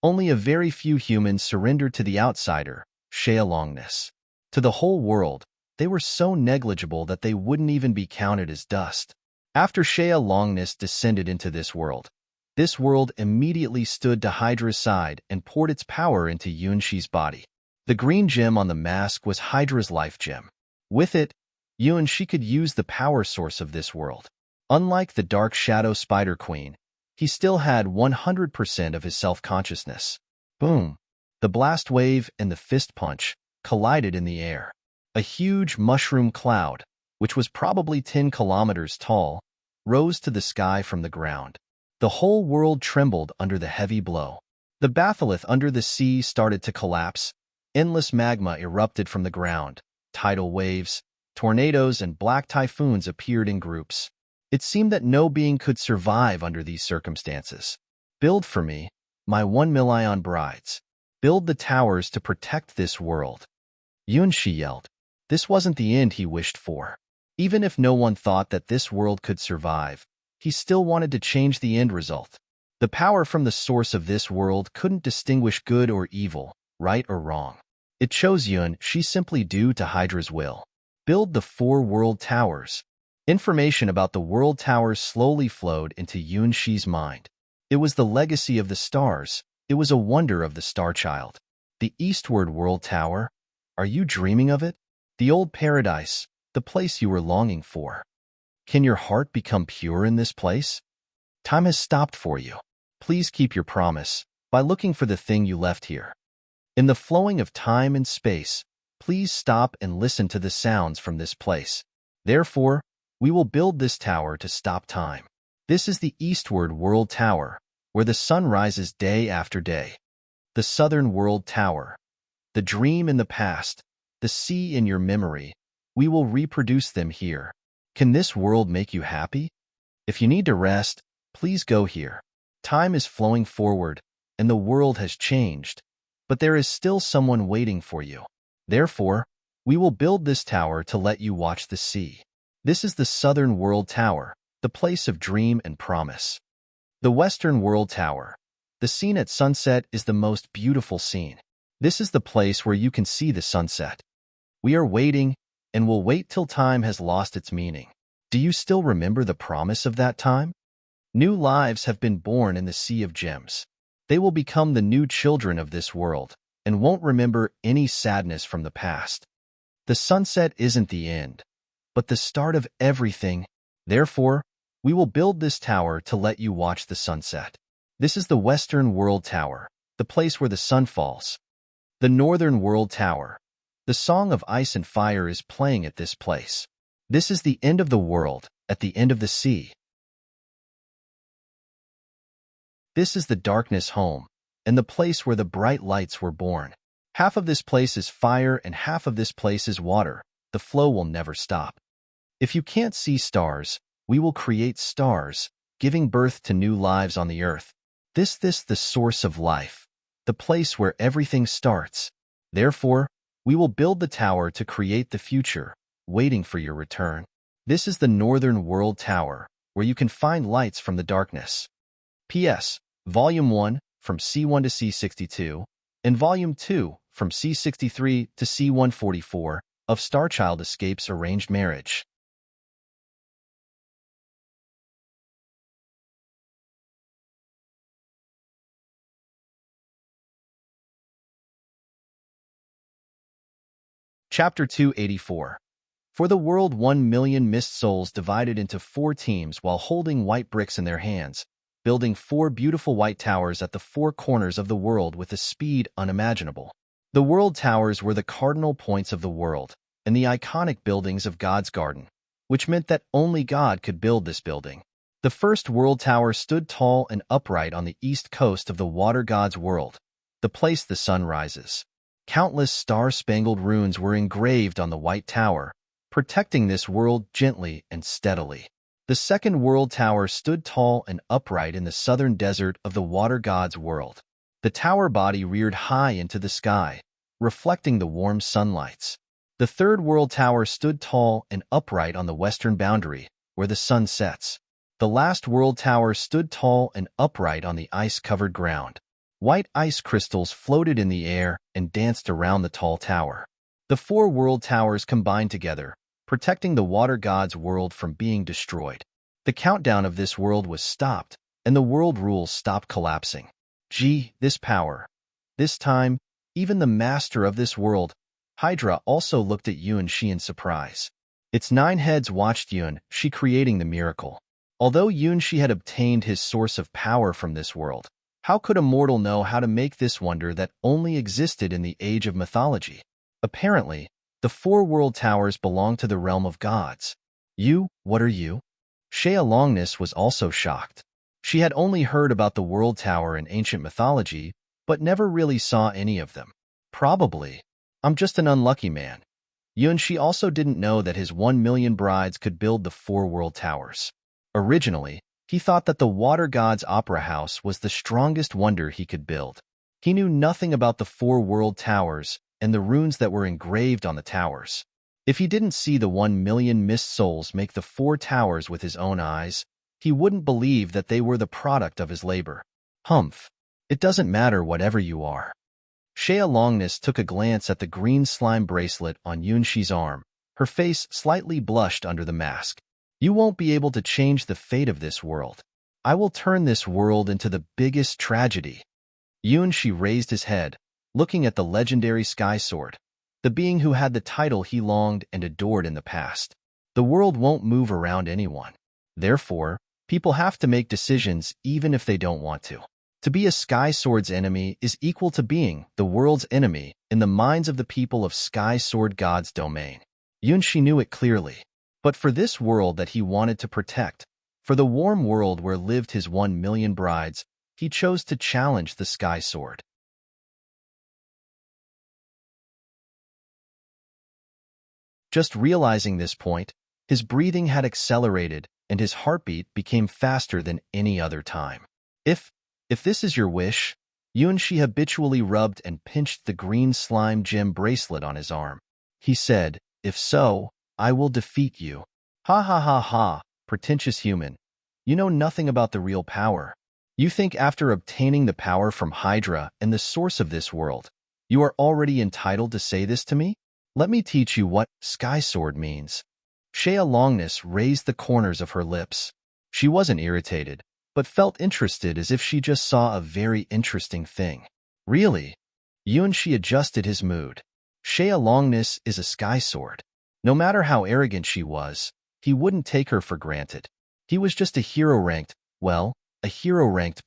Only a very few humans surrendered to the outsider, Shea Longness. To the whole world, they were so negligible that they wouldn't even be counted as dust. After Shea Longness descended into this world immediately stood to Hydra's side and poured its power into Yunshi's body. The green gem on the mask was Hydra's life gem. With it, Yunshi could use the power source of this world. Unlike the Dark Shadow Spider Queen, he still had 100% of his self-consciousness. Boom! The blast wave and the fist punch collided in the air. A huge mushroom cloud, which was probably 10 kilometers tall, rose to the sky from the ground. The whole world trembled under the heavy blow. The batholith under the sea started to collapse. Endless magma erupted from the ground. Tidal waves, tornadoes, and black typhoons appeared in groups. It seemed that no being could survive under these circumstances. Build for me, my 1,000,000 brides. Build the towers to protect this world. Yunshi yelled. This wasn't the end he wished for. Even if no one thought that this world could survive, he still wanted to change the end result. The power from the source of this world couldn't distinguish good or evil, right or wrong. It chose Yunshi simply due to Hydra's will. Build the 4 world towers. Information about the world towers slowly flowed into Yunshi's mind. It was the legacy of the stars. It was a wonder of the Star Child. The Eastward World Tower. Are you dreaming of it? The old paradise, the place you were longing for. Can your heart become pure in this place? Time has stopped for you. Please keep your promise by looking for the thing you left here. In the flowing of time and space, please stop and listen to the sounds from this place. Therefore, we will build this tower to stop time. This is the Eastward World Tower, where the sun rises day after day. The Southern World Tower. The dream in the past, the sea in your memory. We will reproduce them here. Can this world make you happy? If you need to rest, please go here. Time is flowing forward, and the world has changed, but there is still someone waiting for you. Therefore, we will build this tower to let you watch the sea. This is the Southern World Tower, the place of dream and promise. The Western World Tower. The scene at sunset is the most beautiful scene. This is the place where you can see the sunset. We are waiting, and will wait till time has lost its meaning. Do you still remember the promise of that time? New lives have been born in the Sea of Gems. They will become the new children of this world, and won't remember any sadness from the past. The sunset isn't the end, but the start of everything. Therefore, we will build this tower to let you watch the sunset. This is the Western World Tower, the place where the sun falls. The Northern World Tower. The song of ice and fire is playing at this place. This is the end of the world, at the end of the sea. This is the darkness home, and the place where the bright lights were born. Half of this place is fire and half of this place is water. The flow will never stop. If you can't see stars, we will create stars, giving birth to new lives on the earth. This the source of life, the place where everything starts. Therefore, we will build the tower to create the future, waiting for your return. This is the Northern World Tower, where you can find lights from the darkness. P.S. Volume 1, from C1 to C62, and Volume 2, from C63 to C144, of Starchild Escapes Arranged Marriage. Chapter 284. For the world 1,000,000 mist souls divided into 4 teams while holding white bricks in their hands, building 4 beautiful white towers at the 4 corners of the world with a speed unimaginable. The world towers were the cardinal points of the world, and the iconic buildings of God's garden, which meant that only God could build this building. The first world tower stood tall and upright on the east coast of the water god's world, the place the sun rises. Countless star-spangled runes were engraved on the white tower, protecting this world gently and steadily. The second world tower stood tall and upright in the southern desert of the water god's world. The tower body reared high into the sky, reflecting the warm sunlights. The third world tower stood tall and upright on the western boundary, where the sun sets. The last world tower stood tall and upright on the ice-covered ground. White ice crystals floated in the air and danced around the tall tower. The 4 world towers combined together, protecting the water god's world from being destroyed. The countdown of this world was stopped, and the world rules stopped collapsing. Gee, this power. This time, even the master of this world, Hydra, also looked at Yuan-Shi in surprise. Its 9 heads watched Yuan-Shi creating the miracle. Although Yuan-Shi had obtained his source of power from this world, how could a mortal know how to make this wonder that only existed in the age of mythology? Apparently, the 4 world towers belong to the realm of gods. What are you? Shea Longness was also shocked. She had only heard about the world tower in ancient mythology, but never really saw any of them. Probably. I'm just an unlucky man. Yuan-Shi also didn't know that his 1,000,000 brides could build the 4 world towers. Originally, he thought that the water god's opera house was the strongest wonder he could build. He knew nothing about the 4 world towers and the runes that were engraved on the towers. If he didn't see the 1,000,000 mist souls make the 4 towers with his own eyes, he wouldn't believe that they were the product of his labor. Humph. It doesn't matter whatever you are. Shea Longness took a glance at the green slime bracelet on Yuan-Shi's arm. Her face slightly blushed under the mask. You won't be able to change the fate of this world. I will turn this world into the biggest tragedy. Yuan-Shi raised his head, looking at the legendary Sky Sword, the being who had the title he longed and adored in the past. The world won't move around anyone. Therefore, people have to make decisions even if they don't want to. To be a Sky Sword's enemy is equal to being the world's enemy in the minds of the people of Sky Sword God's domain. Yuan-Shi knew it clearly. But for this world that he wanted to protect, for the warm world where lived his 1,000,000 brides, he chose to challenge the Sky Sword. Just realizing this point, his breathing had accelerated and his heartbeat became faster than any other time. If this is your wish, Yuan-Shi habitually rubbed and pinched the green slime gem bracelet on his arm. He said, if so, I will defeat you. Ha ha ha ha, pretentious human. You know nothing about the real power. You think after obtaining the power from Hydra and the source of this world, you are already entitled to say this to me? Let me teach you what Sky Sword means. Shea Longness raised the corners of her lips. She wasn't irritated, but felt interested as if she just saw a very interesting thing. Really? Yuan-Shi adjusted his mood. Shea Longness is a Sky Sword. No matter how arrogant she was, he wouldn't take her for granted. He was just a hero-ranked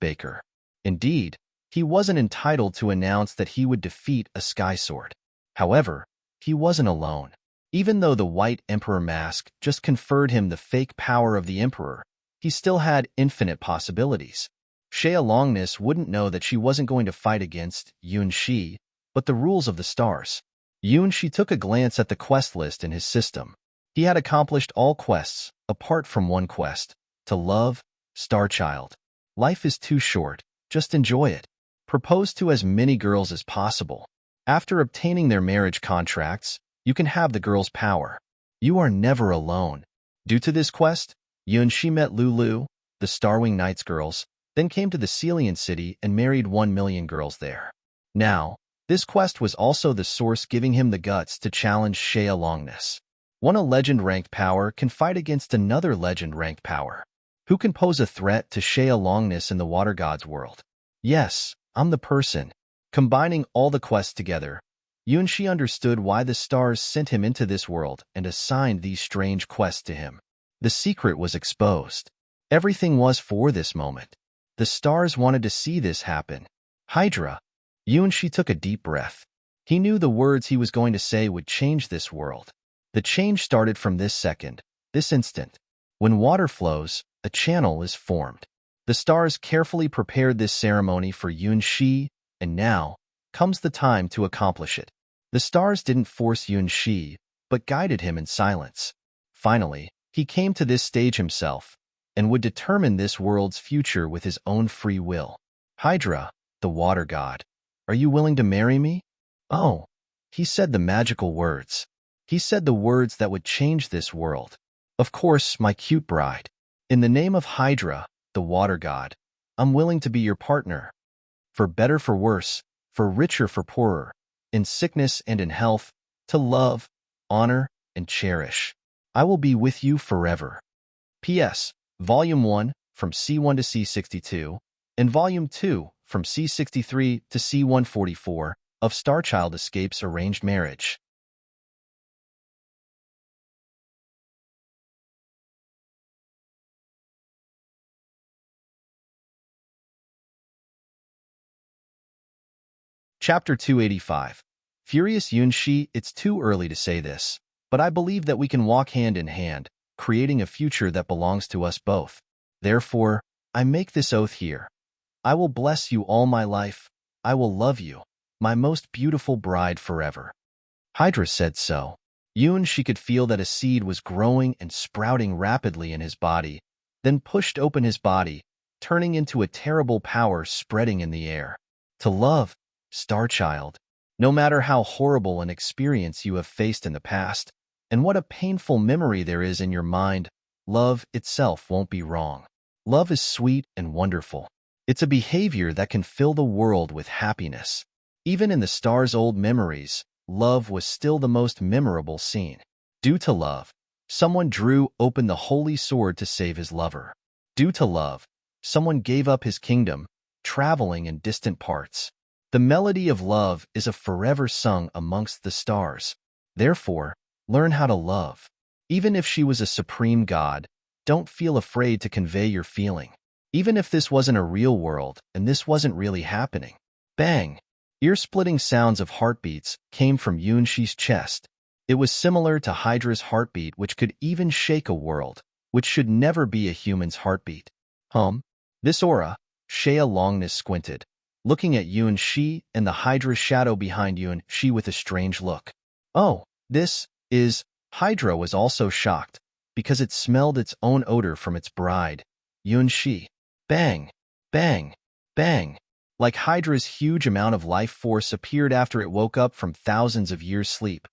baker. Indeed, he wasn't entitled to announce that he would defeat a Sky Sword. However, he wasn't alone. Even though the White Emperor mask just conferred him the fake power of the Emperor, he still had infinite possibilities. Shea Longness wouldn't know that she wasn't going to fight against Yuan-Shi, but the rules of the stars. Yuan-Shi took a glance at the quest list in his system. He had accomplished all quests, apart from one quest, to love, Starchild. Life is too short, just enjoy it. Propose to as many girls as possible. After obtaining their marriage contracts, you can have the girl's power. You are never alone. Due to this quest, Yuan-Shi met Lulu, the Starwing Knights girls, then came to the Celian city and married 1,000,000 girls there. Now, this quest was also the source giving him the guts to challenge Shea Longness. One legend-ranked power can fight against another legend-ranked power. Who can pose a threat to Shea Longness in the Water God's world? Yes, I'm the person. Combining all the quests together, Yuan-Shi understood why the stars sent him into this world and assigned these strange quests to him. The secret was exposed. Everything was for this moment. The stars wanted to see this happen. Hydra. Yuan-Shi took a deep breath. He knew the words he was going to say would change this world. The change started from this second, this instant. When water flows, a channel is formed. The stars carefully prepared this ceremony for Yuan-Shi, and now comes the time to accomplish it. The stars didn't force Yuan-Shi, but guided him in silence. Finally, he came to this stage himself, and would determine this world's future with his own free will. Hydra, the water god, are you willing to marry me? Oh, he said the magical words. He said the words that would change this world. Of course, my cute bride. In the name of Hydra, the water god, I'm willing to be your partner. For better, for worse, for richer, for poorer, in sickness and in health, to love, honor, and cherish. I will be with you forever. P.S. Volume 1 from C1 to C62, and Volume 2 from C63 to C144 of Starchild Escapes Arranged Marriage. Chapter 285. Furious Yunshi, it's too early to say this, but I believe that we can walk hand in hand, creating a future that belongs to us both. Therefore, I make this oath here. I will bless you all my life. I will love you, my most beautiful bride forever. Hydra said so. She could feel that a seed was growing and sprouting rapidly in his body, then pushed open his body, turning into a terrible power spreading in the air. To love, Starchild, no matter how horrible an experience you have faced in the past, and what a painful memory there is in your mind, love itself won't be wrong. Love is sweet and wonderful. It's a behavior that can fill the world with happiness. Even in the star's old memories, love was still the most memorable scene. Due to love, someone drew open the holy sword to save his lover. Due to love, someone gave up his kingdom, traveling in distant parts. The melody of love is a forever sung amongst the stars. Therefore, learn how to love. Even if she was a supreme god, don't feel afraid to convey your feeling. Even if this wasn't a real world and this wasn't really happening. Bang! Ear-splitting sounds of heartbeats came from Yunshi's chest. It was similar to Hydra's heartbeat, which could even shake a world, which should never be a human's heartbeat. This aura, Shea Longness squinted, looking at Yunshi and the Hydra shadow behind Yunshi with a strange look. Oh, this is... Hydra was also shocked, because it smelled its own odor from its bride, Yunshi. Bang! Bang! Bang! Like Hydra's huge amount of life force appeared after it woke up from thousands of years' sleep.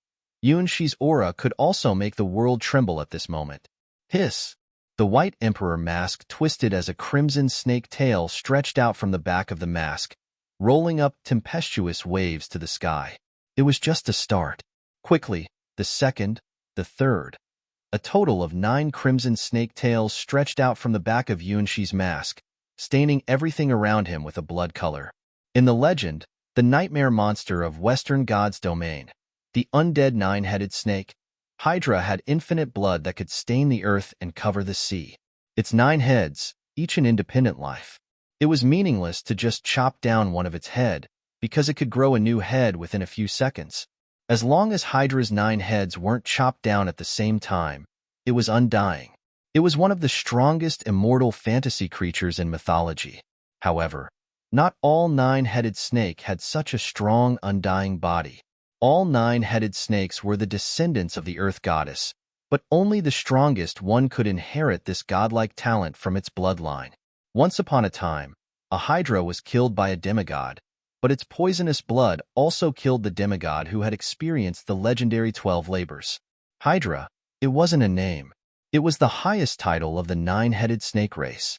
Yunshi's aura could also make the world tremble at this moment. Hiss! The White Emperor mask twisted as a crimson snake tail stretched out from the back of the mask, rolling up tempestuous waves to the sky. It was just a start. Quickly, the second, the third. A total of 9 crimson snake tails stretched out from the back of Yunshi's mask, staining everything around him with a blood color. In the legend, the nightmare monster of Western God's domain, the undead 9-headed snake, Hydra had infinite blood that could stain the earth and cover the sea. Its 9 heads, each an independent life. It was meaningless to just chop down one of its head, because it could grow a new head within a few seconds. As long as Hydra's 9 heads weren't chopped down at the same time, it was undying. It was one of the strongest immortal fantasy creatures in mythology. However, not all 9-headed snake had such a strong, undying body. All 9-headed snakes were the descendants of the Earth Goddess, but only the strongest one could inherit this godlike talent from its bloodline. Once upon a time, a Hydra was killed by a demigod, but its poisonous blood also killed the demigod who had experienced the legendary 12 labors. Hydra, it wasn't a name. It was the highest title of the 9-headed snake race.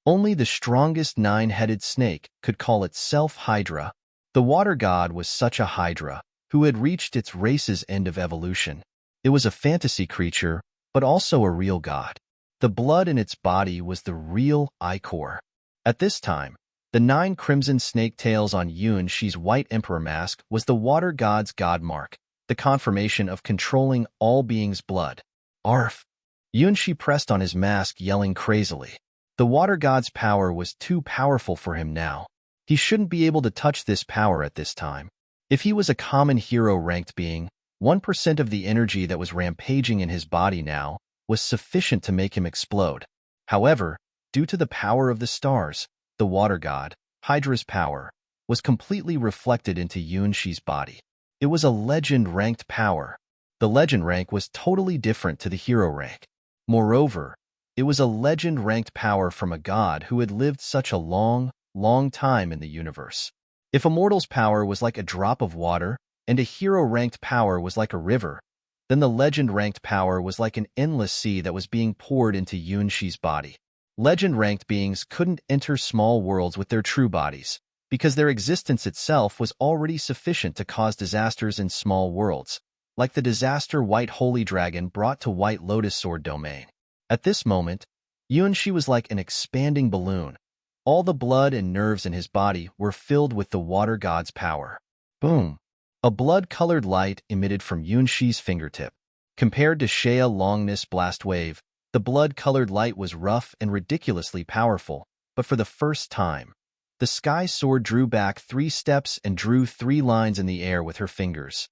Only the strongest 9-headed snake could call itself Hydra. The water god was such a Hydra, who had reached its race's end of evolution. It was a fantasy creature, but also a real god. The blood in its body was the real ichor. At this time, the 9 crimson snake tails on Yunshi's White Emperor mask was the water god's god mark, the confirmation of controlling all beings' blood. Arf! Yunshi pressed on his mask, yelling crazily. The water god's power was too powerful for him now. He shouldn't be able to touch this power at this time. If he was a common hero-ranked being, 1% of the energy that was rampaging in his body now was sufficient to make him explode. However, due to the power of the stars, the water god, Hydra's power, was completely reflected into Yunshi's body. It was a legend-ranked power. The legend rank was totally different to the hero rank. Moreover, it was a legend-ranked power from a god who had lived such a long, long time in the universe. If a mortal's power was like a drop of water and a hero-ranked power was like a river, then the legend-ranked power was like an endless sea that was being poured into Yunshi's body. Legend-ranked beings couldn't enter small worlds with their true bodies, because their existence itself was already sufficient to cause disasters in small worlds. like the disaster White Holy Dragon brought to White Lotus Sword domain. At this moment, Yuanxi was like an expanding balloon. All the blood and nerves in his body were filled with the water god's power. Boom! A blood-colored light emitted from Yuanxi's fingertip. Compared to Shea Longness Blast Wave, the blood-colored light was rough and ridiculously powerful, but for the first time, the Sky Sword drew back 3 steps and drew 3 lines in the air with her fingers.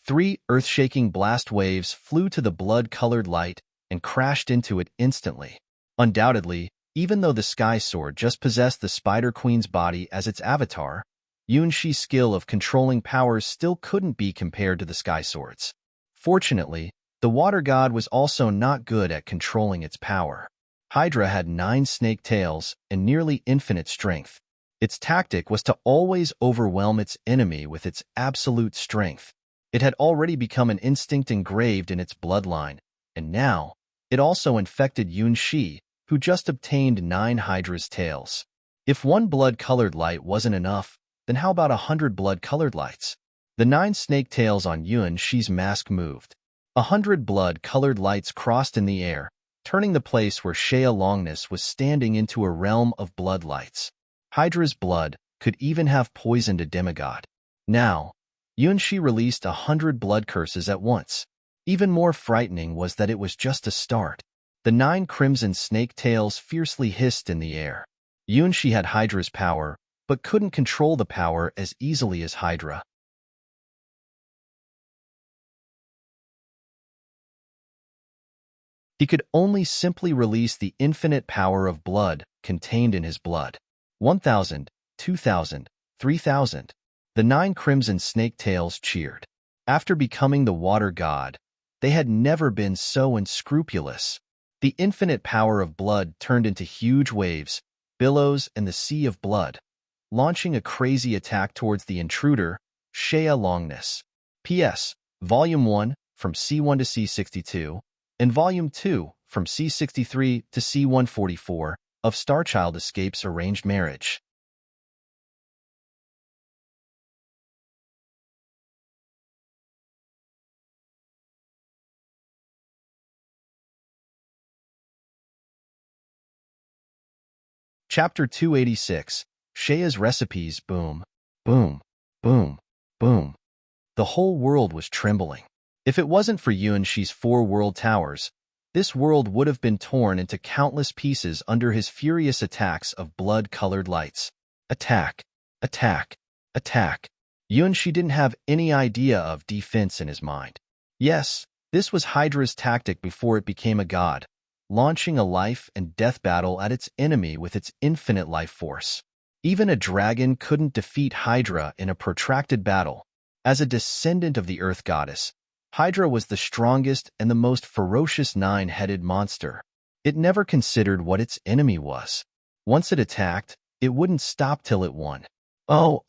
3 earth-shaking blast waves flew to the blood-colored light and crashed into it instantly. Undoubtedly, even though the Sky Sword just possessed the Spider Queen's body as its avatar, Yuanxi's skill of controlling powers still couldn't be compared to the Sky Sword's. Fortunately, the Water God was also not good at controlling its power. Hydra had 9 snake tails and nearly infinite strength. Its tactic was to always overwhelm its enemy with its absolute strength. It had already become an instinct engraved in its bloodline, and now it also infected Yuanxi, who just obtained 9 Hydra's tails. If 1 blood-colored light wasn't enough, then how about 100 blood-colored lights? The 9 snake tails on Yuanxi's mask moved. 100 blood-colored lights crossed in the air, turning the place where Shea Longness was standing into a realm of blood lights. Hydra's blood could even have poisoned a demigod. Now, Yuanxi released 100 blood curses at once. Even more frightening was that it was just a start. The 9 crimson snake tails fiercely hissed in the air. Yuanxi had Hydra's power, but couldn't control the power as easily as Hydra. He could only simply release the infinite power of blood contained in his blood. 1,000, 2,000, 3,000. The 9 crimson snake tails cheered. After becoming the water god, they had never been so unscrupulous. The infinite power of blood turned into huge waves, billows, and the sea of blood, launching a crazy attack towards the intruder, Shea Longness. P.S. Volume 1, from C1 to C62, and Volume 2, from C63 to C144, of Starchild Escapes Arranged Marriage. Chapter 286, Shea's Recipes. Boom, boom, boom, boom. The whole world was trembling. If it wasn't for Yuanxi's 4 world towers, this world would have been torn into countless pieces under his furious attacks of blood-colored lights. Attack, attack, attack. Yuanxi didn't have any idea of defense in his mind. Yes, this was Hydra's tactic before it became a god, launching a life and death battle at its enemy with its infinite life force. Even a dragon couldn't defeat Hydra in a protracted battle. As a descendant of the Earth Goddess, Hydra was the strongest and the most ferocious 9-headed monster. It never considered what its enemy was. Once it attacked, it wouldn't stop till it won. Oh.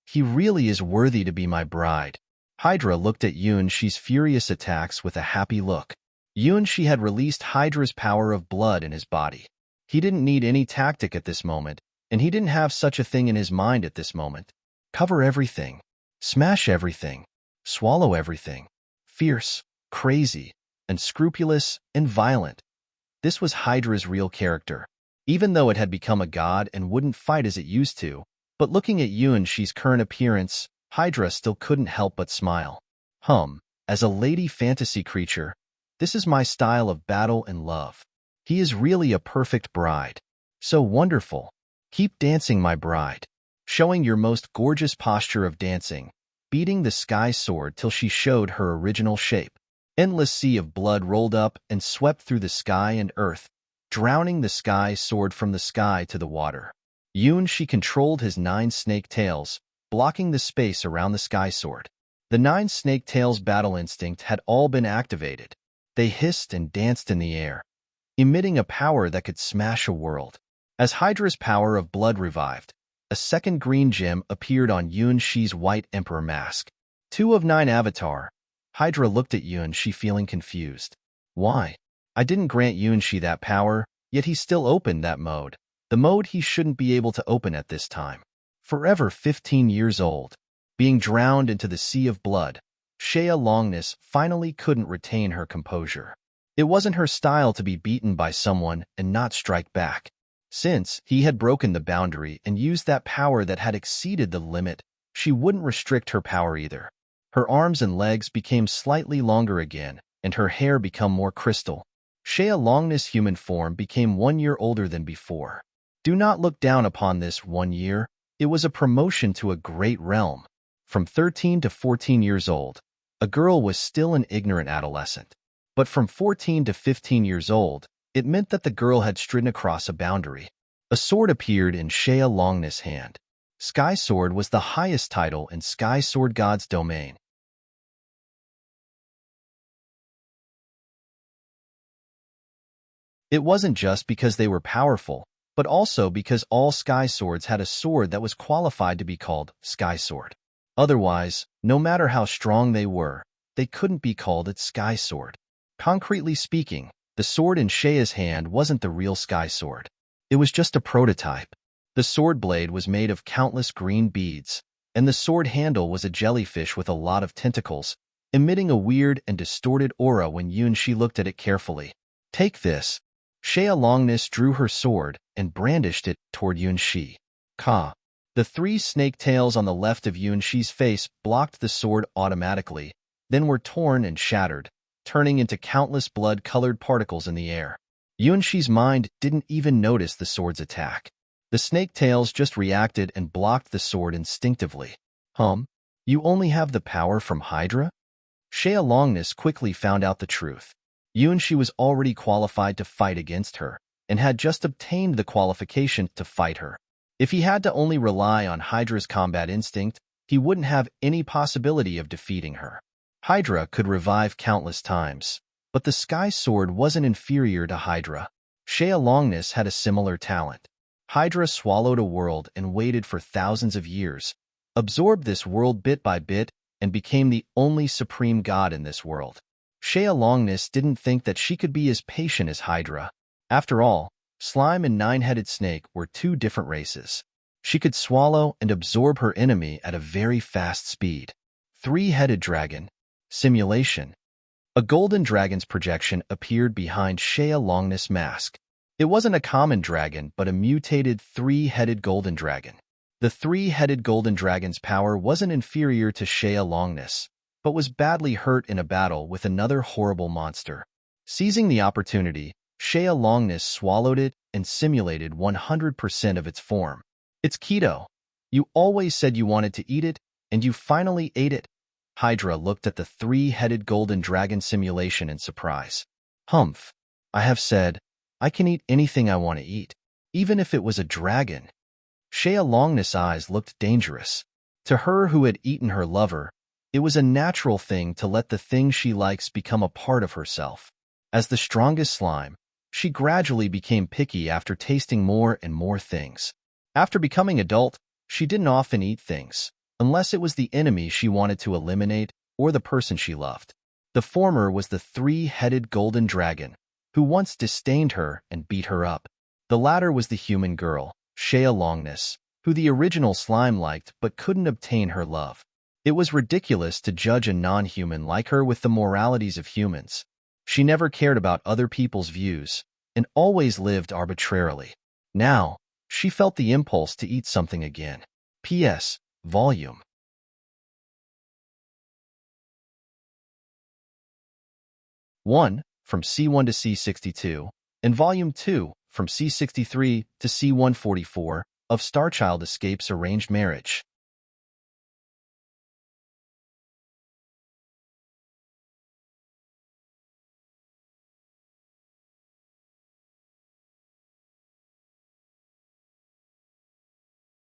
He really is worthy to be my bride. Hydra looked at Yuanxi's furious attacks with a happy look. Yuanxi had released Hydra's power of blood in his body. He didn't need any tactic at this moment, and he didn't have such a thing in his mind at this moment. Cover everything. Smash everything. Swallow everything. Fierce, crazy, unscrupulous, and violent. This was Hydra's real character. Even though it had become a god and wouldn't fight as it used to, but looking at Yuanxi's current appearance, Hydra still couldn't help but smile. As a lady fantasy creature, this is my style of battle and love. He is really a perfect bride. So wonderful. Keep dancing, my bride. Showing your most gorgeous posture of dancing, beating the Sky Sword till she showed her original shape. Endless sea of blood rolled up and swept through the sky and earth, drowning the Sky Sword from the sky to the water. Yuanxi controlled his 9 snake tails, blocking the space around the Sky Sword. The 9 snake tails' battle instinct had all been activated. They hissed and danced in the air, emitting a power that could smash a world. As Hydra's power of blood revived, a second green gem appeared on Yuanxi's white emperor mask. 2 of 9 avatar. Hydra looked at Yuanxi feeling confused. Why? I didn't grant Yuanxi that power, yet he still opened that mode. The mode he shouldn't be able to open at this time. Forever 15 years old, being drowned into the sea of blood, Shea Longness finally couldn't retain her composure. It wasn't her style to be beaten by someone and not strike back. Since he had broken the boundary and used that power that had exceeded the limit, she wouldn't restrict her power either. Her arms and legs became slightly longer again, and her hair became more crystal. Shea Longness' human form became 1 year older than before. Do not look down upon this 1 year. It was a promotion to a great realm. From 13 to 14 years old, a girl was still an ignorant adolescent. But from 14 to 15 years old, it meant that the girl had stridden across a boundary. A sword appeared in Shea Longness' hand. Sky Sword was the highest title in Sky Sword God's domain. It wasn't just because they were powerful, but also because all Sky Swords had a sword that was qualified to be called Sky Sword. Otherwise, no matter how strong they couldn't be called its Sky Sword. Concretely speaking, the sword in Shea's hand wasn't the real Sky Sword. It was just a prototype. The sword blade was made of countless green beads, and the sword handle was a jellyfish with a lot of tentacles, emitting a weird and distorted aura when Yunshi looked at it carefully. Take this. Shea Longness drew her sword and brandished it toward Yunshi. Ka. The 3 snake tails on the left of Yunshi's face blocked the sword automatically, then were torn and shattered, turning into countless blood-colored particles in the air. Yunshi's mind didn't even notice the sword's attack. The snake tails just reacted and blocked the sword instinctively. You only have the power from Hydra? Shea Longness quickly found out the truth. Yunshi was already qualified to fight against her, and had just obtained the qualification to fight her. If he had to only rely on Hydra's combat instinct, he wouldn't have any possibility of defeating her. Hydra could revive countless times, but the Sky Sword wasn't inferior to Hydra. Shea Longness had a similar talent. Hydra swallowed a world and waited for thousands of years, absorbed this world bit by bit, and became the only supreme god in this world. Shea Longness didn't think that she could be as patient as Hydra. After all, Slime and Nine-Headed Snake were 2 different races. She could swallow and absorb her enemy at a very fast speed. 3-Headed Dragon. Simulation. A golden dragon's projection appeared behind Shea Longness' mask. It wasn't a common dragon, but a mutated 3-headed golden dragon. The 3-headed golden dragon's power wasn't inferior to Shea Longness, but was badly hurt in a battle with another horrible monster. Seizing the opportunity, Shea Longness swallowed it and simulated 100% of its form. It's keto. You always said you wanted to eat it, and you finally ate it. Hydra looked at the 3-headed golden dragon simulation in surprise. Humph. I have said, I can eat anything I want to eat, even if it was a dragon. Shea Longness' eyes looked dangerous. To her who had eaten her lover, it was a natural thing to let the thing she likes become a part of herself. As the strongest slime, she gradually became picky after tasting more and more things. After becoming adult, she didn't often eat things, unless it was the enemy she wanted to eliminate or the person she loved. The former was the 3-headed golden dragon, who once disdained her and beat her up. The latter was the human girl, Shea Longness, who the original slime liked but couldn't obtain her love. It was ridiculous to judge a non-human like her with the moralities of humans. She never cared about other people's views and always lived arbitrarily. Now, she felt the impulse to eat something again. P.S. Volume 1 from C1 to C62, and Volume 2 from C63 to C144 of Starchild Escapes Arranged Marriage.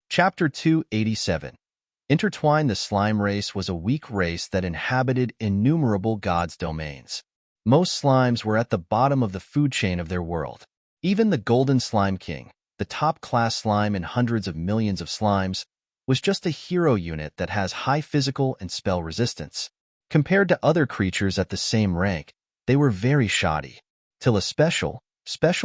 Chapter 287. Intertwine. The slime race was a weak race that inhabited innumerable gods' domains. Most slimes were at the bottom of the food chain of their world. Even the Golden Slime King, the top-class slime in hundreds of millions of slimes, was just a hero unit that has high physical and spell resistance. Compared to other creatures at the same rank, they were very shoddy. Till a special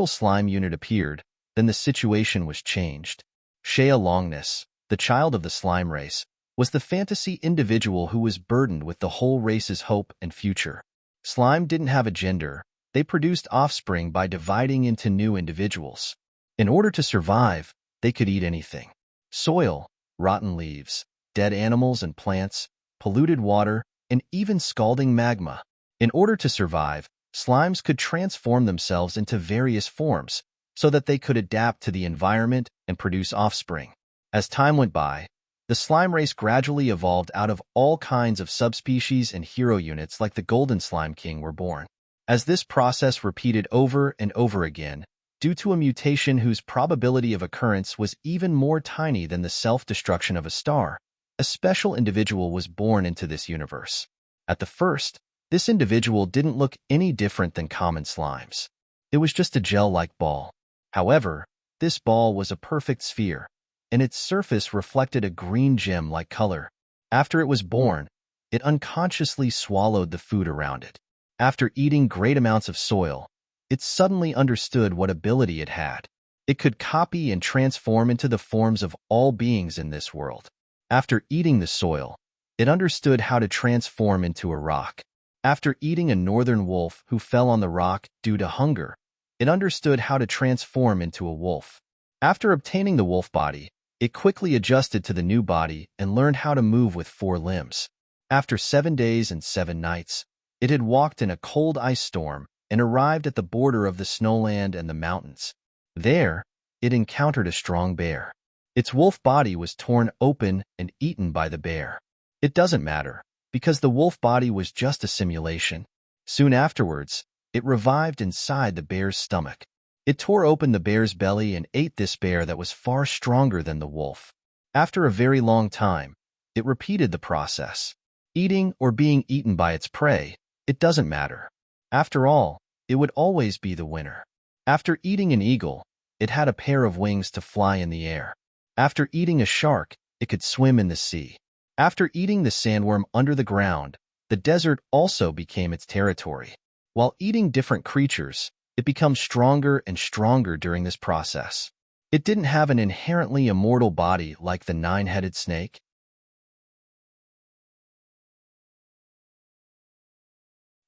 slime unit appeared, then the situation was changed. Shea Longness, the child of the slime race, was the fantasy individual who was burdened with the whole race's hope and future. Slime didn't have a gender. They produced offspring by dividing into new individuals. In order to survive, they could eat anything: soil, rotten leaves, dead animals and plants, polluted water, and even scalding magma. In order to survive, slimes could transform themselves into various forms so that they could adapt to the environment and produce offspring. As time went by, the slime race gradually evolved out of all kinds of subspecies, and hero units like the Golden Slime King were born. As this process repeated over and over again, due to a mutation whose probability of occurrence was even more tiny than the self-destruction of a star, a special individual was born into this universe. At the first, this individual didn't look any different than common slimes. It was just a gel-like ball. However, this ball was a perfect sphere, and its surface reflected a green gem-like color. After it was born, it unconsciously swallowed the food around it. After eating great amounts of soil, it suddenly understood what ability it had. It could copy and transform into the forms of all beings in this world. After eating the soil, it understood how to transform into a rock. After eating a northern wolf who fell on the rock due to hunger, it understood how to transform into a wolf. After obtaining the wolf body, it quickly adjusted to the new body and learned how to move with 4 limbs. After 7 days and 7 nights, it had walked in a cold ice storm and arrived at the border of the snowland and the mountains. There, it encountered a strong bear. Its wolf body was torn open and eaten by the bear. It doesn't matter, because the wolf body was just a simulation. Soon afterwards, it revived inside the bear's stomach. It tore open the bear's belly and ate this bear that was far stronger than the wolf. After a very long time, it repeated the process. Eating or being eaten by its prey, it doesn't matter. After all, it would always be the winner. After eating an eagle, it had a pair of wings to fly in the air. After eating a shark, it could swim in the sea. After eating the sandworm under the ground, the desert also became its territory. While eating different creatures, it becomes stronger and stronger during this process. It didn't have an inherently immortal body like the 9-headed snake.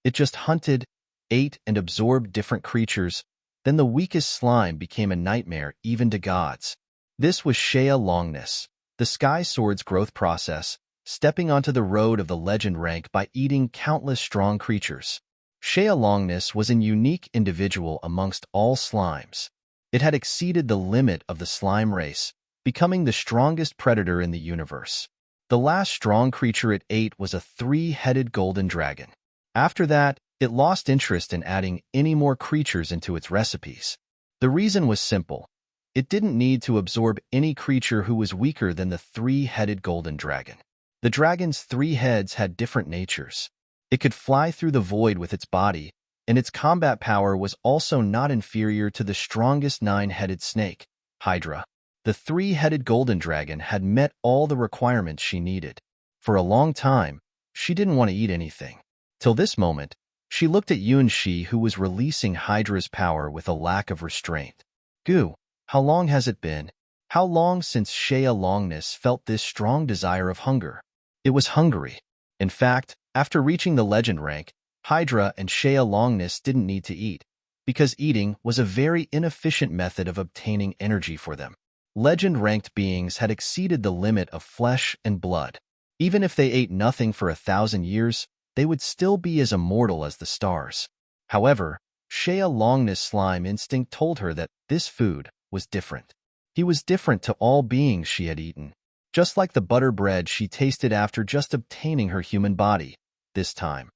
It just hunted, ate, and absorbed different creatures. Then the weakest slime became a nightmare even to gods. This was Shea Longness, the Sky Sword's growth process, stepping onto the road of the legend rank by eating countless strong creatures. Shea Longness was a unique individual amongst all slimes. It had exceeded the limit of the slime race, becoming the strongest predator in the universe. The last strong creature it ate was a 3-headed golden dragon. After that, it lost interest in adding any more creatures into its recipes. The reason was simple. It didn't need to absorb any creature who was weaker than the 3-headed golden dragon. The dragon's 3 heads had different natures. It could fly through the void with its body, and its combat power was also not inferior to the strongest 9-headed snake, Hydra. The 3-headed golden dragon had met all the requirements she needed. For a long time, she didn't want to eat anything. Till this moment, she looked at Yunshi, who was releasing Hydra's power with a lack of restraint. Goo, how long has it been? How long since Shea Longness felt this strong desire of hunger? It was hungry. In fact, after reaching the legend rank, Hydra and Shea Longness didn't need to eat, because eating was a very inefficient method of obtaining energy for them. Legend-ranked beings had exceeded the limit of flesh and blood. Even if they ate nothing for 1,000 years, they would still be as immortal as the stars. However, Shea Longness' slime instinct told her that this food was different. He was different to all beings she had eaten. Just like the butter bread she tasted after just obtaining her human body. This time,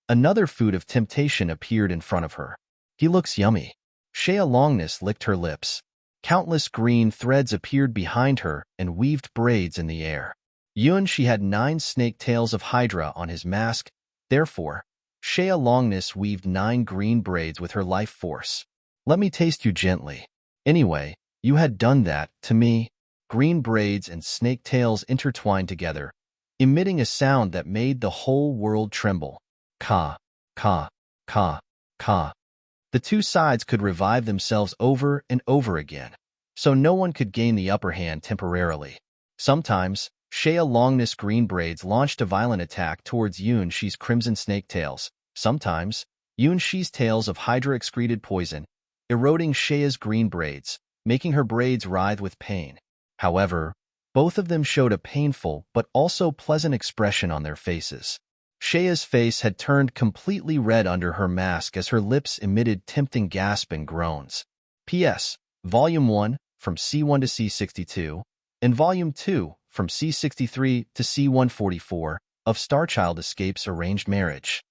another food of temptation appeared in front of her. He looks yummy. Shea Longness licked her lips. Countless green threads appeared behind her and weaved braids in the air. She had 9 snake tails of Hydra on his mask. Therefore, Shea Longness weaved 9 green braids with her life force. Let me taste you gently. Anyway, you had done that to me. Green braids and snake tails intertwined together, emitting a sound that made the whole world tremble. Ka, ka, ka, ka. The 2 sides could revive themselves over and over again, so no one could gain the upper hand temporarily. Sometimes, Shea Longness green braids launched a violent attack towards Yuan-Shi's crimson snake tails. Sometimes, Yuan-Shi's tails of Hydra excreted poison, eroding Shea's green braids, making her braids writhe with pain. However, both of them showed a painful but also pleasant expression on their faces. Shea's face had turned completely red under her mask as her lips emitted tempting gasps and groans. P.S. Volume 1, from C1 to C62, and Volume 2, from C63 to C144, of Starchild Escape's Arranged Marriage.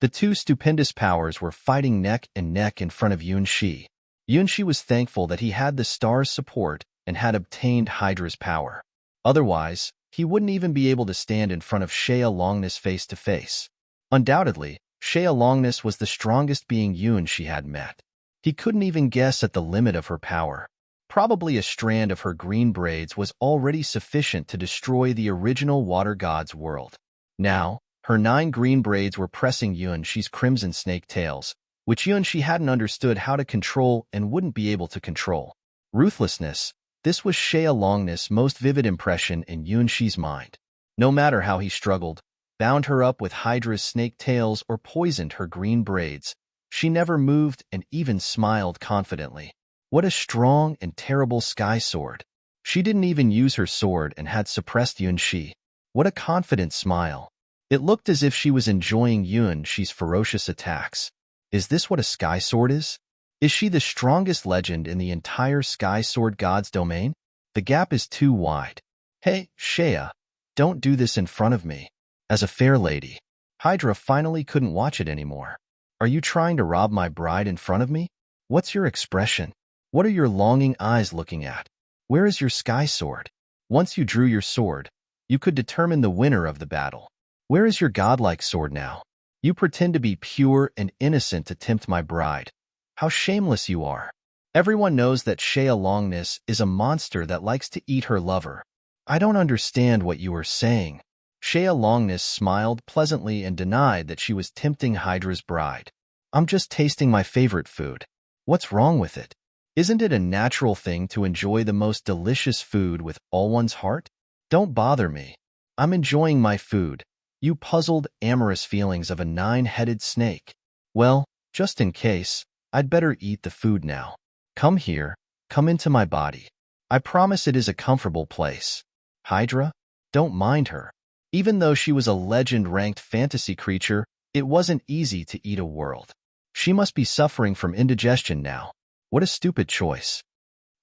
The two stupendous powers were fighting neck and neck in front of Yuan-Shi. Yuan-Shi was thankful that he had the star's support and had obtained Hydra's power. Otherwise, he wouldn't even be able to stand in front of Shea Longness face to face. Undoubtedly, Shea Longness was the strongest being Yuan-Shi had met. He couldn't even guess at the limit of her power. Probably a strand of her green braids was already sufficient to destroy the original water god's world. Now, her 9 green braids were pressing Yuan-Shi's crimson snake tails, which Yuan-Shi hadn't understood how to control and wouldn't be able to control. Ruthlessness, this was Shea Longness' most vivid impression in Yuan-Shi's mind. No matter how he struggled, bound her up with Hydra's snake tails or poisoned her green braids, she never moved and even smiled confidently. What a strong and terrible sky sword. She didn't even use her sword and had suppressed Yuan-Shi. What a confident smile. It looked as if she was enjoying Yuan-Shi's ferocious attacks. Is this what a sky sword is? Is she the strongest legend in the entire sky sword god's domain? The gap is too wide. Hey, Shea, don't do this in front of me. As a fair lady, Hydra finally couldn't watch it anymore. Are you trying to rob my bride in front of me? What's your expression? What are your longing eyes looking at? Where is your sky sword? Once you drew your sword, you could determine the winner of the battle. Where is your godlike sword now? You pretend to be pure and innocent to tempt my bride. How shameless you are. Everyone knows that Shea Longness is a monster that likes to eat her lover. I don't understand what you are saying. Shea Longness smiled pleasantly and denied that she was tempting Hydra's bride. I'm just tasting my favorite food. What's wrong with it? Isn't it a natural thing to enjoy the most delicious food with all one's heart? Don't bother me. I'm enjoying my food. You puzzled, amorous feelings of a 9-headed snake. Well, just in case, I'd better eat the food now. Come here, come into my body. I promise it is a comfortable place. Hydra, don't mind her. Even though she was a legend-ranked fantasy creature, it wasn't easy to eat a world. She must be suffering from indigestion now. What a stupid choice.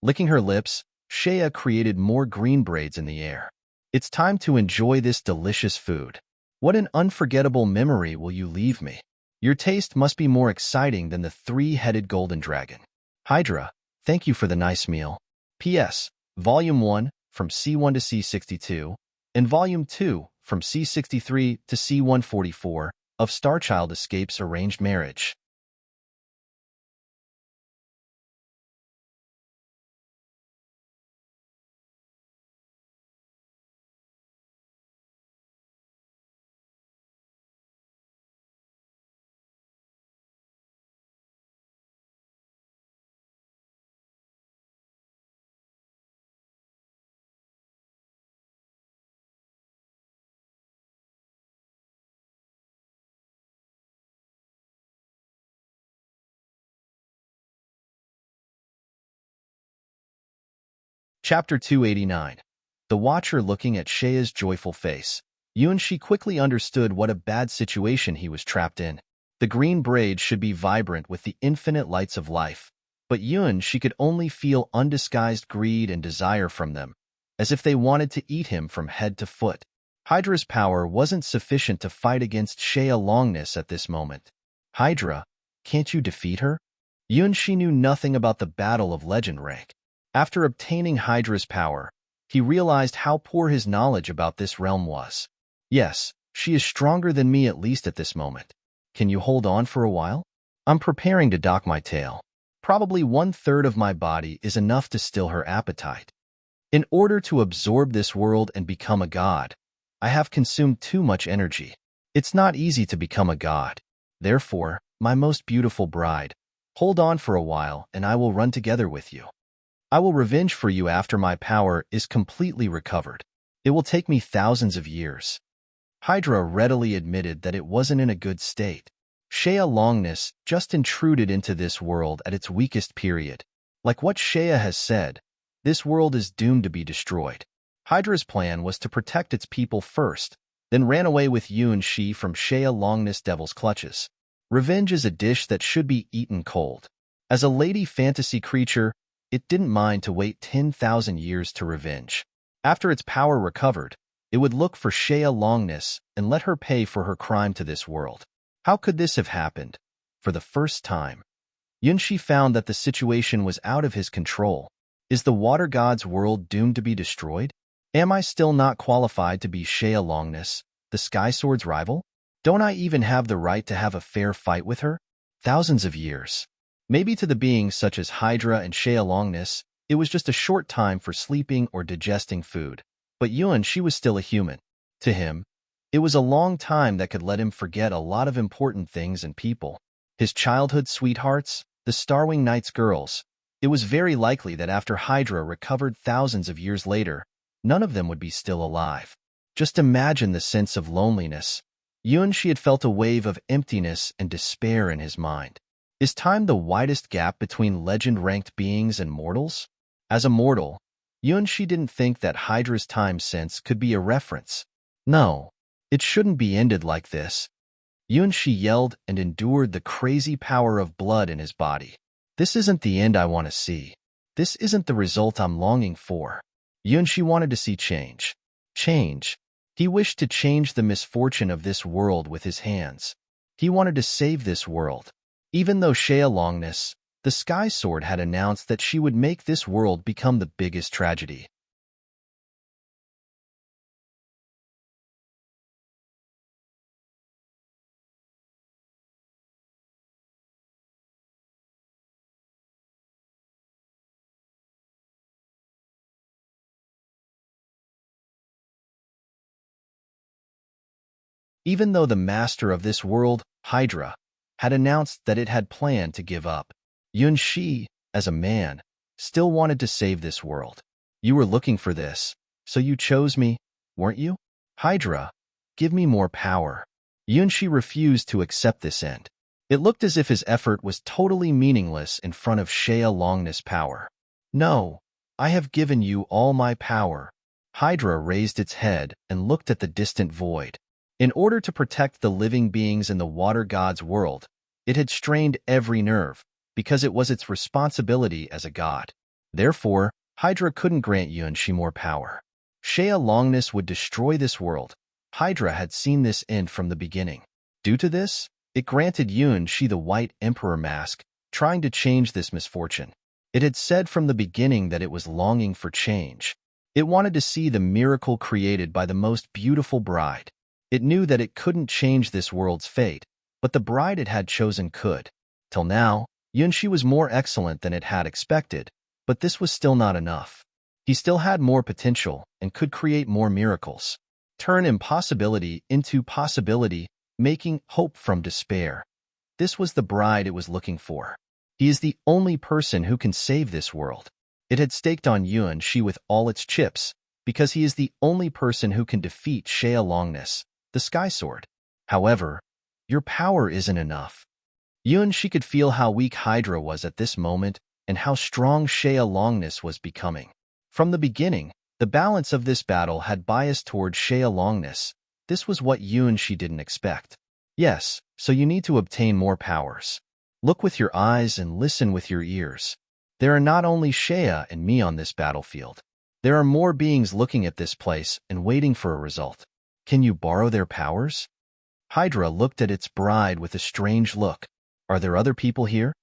Licking her lips, Shea created more green braids in the air. It's time to enjoy this delicious food. What an unforgettable memory will you leave me. Your taste must be more exciting than the 3-headed golden dragon. Hydra, thank you for the nice meal. P.S. Volume 1, from C1 to C62, and Volume 2, from C63 to C144, of Starchild Escape's Arranged Marriage. Chapter 289. The Watcher looking at Shea's joyful face. Yuan-Shi quickly understood what a bad situation he was trapped in. The green braids should be vibrant with the infinite lights of life, but Yuan-Shi could only feel undisguised greed and desire from them, as if they wanted to eat him from head to foot. Hydra's power wasn't sufficient to fight against Shea Longness at this moment. Hydra, can't you defeat her? Yuan-Shi knew nothing about the Battle of Legend rank. After obtaining Hydra's power, he realized how poor his knowledge about this realm was. Yes, she is stronger than me at least at this moment. Can you hold on for a while? I'm preparing to dock my tail. Probably 1/3 of my body is enough to still her appetite. In order to absorb this world and become a god, I have consumed too much energy. It's not easy to become a god. Therefore, my most beautiful bride, hold on for a while and I will run together with you. I will revenge for you after my power is completely recovered. It will take me thousands of years. Hydra readily admitted that it wasn't in a good state. Shea Longness just intruded into this world at its weakest period. Like what Shea has said, this world is doomed to be destroyed. Hydra's plan was to protect its people first, then ran away with Yun Shi from Shea Longness Devil's clutches. Revenge is a dish that should be eaten cold. As a lady fantasy creature, it didn't mind to wait 10,000 years to revenge. After its power recovered, it would look for Shea Longness and let her pay for her crime to this world. How could this have happened? For the first time, Yunshi found that the situation was out of his control. Is the water god's world doomed to be destroyed? Am I still not qualified to be Shea Longness, the Sky Sword's rival? Don't I even have the right to have a fair fight with her? Thousands of years. Maybe to the beings such as Hydra and Shea Longness, it was just a short time for sleeping or digesting food. But Yuan, she was still a human. To him, it was a long time that could let him forget a lot of important things and people. His childhood sweethearts, the Starwing Knights girls. It was very likely that after Hydra recovered thousands of years later, none of them would be still alive. Just imagine the sense of loneliness. Yuan, she had felt a wave of emptiness and despair in his mind. Is time the widest gap between legend-ranked beings and mortals? As a mortal, Yuan, she didn't think that Hydra's time sense could be a reference. No, it shouldn't be ended like this. Yuan, she yelled and endured the crazy power of blood in his body. This isn't the end I want to see. This isn't the result I'm longing for. Yuan, she wanted to see change. Change. He wished to change the misfortune of this world with his hands. He wanted to save this world. Even though Shea Longness, the Sky Sword, had announced that she would make this world become the biggest tragedy. Even though the master of this world, Hydra, had announced that it had planned to give up, Yun Shi, as a man, still wanted to save this world. You were looking for this, so you chose me, weren't you? Hydra, give me more power. Yun Shi refused to accept this end. It looked as if his effort was totally meaningless in front of Shea Longness' power. No, I have given you all my power. Hydra raised its head and looked at the distant void. In order to protect the living beings in the water god's world, it had strained every nerve, because it was its responsibility as a god. Therefore, Hydra couldn't grant Yun Shi more power. Shea Longness would destroy this world. Hydra had seen this end from the beginning. Due to this, it granted Yun Shi the White Emperor mask, trying to change this misfortune. It had said from the beginning that it was longing for change. It wanted to see the miracle created by the most beautiful bride. It knew that it couldn't change this world's fate, but the bride it had chosen could. Till now, Yun Shi was more excellent than it had expected, but this was still not enough. He still had more potential and could create more miracles. Turn impossibility into possibility, making hope from despair. This was the bride it was looking for. He is the only person who can save this world. It had staked on Yun Shi with all its chips, because he is the only person who can defeat Shea Longness, the Sky Sword. However, your power isn't enough. Yun Shi could feel how weak Hydra was at this moment and how strong Shea Longness was becoming. From the beginning, the balance of this battle had biased towards Shea Longness. This was what Yun Shi didn't expect. Yes, so you need to obtain more powers. Look with your eyes and listen with your ears. There are not only Shea and me on this battlefield. There are more beings looking at this place and waiting for a result. Can you borrow their powers? Hydra looked at its bride with a strange look. Are there other people here?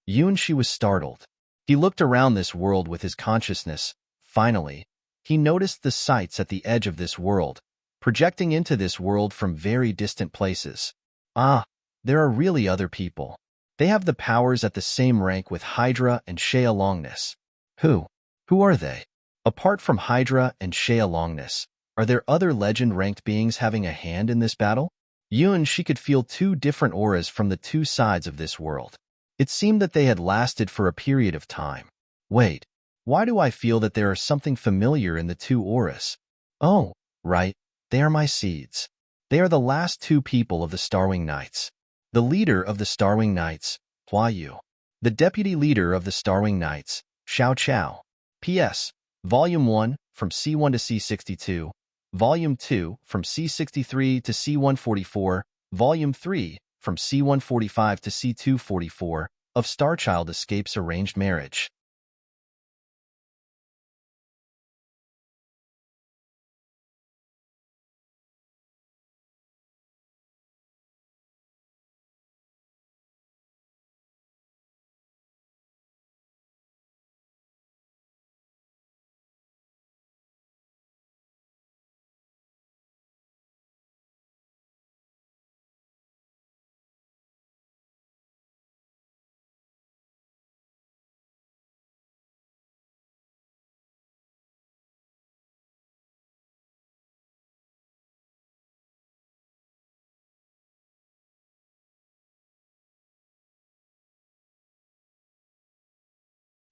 Yun Shi was startled. He looked around this world with his consciousness. Finally, he noticed the sights at the edge of this world, projecting into this world from very distant places. Ah, there are really other people. They have the powers at the same rank with Hydra and Shea Longness. Who? Who are they? Apart from Hydra and Shea Longness, are there other legend-ranked beings having a hand in this battle? She could feel two different auras from the two sides of this world. It seemed that they had lasted for a period of time. Wait, why do I feel that there is something familiar in the two auras? Oh, right, they are my seeds. They are the last two people of the Starwing Knights. The leader of the Starwing Knights, Hua Yu. The deputy leader of the Starwing Knights, Xiao Chao. P.S. Volume 1, from C1 to C62. Volume 2, from C63 to C144. Volume 3, from C145 to C244, of Starchild Escapes Arranged Marriage.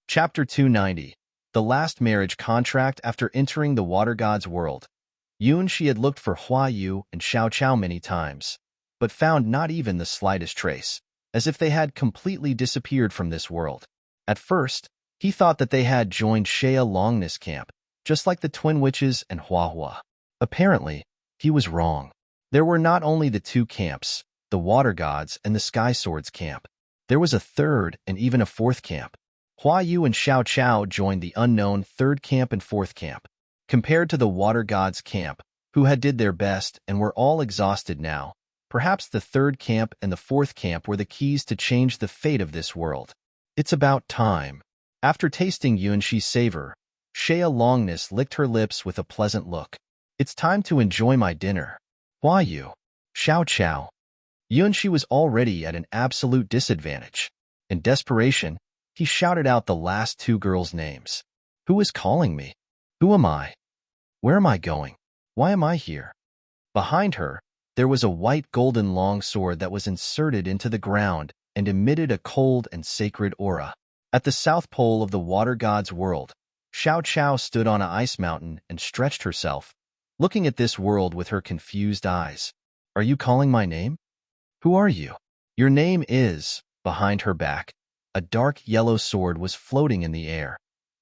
Chapter 290. The Last Marriage Contract. After entering the Water God's world, She had looked for Hua Yu and Xiao Chao many times, but found not even the slightest trace, as if they had completely disappeared from this world. At first, he thought that they had joined Shea Longness camp, just like the Twin Witches and Hua Hua. Apparently, he was wrong. There were not only the two camps, the Water Gods and the Sky Swords camp. There was a third and even a fourth camp. Hua Yu and Xiao Chao joined the unknown third camp and fourth camp. Compared to the Water Gods camp, who had did their best and were all exhausted now, perhaps the third camp and the fourth camp were the keys to change the fate of this world. It's about time. After tasting Yunshi's savor, Shea Longness licked her lips with a pleasant look. It's time to enjoy my dinner. Hua Yu. Xiao Chao. Yunshi was already at an absolute disadvantage. In desperation, he shouted out the last two girls' names. Who is calling me? Who am I? Where am I going? Why am I here? Behind her, there was a white golden longsword that was inserted into the ground and emitted a cold and sacred aura. At the south pole of the Water God's world, Xiao Chao stood on an ice mountain and stretched herself, looking at this world with her confused eyes. Are you calling my name? Who are you? Your name is, behind her back, a dark yellow sword was floating in the air,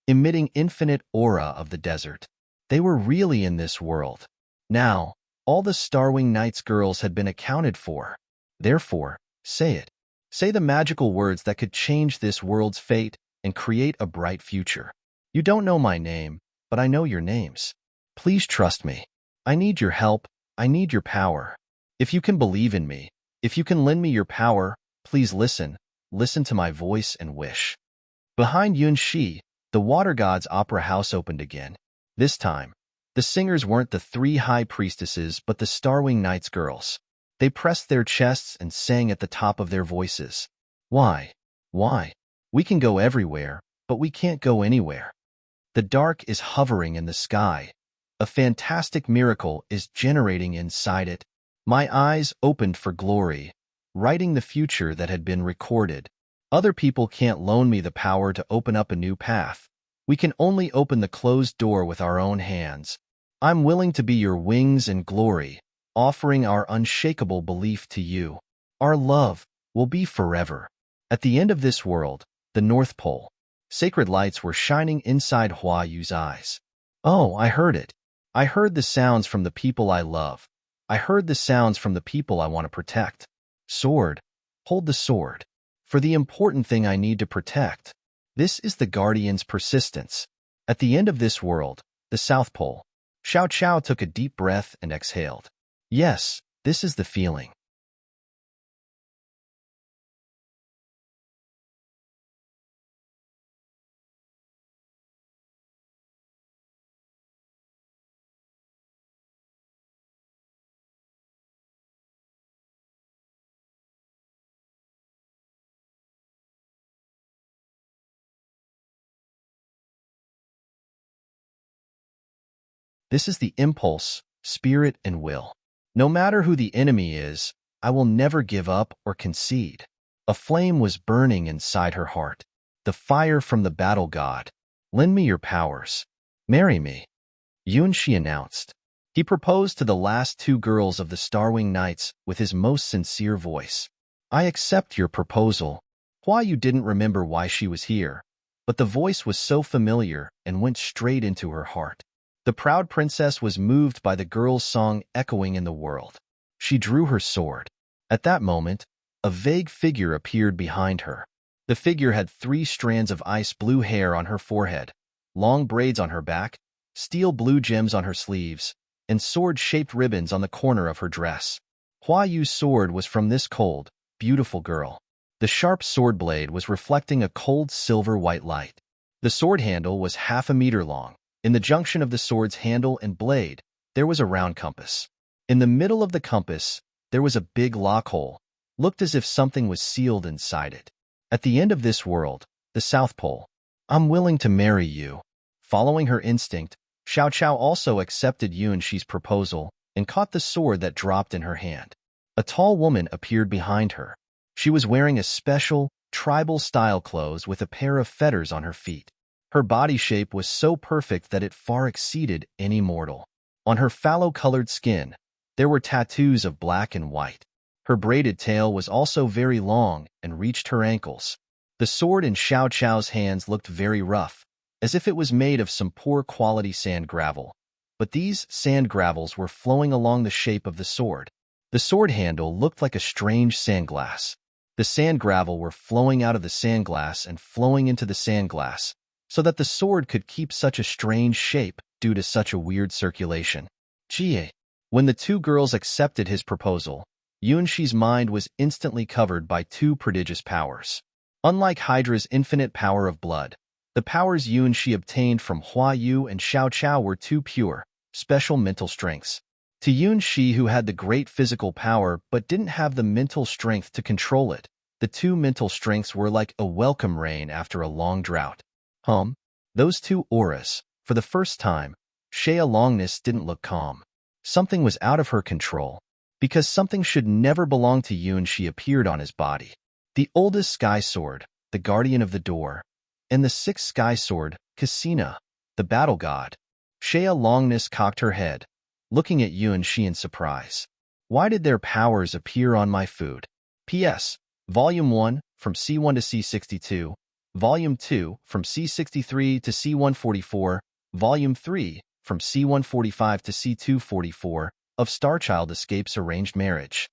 emitting infinite aura of the desert. They were really in this world. Now, all the Starwing Knights girls had been accounted for. Therefore, say it. Say the magical words that could change this world's fate and create a bright future. You don't know my name, but I know your names. Please trust me. I need your help. I need your power. If you can believe in me, if you can lend me your power, please listen. Listen to my voice and wish. Behind Yunshi, the Water God's opera house opened again. This time, the singers weren't the three high priestesses but the Starwing Knights girls. They pressed their chests and sang at the top of their voices. Why? Why? We can go everywhere, but we can't go anywhere. The dark is hovering in the sky. A fantastic miracle is generating inside it. My eyes opened for glory, writing the future that had been recorded. Other people can't loan me the power to open up a new path. We can only open the closed door with our own hands. I'm willing to be your wings and glory, offering our unshakable belief to you. Our love will be forever. At the end of this world, the North Pole, sacred lights were shining inside Hua Yu's eyes. Oh, I heard it. I heard the sounds from the people I love. I heard the sounds from the people I want to protect. Sword, hold the sword. For the important thing I need to protect. This is the Guardian's persistence. At the end of this world, the South Pole, Xiao Chao took a deep breath and exhaled. Yes, this is the feeling. This is the impulse, spirit, and will. No matter who the enemy is, I will never give up or concede. A flame was burning inside her heart. The fire from the battle god. Lend me your powers. Marry me. Yunshi announced. He proposed to the last two girls of the Starwing Knights with his most sincere voice. I accept your proposal. Hua Yu didn't remember why she was here, but the voice was so familiar and went straight into her heart. The proud princess was moved by the girl's song echoing in the world. She drew her sword. At that moment, a vague figure appeared behind her. The figure had 3 strands of ice blue hair on her forehead, long braids on her back, steel blue gems on her sleeves, and sword-shaped ribbons on the corner of her dress. Hua Yu's sword was from this cold, beautiful girl. The sharp sword blade was reflecting a cold silver-white light. The sword handle was half a meter long. In the junction of the sword's handle and blade, there was a round compass. In the middle of the compass, there was a big lock hole. Looked as if something was sealed inside it. At the end of this world, the South Pole. I'm willing to marry you. Following her instinct, Xiao Qiao also accepted Yunshi's proposal and caught the sword that dropped in her hand. A tall woman appeared behind her. She was wearing a special, tribal-style clothes with a pair of fetters on her feet. Her body shape was so perfect that it far exceeded any mortal. On her fallow-colored skin, there were tattoos of black and white. Her braided tail was also very long and reached her ankles. The sword in Xiao Qiao's hands looked very rough, as if it was made of some poor-quality sand gravel. But these sand gravels were flowing along the shape of the sword. The sword handle looked like a strange sandglass. The sand gravel were flowing out of the sandglass and flowing into the sandglass, so that the sword could keep such a strange shape due to such a weird circulation. Jie. When the two girls accepted his proposal, Yunshi's mind was instantly covered by 2 prodigious powers. Unlike Hydra's infinite power of blood, the powers Yunshi obtained from Hua Yu and Xiao Qiao were 2 pure, special mental strengths. To Yunshi, who had the great physical power but didn't have the mental strength to control it, the 2 mental strengths were like a welcome rain after a long drought. Those 2 auras. For the first time, Shea Longness didn't look calm. Something was out of her control. Because something should never belong to Yunshi appeared on his body. The oldest sky sword, the guardian of the door, and the 6th sky sword, Casina, the battle god. Shea Longness cocked her head, looking at Yunshi in surprise. Why did their powers appear on my food? P.S. Volume 1, from C1 to C62, Volume 2, from C63 to C144, Volume 3, from C145 to C244, of Starchild Escapes Arranged Marriage.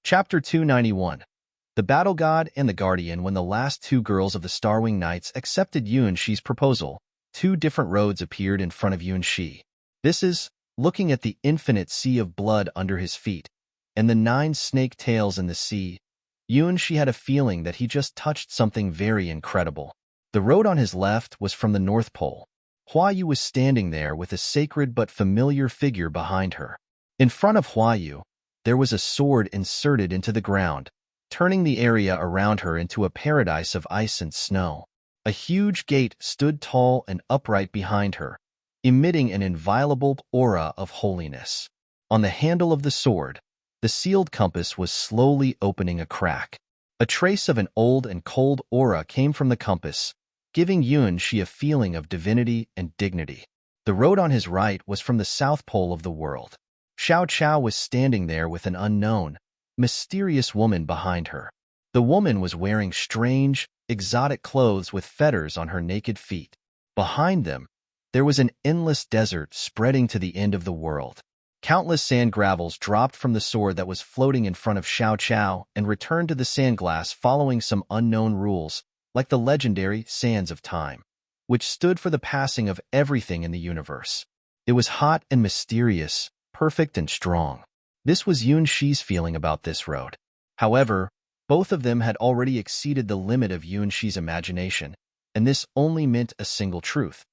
Chapter 291. The Battle God and the Guardian. When the last 2 girls of the Starwing Knights accepted Yunshi's proposal, 2 different roads appeared in front of Yunshi. This is, looking at the infinite sea of blood under his feet, and the 9 snake tails in the sea, Yunshi had a feeling that he just touched something very incredible. The road on his left was from the North Pole. Hua Yu was standing there with a sacred but familiar figure behind her. In front of Hua Yu, there was a sword inserted into the ground, turning the area around her into a paradise of ice and snow. A huge gate stood tall and upright behind her, emitting an inviolable aura of holiness. On the handle of the sword, the sealed compass was slowly opening a crack. A trace of an old and cold aura came from the compass, giving Yunshi a feeling of divinity and dignity. The road on his right was from the South Pole of the world. Xiao Qiao was standing there with an unknown, mysterious woman behind her. The woman was wearing strange, exotic clothes with fetters on her naked feet. Behind them, there was an endless desert spreading to the end of the world. Countless sand gravels dropped from the sword that was floating in front of Xiao Qiao and returned to the sand glass following some unknown rules, like the legendary Sands of Time, which stood for the passing of everything in the universe. It was hot and mysterious, perfect and strong. This was Yun Shi's feeling about this road. However, both of them had already exceeded the limit of Yun Shi's imagination, and this only meant a single truth.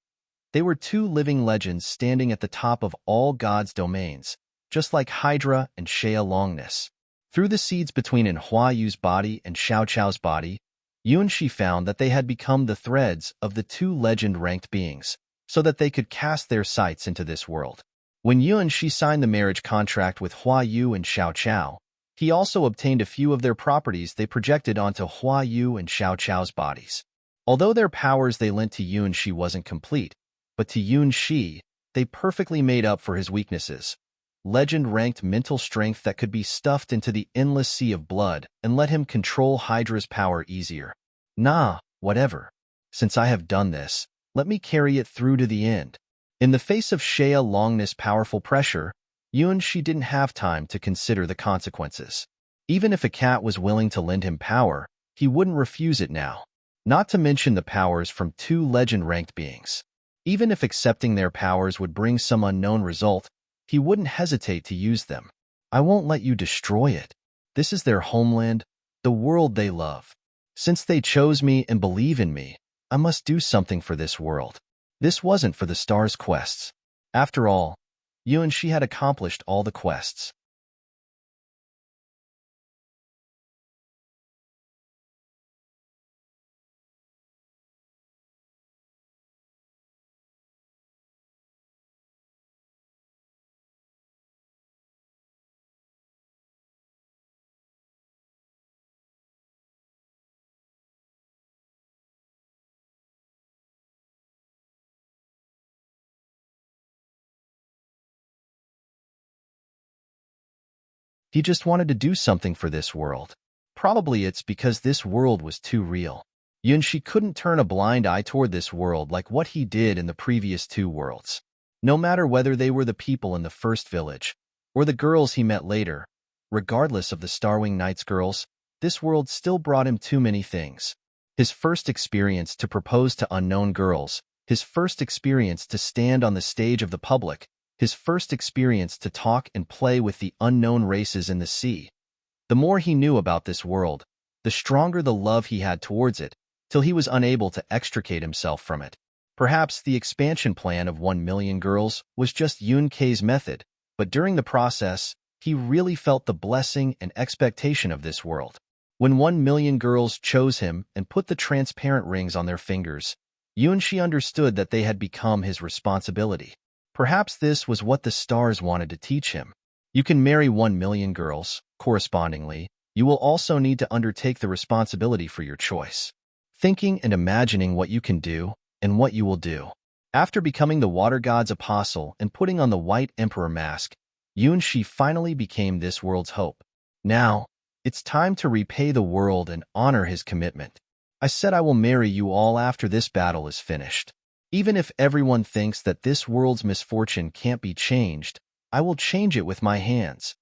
They were two living legends standing at the top of all God's domains, just like Hydra and Shea Longness. Through the seeds between Hua Yu's body and Xiao Qiao's body, Yun Shi found that they had become the threads of the two legend-ranked beings, so that they could cast their sights into this world. When Yun Shi signed the marriage contract with Hua Yu and Xiao Qiao, he also obtained a few of their properties they projected onto Hua Yu and Xiao Qiao's bodies. Although their powers they lent to Yun Shi wasn't complete, but to Yun Shi, they perfectly made up for his weaknesses. Legend-ranked mental strength that could be stuffed into the endless sea of blood and let him control Hydra's power easier. Nah, whatever. Since I have done this, let me carry it through to the end. In the face of Shea Longness' powerful pressure, Yun Shi didn't have time to consider the consequences. Even if a cat was willing to lend him power, he wouldn't refuse it now. Not to mention the powers from two legend-ranked beings. Even if accepting their powers would bring some unknown result, he wouldn't hesitate to use them. I won't let you destroy it. This is their homeland, the world they love. Since they chose me and believe in me, I must do something for this world. This wasn't for the stars' quests. After all, Yun Shi had accomplished all the quests. He just wanted to do something for this world. Probably it's because this world was too real. Yun Shi couldn't turn a blind eye toward this world like what he did in the previous two worlds. No matter whether they were the people in the first village, or the girls he met later, regardless of the Starwing Knights girls, this world still brought him too many things. His first experience to propose to unknown girls, his first experience to stand on the stage of the public, his first experience to talk and play with the unknown races in the sea. The more he knew about this world, the stronger the love he had towards it, till he was unable to extricate himself from it. Perhaps the expansion plan of 1,000,000 girls was just Yun Kei's method, but during the process, he really felt the blessing and expectation of this world. When 1,000,000 girls chose him and put the transparent rings on their fingers, Yun Shi understood that they had become his responsibility. Perhaps this was what the stars wanted to teach him. You can marry 1,000,000 girls. Correspondingly, you will also need to undertake the responsibility for your choice. Thinking and imagining what you can do and what you will do. After becoming the water god's apostle and putting on the white emperor mask, Yun Shi finally became this world's hope. Now, it's time to repay the world and honor his commitment. I said I will marry you all after this battle is finished. Even if everyone thinks that this world's misfortune can't be changed, I will change it with my hands.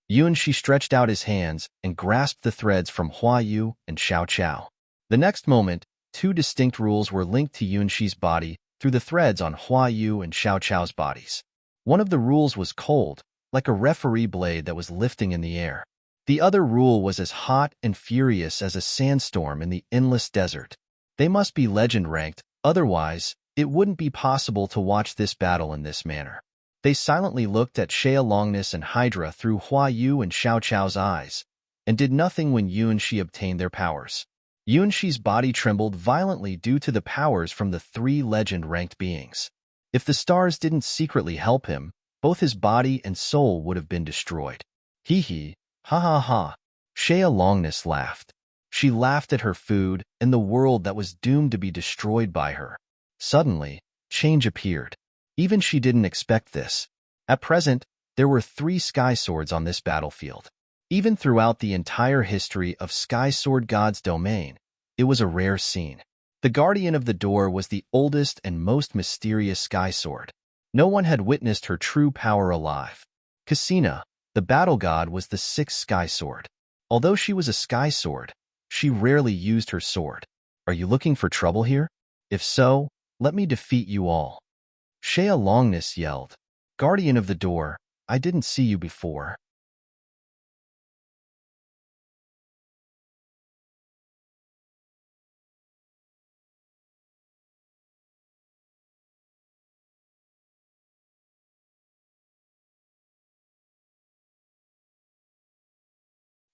Yun Shi stretched out his hands and grasped the threads from Hua Yu and Xiao Qiao. The next moment, two distinct rules were linked to Yun Shi's body through the threads on Hua Yu and Xiao Qiao's bodies. One of the rules was cold, like a referee blade that was lifting in the air. The other rule was as hot and furious as a sandstorm in the endless desert. They must be legend-ranked, otherwise, it wouldn't be possible to watch this battle in this manner. They silently looked at Shea Longness and Hydra through Hua Yu and Xiao Qiao's eyes, and did nothing when Yun Shi obtained their powers. Yun Shi's body trembled violently due to the powers from the three legend-ranked beings. If the stars didn't secretly help him, both his body and soul would have been destroyed. Hee, ha ha ha. Shea Longness laughed. She laughed at her food and the world that was doomed to be destroyed by her. Suddenly, change appeared. Even she didn't expect this. At present, there were 3 sky swords on this battlefield. Even throughout the entire history of Sky Sword God's domain, it was a rare scene. The Guardian of the Door was the oldest and most mysterious sky sword. No one had witnessed her true power alive. Cassina, the battle god, was the sixth sky sword. Although she was a sky sword, she rarely used her sword. Are you looking for trouble here? If so, let me defeat you all. Shea Longness yelled. Guardian of the door, I didn't see you before.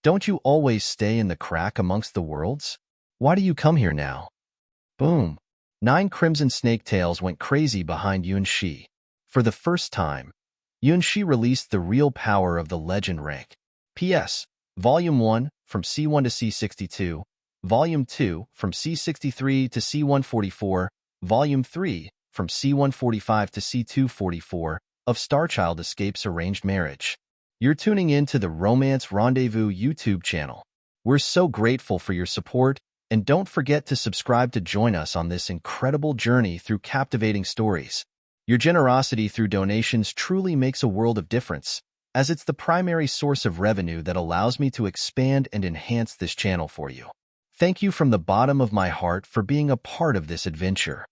Don't you always stay in the crack amongst the worlds? Why do you come here now? Boom. 9 crimson snake tails went crazy behind Yunshi. For the first time, Yunshi released the real power of the legend rank. P.S. Volume 1, from C1 to C62, Volume 2, from C63 to C144, Volume 3, from C145 to C244, of Starchild Escapes Arranged Marriage. You're tuning in to the Romance Rendezvous YouTube channel. We're so grateful for your support, and don't forget to subscribe to join us on this incredible journey through captivating stories. Your generosity through donations truly makes a world of difference, as it's the primary source of revenue that allows me to expand and enhance this channel for you. Thank you from the bottom of my heart for being a part of this adventure.